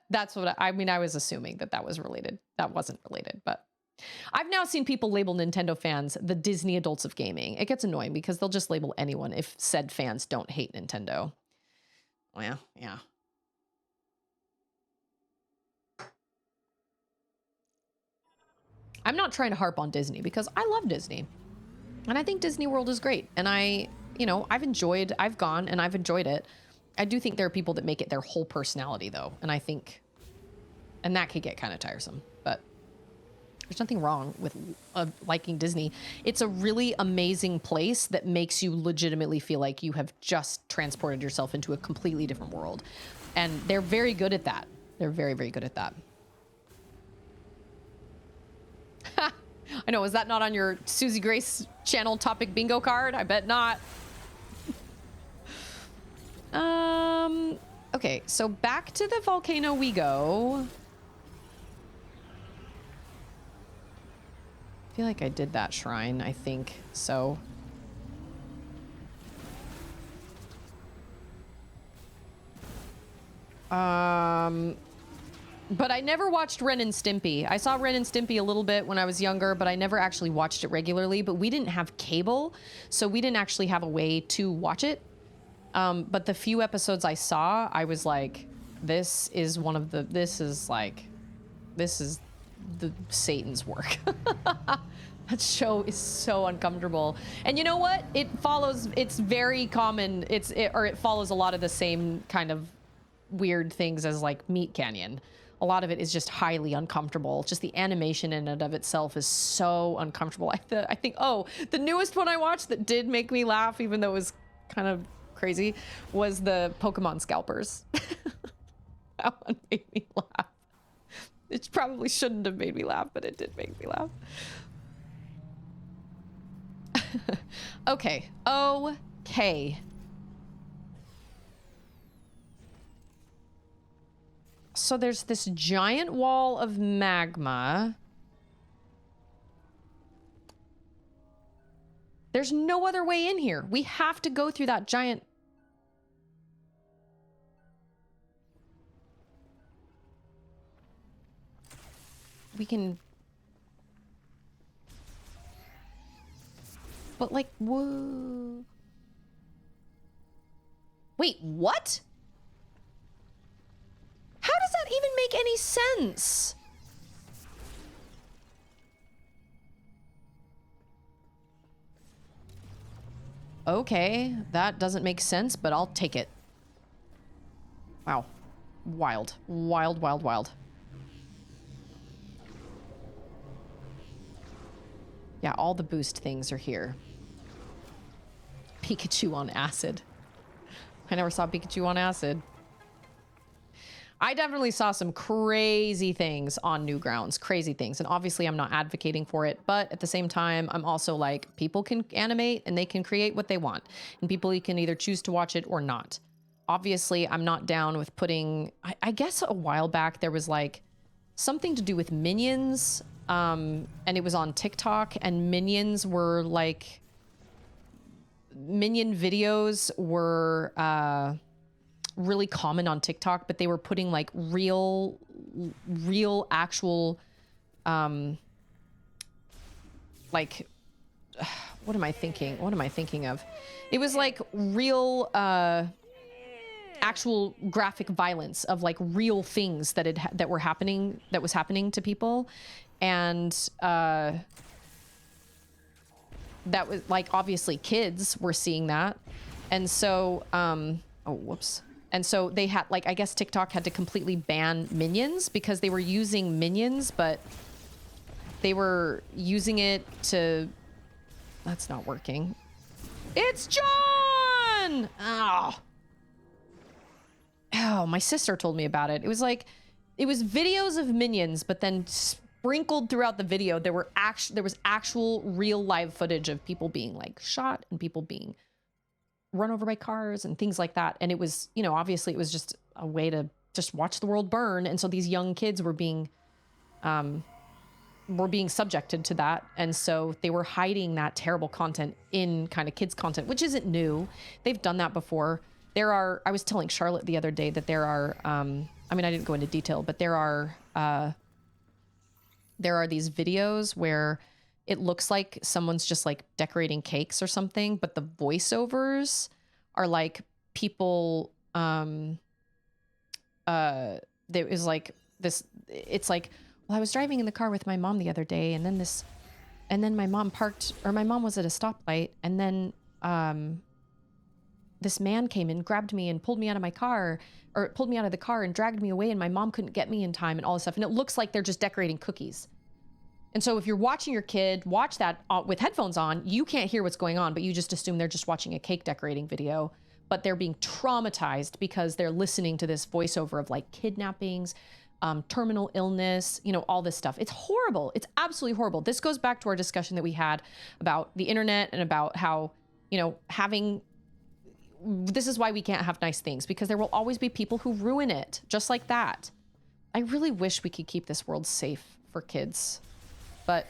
A: That's what I mean. I was assuming that was related. That wasn't related, but I've now seen people label Nintendo fans the Disney adults of gaming. It gets annoying because they'll just label anyone if said fans don't hate Nintendo. Well, yeah. I'm not trying to harp on Disney because I love Disney. And I think Disney World is great. And I've gone and I've enjoyed it. I do think there are people that make it their whole personality though. And that could get kind of tiresome, but there's nothing wrong with liking Disney. It's a really amazing place that makes you legitimately feel like you have just transported yourself into a completely different world. And they're very good at that. They're very, very good at that. I know, is that not on your Susie Grace channel topic bingo card? I bet not. Okay, so back to the volcano we go. I feel like I did that shrine, I think so. But I never watched Ren and Stimpy. I saw Ren and Stimpy a little bit when I was younger, but I never actually watched it regularly. But we didn't have cable, so we didn't actually have a way to watch it. But the few episodes I saw, I was like, this is the Satan's work. That show is so uncomfortable. And you know what? It's very common. It follows a lot of the same kind of weird things as like Meat Canyon. A lot of it is just highly uncomfortable. Just the animation in and of itself is so uncomfortable. I think, the newest one I watched that did make me laugh, even though it was kind of crazy, was the Pokemon Scalpers. That one made me laugh. It probably shouldn't have made me laugh, but it did make me laugh. Okay. So there's this giant wall of magma. There's no other way in here. We have to go through that giant... We can... But like, whoa... Wait, what? How does that even make any sense? Okay, that doesn't make sense, but I'll take it. Wow. Wild. Wild, wild, wild. Yeah, all the boost things are here. Pikachu on acid. I never saw Pikachu on acid. I definitely saw some crazy things on Newgrounds, crazy things. And obviously I'm not advocating for it, but at the same time, I'm also like, people can animate and they can create what they want. And people can either choose to watch it or not. Obviously, I'm not down with putting, I guess a while back there was like something to do with Minions. And it was on TikTok, and Minions were like, Minion videos were, really common on TikTok, but they were putting like real actual like what am I thinking? What am I thinking of? It was like real, actual graphic violence of like real things that that was happening to people. And, that was like, obviously kids were seeing that. And so, oh, whoops. And so they had, like, I guess TikTok had to completely ban Minions because they were using Minions, but they were using it to, that's not working. It's John! Oh, my sister told me about it. It was like, it was videos of Minions, but then sprinkled throughout the video, there was actual real live footage of people being like shot and people being run over by cars and things like that. And it was, you know, obviously it was just a way to just watch the world burn. And so these young kids were being subjected to that. And so they were hiding that terrible content in kind of kids content, which isn't new. They've done that before. I was telling Charlotte the other day that there are, I mean, I didn't go into detail, but there are these videos where it looks like someone's just like decorating cakes or something, but the voiceovers are like people, there is like this, it's like, well, I was driving in the car with my mom the other day, and then my mom was at a stoplight, and then this man came and grabbed me and pulled me out of the car and dragged me away, and my mom couldn't get me in time and all this stuff. And it looks like they're just decorating cookies. And so if you're watching your kid watch that with headphones on, you can't hear what's going on, but you just assume they're just watching a cake decorating video, but they're being traumatized because they're listening to this voiceover of like kidnappings, terminal illness, you know, all this stuff. It's horrible. It's absolutely horrible. This goes back to our discussion that we had about the internet and about how, you know, this is why we can't have nice things, because there will always be people who ruin it just like that. I really wish we could keep this world safe for kids, but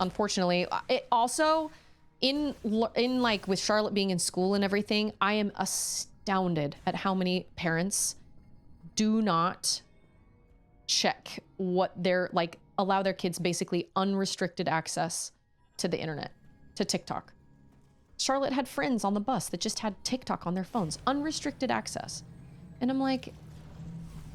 A: unfortunately, it also in like with Charlotte being in school and everything, I am astounded at how many parents do not check what they're like, allow their kids basically unrestricted access to the internet, to TikTok. Charlotte had friends on the bus that just had TikTok on their phones, unrestricted access. And I'm like,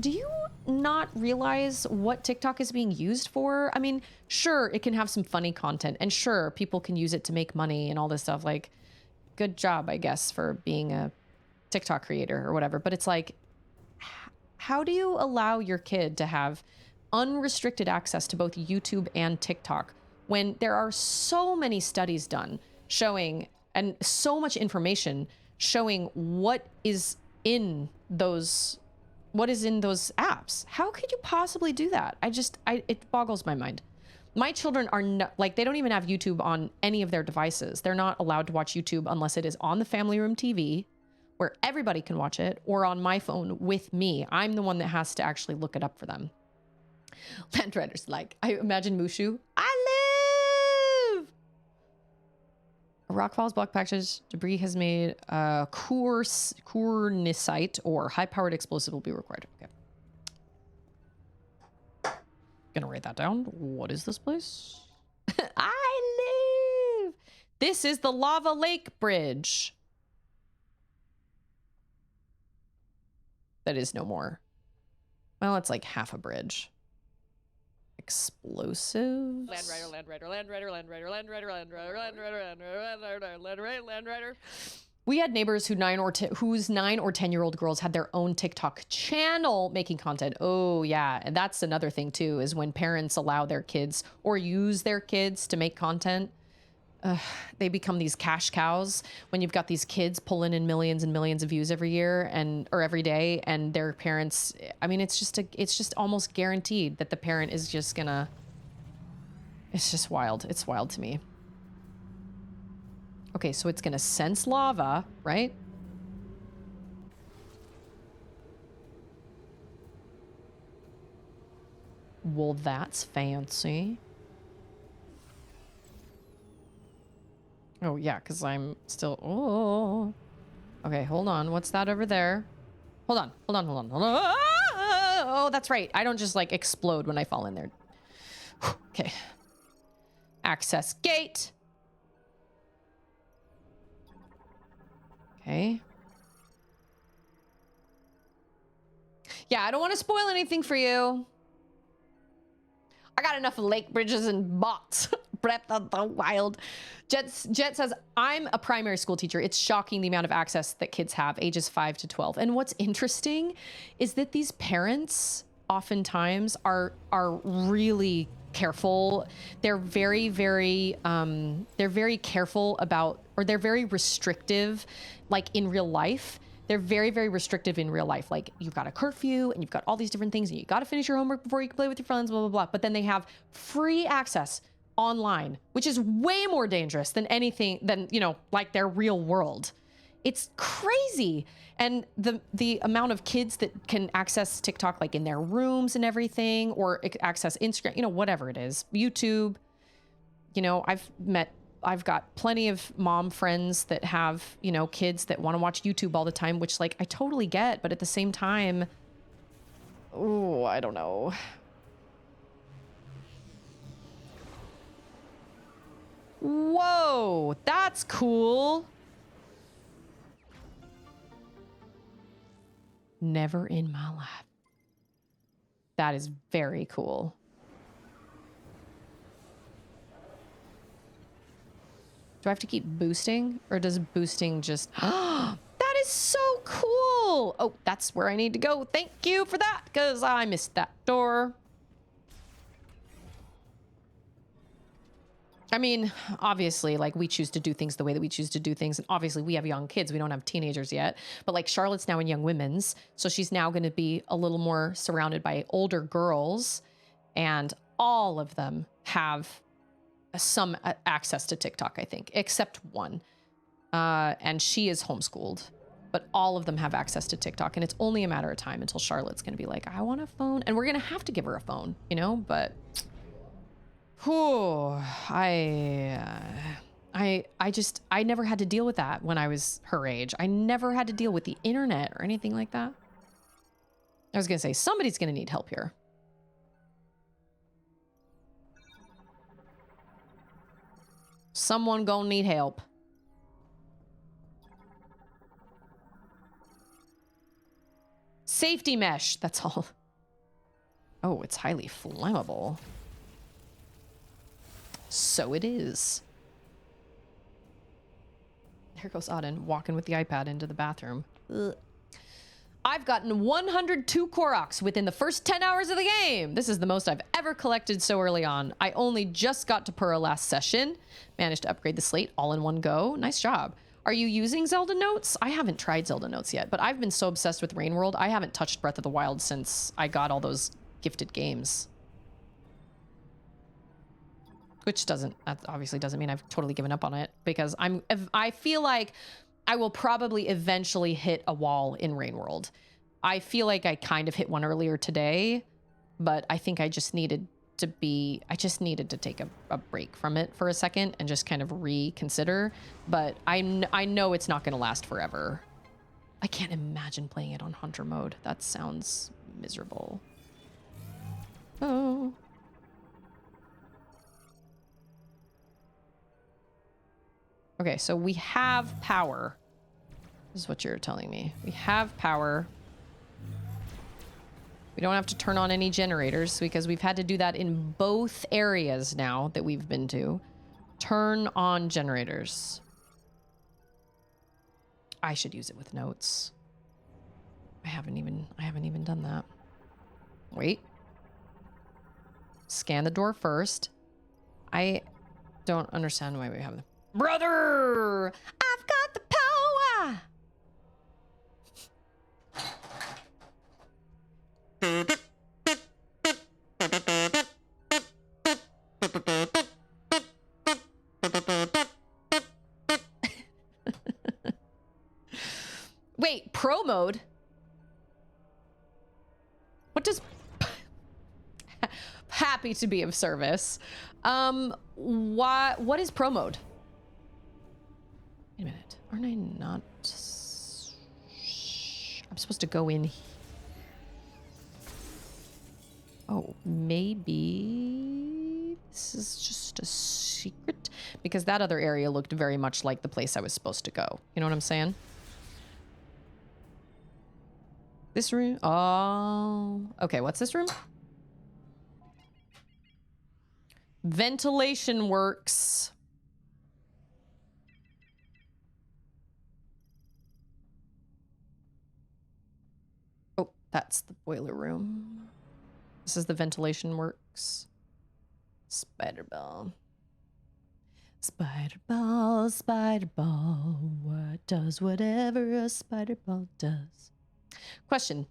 A: do you not realize what TikTok is being used for? I mean, sure, it can have some funny content, and sure, people can use it to make money and all this stuff. Like, good job, I guess, for being a TikTok creator or whatever. But it's like, how do you allow your kid to have unrestricted access to both YouTube and TikTok when there are so many studies done showing, and so much information showing what is in those apps? How could you possibly do that? It boggles my mind. My children are not, like, they don't even have YouTube on any of their devices. They're not allowed to watch YouTube unless it is on the family room TV where everybody can watch it, or on my phone with me. I'm the one that has to actually look it up for them. Landrider's like, I imagine Mushu. I live! A rock falls, block patches, debris has made cornicite or high-powered explosive will be required. Okay. Gonna write that down. What is this place? I live! This is the Lava Lake Bridge. That is no more. Well, it's like half a bridge. Explosives. Landrider. We had neighbors whose 9 or 10-year-old girls had their own TikTok channel making content. Oh yeah, and that's another thing too, is when parents allow their kids or use their kids to make content. They become these cash cows when you've got these kids pulling in millions and millions of views every year or every day, and their parents, I mean, it's just almost guaranteed that the parent is just gonna, it's just wild. It's wild to me. Okay, so it's gonna sense lava, right? Well, that's fancy. Oh, yeah, because I'm still... Oh. Okay, hold on. What's that over there? Hold on. Oh, that's right. I don't just, like, explode when I fall in there. Okay. Access gate. Okay. Yeah, I don't want to spoil anything for you. I got enough lake bridges and bots. Breath of the Wild. Jet says, I'm a primary school teacher. It's shocking the amount of access that kids have, ages 5 to 12. And what's interesting is that these parents oftentimes are really careful. They're very, very careful about, or they're very restrictive, like in real life. They're very, very restrictive in real life. Like, you've got a curfew and you've got all these different things and you got to finish your homework before you can play with your friends, blah, blah, blah. But then they have free access online, which is way more dangerous than anything than, you know, like their real world. It's crazy. And the amount of kids that can access TikTok, like in their rooms and everything, or access Instagram, you know, whatever it is, YouTube, you know, I've got plenty of mom friends that have, you know, kids that want to watch YouTube all the time, which, like, I totally get. But at the same time, oh, I don't know. Whoa, that's cool. Never in my life. That is very cool. Do I have to keep boosting, or does boosting just... That is so cool. Oh, that's where I need to go. Thank you for that, because I missed that door. I mean, obviously, like, we choose to do things the way that we choose to do things. And obviously, we have young kids. We don't have teenagers yet. But, like, Charlotte's now in Young Women's. So she's now going to be a little more surrounded by older girls. And all of them have some access to TikTok, I think, except one. And she is homeschooled. But all of them have access to TikTok. And it's only a matter of time until Charlotte's going to be like, I want a phone. And we're going to have to give her a phone, you know? But... whew, I never had to deal with that when I was her age. I never had to deal with the internet or anything like that. I was going to say, somebody's going to need help here. Someone gonna need help. Safety mesh, that's all. Oh, it's highly flammable. So it is. There goes Auden walking with the iPad into the bathroom. Ugh. I've gotten 102 Koroks within the first 10 hours of the game. This is the most I've ever collected so early on. I only just got to Pura last session. Managed to upgrade the slate all in one go. Nice job. Are you using Zelda Notes? I haven't tried Zelda Notes yet, but I've been so obsessed with Rain World. I haven't touched Breath of the Wild since I got all those gifted games. Which that obviously doesn't mean I've totally given up on it, because I feel like I will probably eventually hit a wall in Rain World. I feel like I kind of hit one earlier today, but I think I just needed to take a break from it for a second and just kind of reconsider. But I know it's not going to last forever. I can't imagine playing it on Hunter mode. That sounds miserable. Oh. Okay, so we have power. This is what you're telling me. We have power. We don't have to turn on any generators because we've had to do that in both areas now that we've been to. Turn on generators. I should use it with notes. I haven't even done that. Wait. Scan the door first. I don't understand why we have them. Brother! I've got the power! Wait, pro mode? What does... Happy to be of service. What is pro mode? Wait a minute. Aren't I not... I'm supposed to go in... Oh, maybe this is just a secret? Because that other area looked very much like the place I was supposed to go. You know what I'm saying? This room? Oh, okay. What's this room? Ventilation works. Oh, that's the boiler room. This is the ventilation works. Spider ball. Spider ball, spider ball. What does whatever a spider ball does? Question.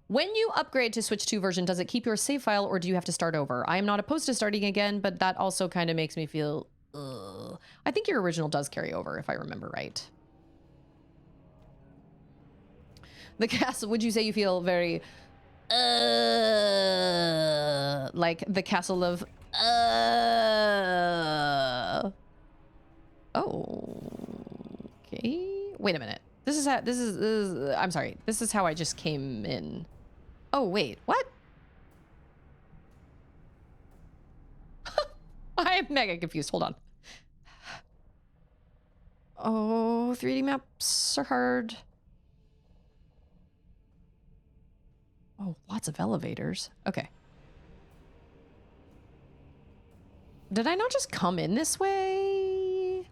A: When you upgrade to Switch 2 version, does it keep your save file or do you have to start over? I am not opposed to starting again, but that also kind of makes me feel, ugh. I think your original does carry over, if I remember right. The castle, would you say you feel very, like the castle of, oh, okay. Wait a minute. This is I'm sorry. This is how I just came in. Oh, wait, what? I am mega confused. Hold on. Oh, 3D maps are hard. Oh, lots of elevators. Okay. Did I not just come in this way?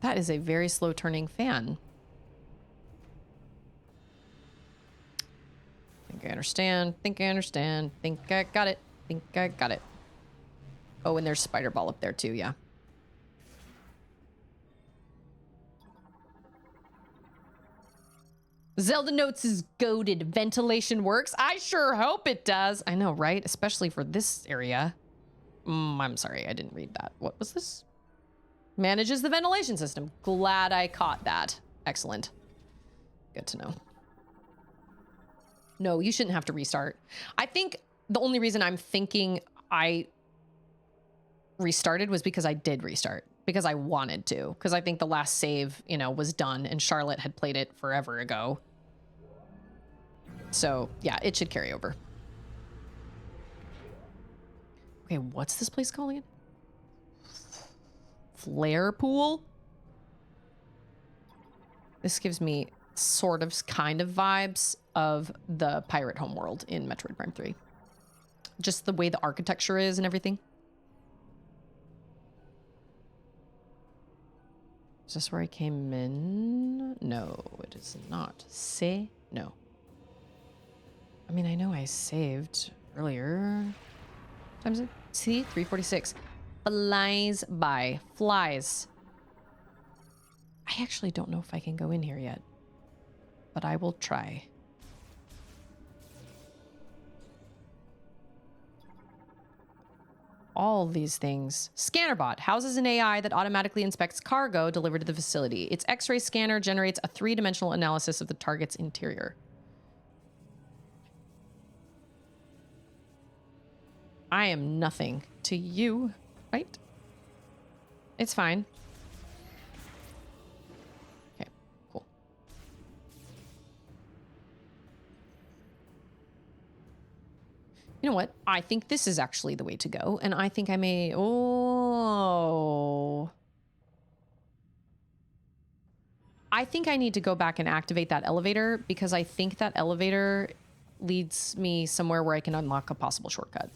A: That is a very slow turning fan. Think I understand. Think I understand. Think I got it. Think I got it. Oh, and there's spider ball up there too, yeah. Zelda Notes is goated. Ventilation works. I sure hope it does. I know, right? Especially for this area. I'm sorry, I didn't read that. What was this? Manages the ventilation system. Glad I caught that. Excellent. Good to know. No, you shouldn't have to restart. I think the only reason I'm thinking I restarted was because I did restart. Because I wanted to. Because I think the last save, you know, was done and Charlotte had played it forever ago. So, yeah, it should carry over. Okay, what's this place called again? Flare pool? This gives me sort of kind of vibes of the pirate homeworld in Metroid Prime 3. Just the way the architecture is and everything. Is this where I came in? No, it is not. Say no. I mean, I know I saved earlier. Times it. See, 346. Flies by. Flies. I actually don't know if I can go in here yet, but I will try. All these things. Scannerbot houses an AI that automatically inspects cargo delivered to the facility. Its X-ray scanner generates a three-dimensional analysis of the target's interior. I am nothing to you, right? It's fine. Okay, cool. You know what? I think this is actually the way to go, and I think I may... Oh... I think I need to go back and activate that elevator, because I think that elevator leads me somewhere where I can unlock a possible shortcut.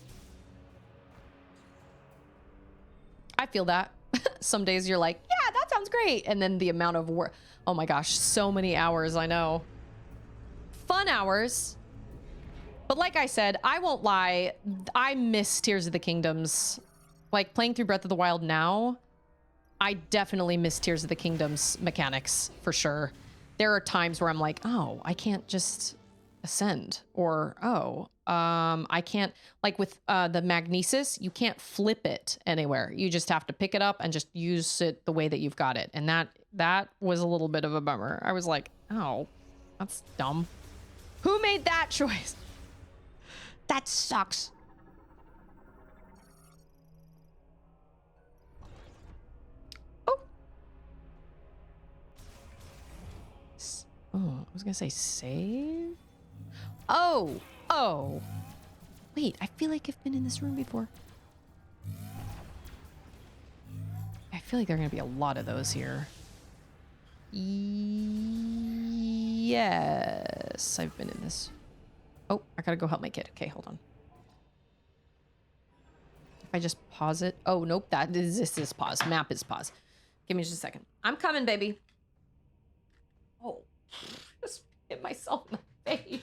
A: I feel that. Some days you're like, yeah, that sounds great. And then the amount of work. Oh my gosh, so many hours, I know. Fun hours. But like I said, I won't lie. I miss Tears of the Kingdoms. Like playing through Breath of the Wild now, I definitely miss Tears of the Kingdom's mechanics for sure. There are times where I'm like, oh, I can't just ascend. Or, oh, I can't, like with the magnesis, you can't flip it anywhere. You just have to pick it up and just use it the way that you've got it. And that was a little bit of a bummer. I was like, oh, that's dumb. Who made that choice? That sucks. Oh. Oh, I was gonna say save. Oh. Oh. Wait, I feel like I've been in this room before. feel like there are going to be a lot of those here. Yes, I've been in this. Oh, I gotta go help my kid. Okay, hold on. If I just pause it. Oh, nope, this is pause. Map is pause. Give me just a second. I'm coming, baby. Oh, just hit myself in the face.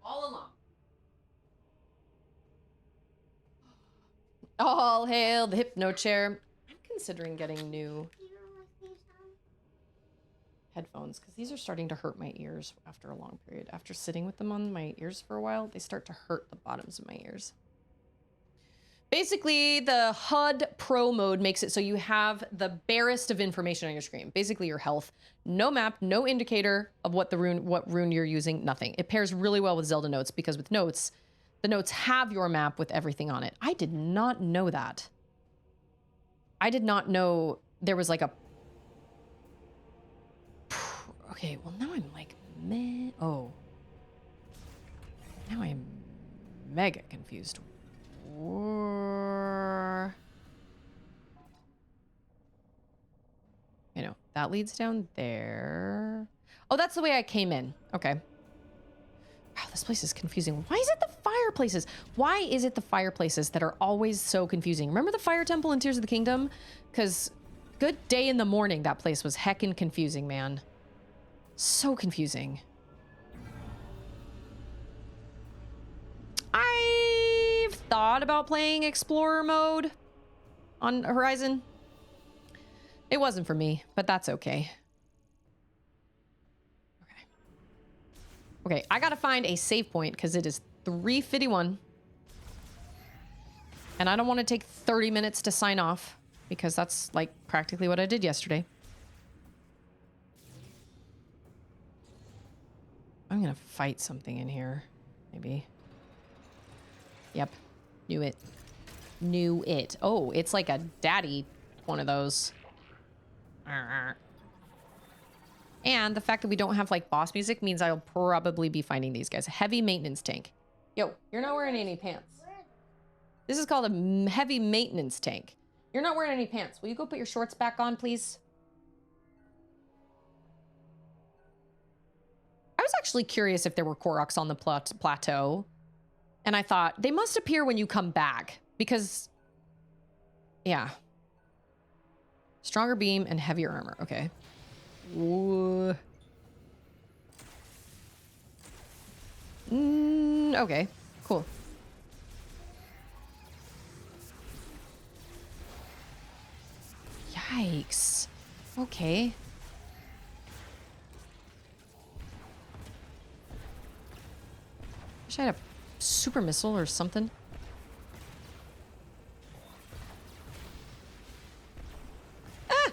A: All along. All hail the hypno chair. I'm considering getting new headphones because these are starting to hurt my ears after a long period. After sitting with them on my ears for a while, they start to hurt the bottoms of my ears. Basically, the HUD Pro mode makes it so you have the barest of information on your screen. Basically, your health. No map, no indicator of what rune you're using, nothing. It pairs really well with Zelda Notes because with Notes, the notes have your map with everything on it. I did not know that. I did not know there was like a... Okay, well now I'm like... Oh. Now I'm mega confused. You know, that leads down there. Oh, that's the way I came in. Okay. Wow, this place is confusing. Why is it the fireplaces? Why is it the fireplaces that are always so confusing? Remember the fire temple in Tears of the Kingdom? Because good day in the morning, that place was heckin' confusing, man. So confusing. I've thought about playing Explorer mode on Horizon. It wasn't for me, but that's okay. Okay, I gotta find a save point because it is 3:51. And I don't want to take 30 minutes to sign off because that's like practically what I did yesterday. I'm gonna fight something in here, maybe. Yep, knew it. Knew it. Oh, it's like a daddy one of those. And the fact that we don't have like boss music means I'll probably be finding these guys. Heavy maintenance tank. Yo, you're not wearing any pants. This is called a heavy maintenance tank. You're not wearing any pants. Will you go put your shorts back on, please? I was actually curious if there were Koroks on the plateau. And I thought, they must appear when you come back. Because, yeah. Stronger beam and heavier armor. Okay. Ooh. Okay, cool. Yikes. Okay. Wish I had a super missile or something. Ah!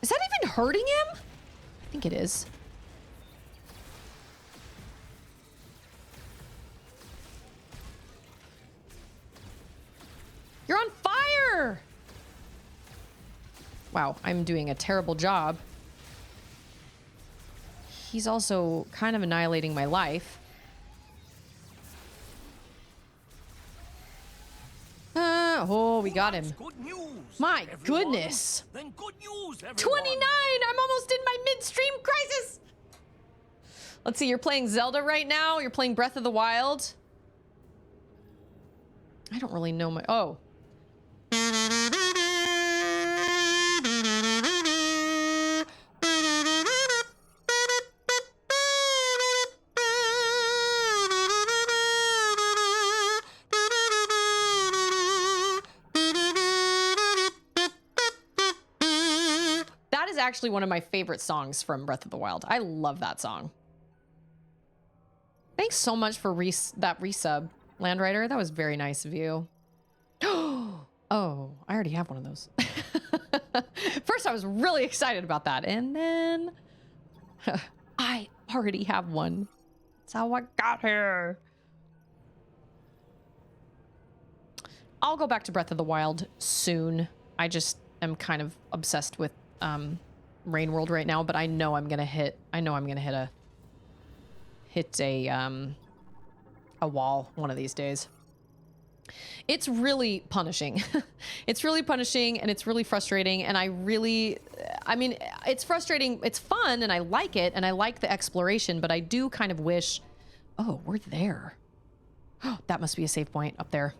A: Is that even hurting him? I think it is. You're on fire! Wow, I'm doing a terrible job. He's also kind of annihilating my life. Oh, we got him. My goodness.
C: Then good news,
A: 29! I'm almost in my midstream crisis! Let's see, you're playing Zelda right now? You're playing Breath of the Wild? I don't really know my... Oh. actually one of my favorite songs from Breath of the Wild. I love that song. Thanks so much for that resub, Landwriter. That was very nice of you. Oh, I already have one of those. First, I was really excited about that. And then I already have one. That's how I got here. I'll go back to Breath of the Wild soon. I just am kind of obsessed with Rain World right now, but I know I'm gonna hit a wall one of these days. It's really punishing. It's really punishing and it's really frustrating. And I mean, it's frustrating. It's fun and I like it and I like the exploration, but I do kind of wish, oh, we're there. Oh, that must be a save point up there.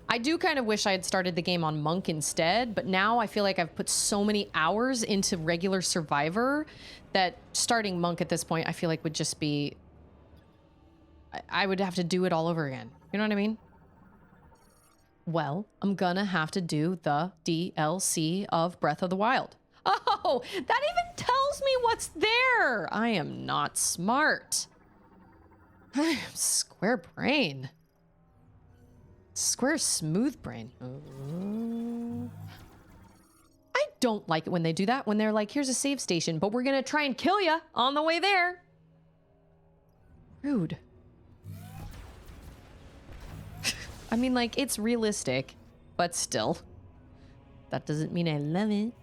A: I do kind of wish I had started the game on Monk instead, but now I feel like I've put so many hours into regular Survivor that starting Monk at this point, I feel like would just be, I would have to do it all over again. You know what I mean? Well, I'm gonna have to do the DLC of Breath of the Wild. Oh, that even tells me what's there. I am not smart. I am square brain. Square smooth brain. I don't like it when they do that, when they're like, here's a save station, but we're gonna try and kill you on the way there. Rude. I mean, like, it's realistic, but still. That doesn't mean I love it.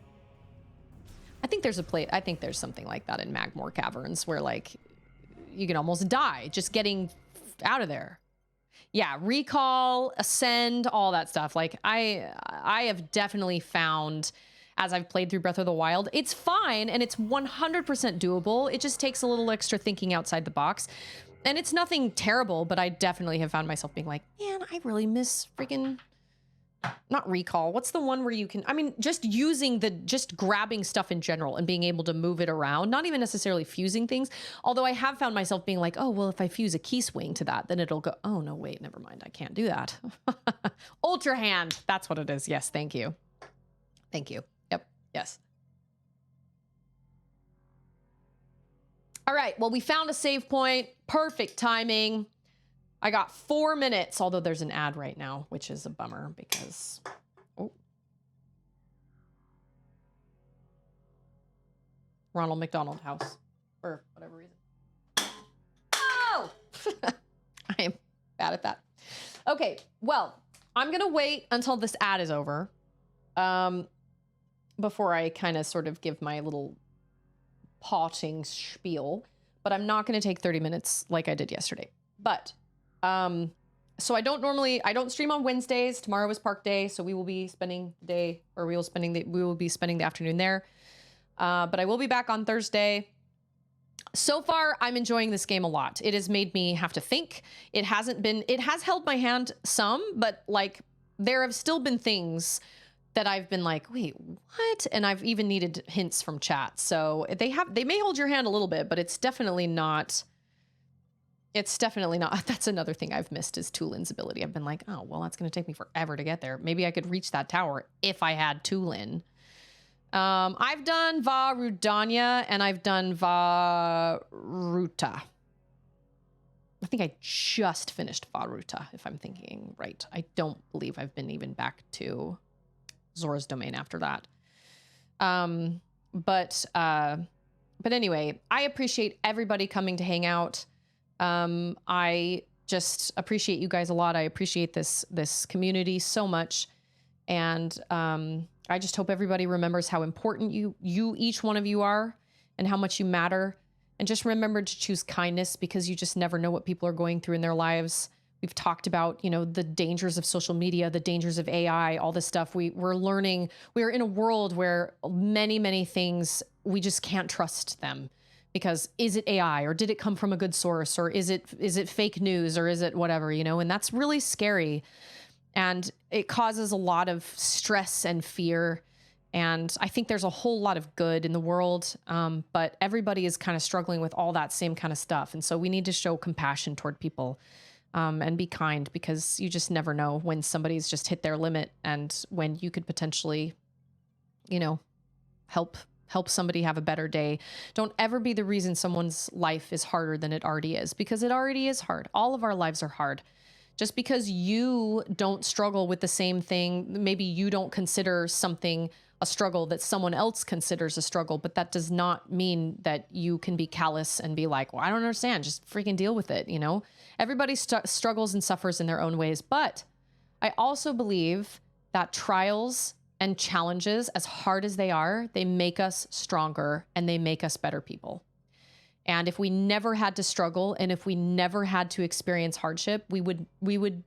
A: I think there's something like that in Magmore Caverns where, like, you can almost die just getting out of there. Yeah, recall, ascend, all that stuff. Like, I have definitely found, as I've played through Breath of the Wild, it's fine and it's 100% doable. It just takes a little extra thinking outside the box. And it's nothing terrible, but I definitely have found myself being like, man, I really miss freaking, not recall. What's the one where you can, I mean, just grabbing stuff in general and being able to move it around, not even necessarily fusing things. Although I have found myself being like, oh, well, if I fuse a key swing to that, then it'll go, oh, no, wait, never mind. I can't do that. Ultra hand. That's what it is. Yes. Thank you. Thank you. Yep. Yes. All right. Well, we found a save point. Perfect timing. I got 4 minutes, although there's an ad right now, which is a bummer because, oh. Ronald McDonald House, for whatever reason. Oh! I am bad at that. Okay, well, I'm gonna wait until this ad is over before I kind of sort of give my little potting spiel, but I'm not gonna take 30 minutes like I did yesterday. But so I don't stream on Wednesdays. Tomorrow is park day, so we will be spending the day, or we will be spending the afternoon there. But I will be back on Thursday. So far, I'm enjoying this game a lot. It has made me have to think. It has held my hand some, but like there have still been things that I've been like, wait, what? And I've even needed hints from chat. So they may hold your hand a little bit, but it's definitely not. That's another thing I've missed is Tulin's ability. I've been like, oh, well, that's going to take me forever to get there. Maybe I could reach that tower if I had Tulin. I've done Va Rudania and I've done Va Ruta. I think I just finished Va Ruta, if I'm thinking right. I don't believe I've been even back to Zora's Domain after that. But anyway, I appreciate everybody coming to hang out. I just appreciate you guys a lot. I appreciate this community so much. And I just hope everybody remembers how important each one of you are and how much you matter. And just remember to choose kindness because you just never know what people are going through in their lives. We've talked about, the dangers of social media, the dangers of AI, all this stuff. We're learning, we're in a world where many, many things, we just can't trust them. Because is it AI or did it come from a good source or is it fake news or is it whatever, and that's really scary. And it causes a lot of stress and fear. And I think there's a whole lot of good in the world. But everybody is kind of struggling with all that same kind of stuff. And so we need to show compassion toward people and be kind because you just never know when somebody's just hit their limit and when you could potentially, help somebody have a better day. Don't ever be the reason someone's life is harder than it already is, because it already is hard. All of our lives are hard. Just because you don't struggle with the same thing, maybe you don't consider something a struggle that someone else considers a struggle, but that does not mean that you can be callous and be like, well, I don't understand. Just freaking deal with it. You know, everybody struggles and suffers in their own ways. But I also believe that trials and challenges, as hard as they are, they make us stronger and they make us better people. And if we never had to struggle, and if we never had to experience hardship, we would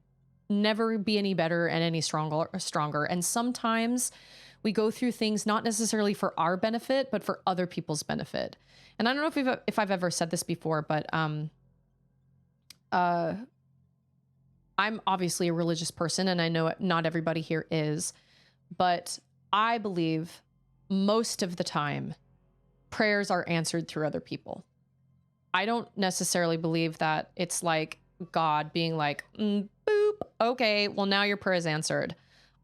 A: never be any better and any stronger. And sometimes we go through things not necessarily for our benefit, but for other people's benefit. And I don't know if I've ever said this before, but I'm obviously a religious person, and I know not everybody here is, but I believe most of the time prayers are answered through other people. I don't necessarily believe that it's like God being like, boop, okay, well, now your prayer is answered.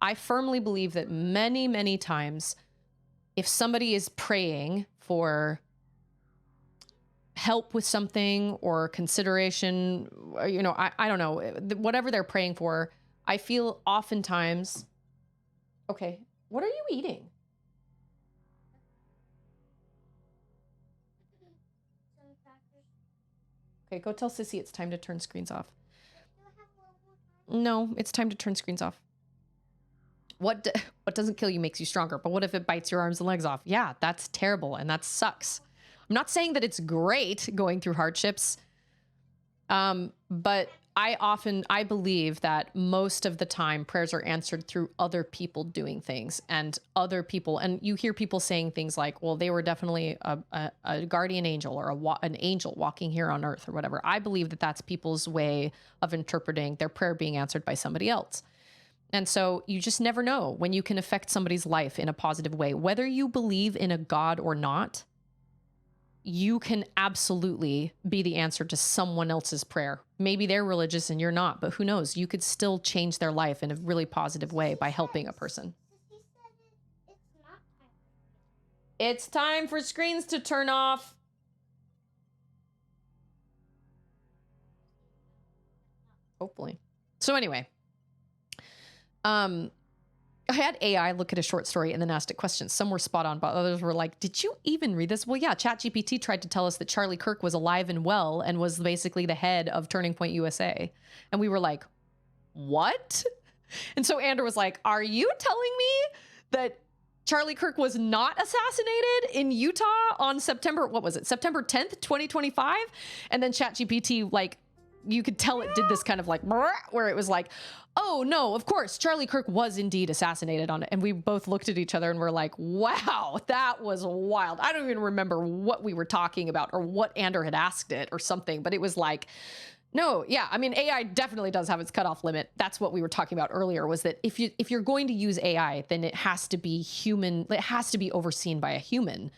A: I firmly believe that many, many times, if somebody is praying for help with something or consideration, you know, I don't know, whatever they're praying for, I feel oftentimes, okay, what are you eating? Okay, go tell Sissy it's time to turn screens off. No, it's time to turn screens off. What doesn't kill you makes you stronger, but what if it bites your arms and legs off? Yeah, that's terrible and that sucks. I'm not saying that it's great going through hardships, but I believe that most of the time prayers are answered through other people doing things and other people. And you hear people saying things like, well, they were definitely a guardian angel or an angel walking here on earth or whatever. I believe that that's people's way of interpreting their prayer being answered by somebody else. And so you just never know when you can affect somebody's life in a positive way, whether you believe in a God or not. You can absolutely be the answer to someone else's prayer. Maybe they're religious and you're not, but who knows? You could still change their life in a really positive way by helping a person. It's time for screens to turn off. Hopefully. So anyway, I had AI look at a short story and then asked it questions. Some were spot on, but others were like, did you even read this? Well, yeah, ChatGPT tried to tell us that Charlie Kirk was alive and well and was basically the head of Turning Point USA. And we were like, what? And so Andrew was like, are you telling me that Charlie Kirk was not assassinated in Utah on September 10th, 2025? And then ChatGPT, like, you could tell it did this kind of like, where it was like, oh no, of course, Charlie Kirk was indeed assassinated on it. And we both looked at each other and were like, wow, that was wild. I don't even remember what we were talking about or what Andrew had asked it or something, but it was like, no, yeah. I mean, AI definitely does have its cutoff limit. That's what we were talking about earlier, was that if you're going to use AI, then it has to be human. It has to be overseen by a human.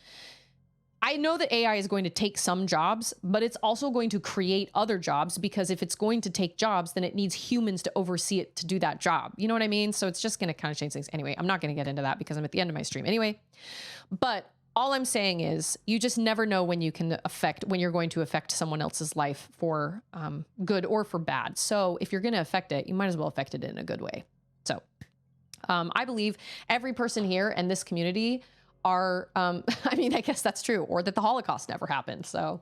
A: I know that AI is going to take some jobs, but it's also going to create other jobs, because if it's going to take jobs, then it needs humans to oversee it to do that job. You know what I mean? So it's just going to kind of change things. Anyway, I'm not going to get into that because I'm at the end of my stream anyway. But all I'm saying is you just never know when you're going to affect someone else's life for good or for bad. So if you're going to affect it, you might as well affect it in a good way. So I believe every person here in this community are, I mean, I guess that's true, or that the Holocaust never happened. So,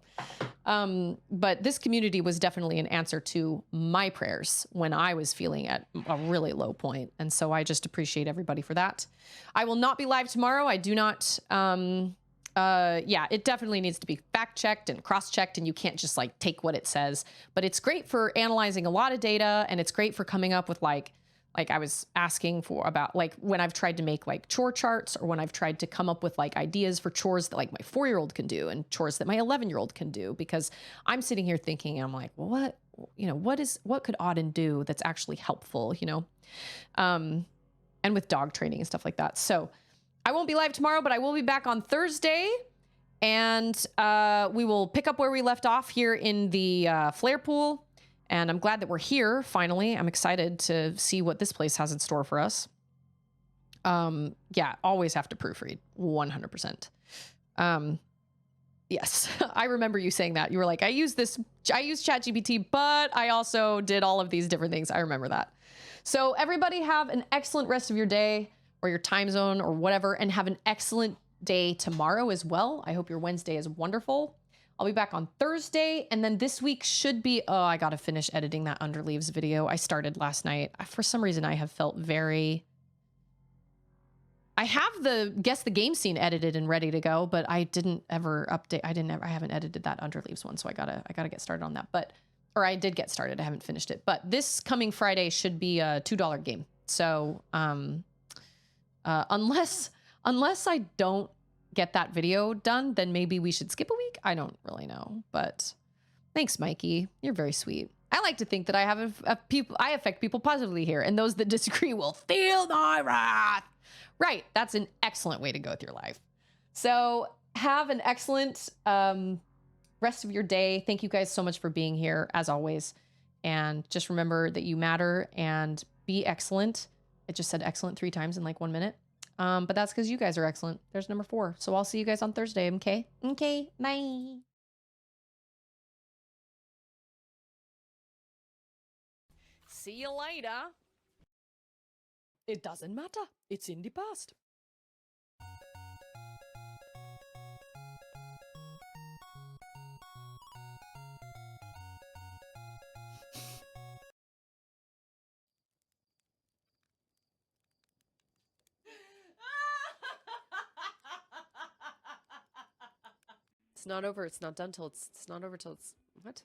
A: but this community was definitely an answer to my prayers when I was feeling at a really low point. And so I just appreciate everybody for that. I will not be live tomorrow. I do not, yeah, it definitely needs to be fact checked and cross checked, and you can't just like take what it says, but it's great for analyzing a lot of data, and it's great for coming up with like I was asking for about like when I've tried to make like chore charts, or when I've tried to come up with like ideas for chores that like my 4-year-old can do and chores that my 11-year-old can do, because I'm sitting here thinking, I'm like, well, what could Auden do that's actually helpful, you know? And with dog training and stuff like that. So I won't be live tomorrow, but I will be back on Thursday, and we will pick up where we left off here in the flare pool. And I'm glad that we're here, finally. I'm excited to see what this place has in store for us. Yeah, always have to proofread 100%. Yes, I remember you saying that. You were like, I use ChatGPT, but I also did all of these different things. I remember that. So everybody have an excellent rest of your day or your time zone or whatever, and have an excellent day tomorrow as well. I hope your Wednesday is wonderful. I'll be back on Thursday, and then this week should be, oh, I gotta finish editing that Underleaves video. I started last night. For some reason, I have felt very... I have the Guess the Game scene edited and ready to go, but I didn't ever update. I haven't edited that Underleaves one, so I gotta get started on that. Or I did get started. I haven't finished it. But this coming Friday should be a $2 game. So unless I don't get that video done, then maybe we should skip a week. I don't really know, but thanks, Mikey. You're very sweet. I like to think that I affect people positively here, and those that disagree will feel my wrath. Right. That's an excellent way to go with your life. So have an excellent rest of your day. Thank you guys so much for being here, as always. And just remember that you matter and be excellent. It just said excellent 3 times in like 1 minute. But that's because you guys are excellent. There's number 4. So I'll see you guys on Thursday. Okay? Okay. Bye. See you later. It doesn't matter. It's in the past. It's not over. It's not done till it's not over till it's... What?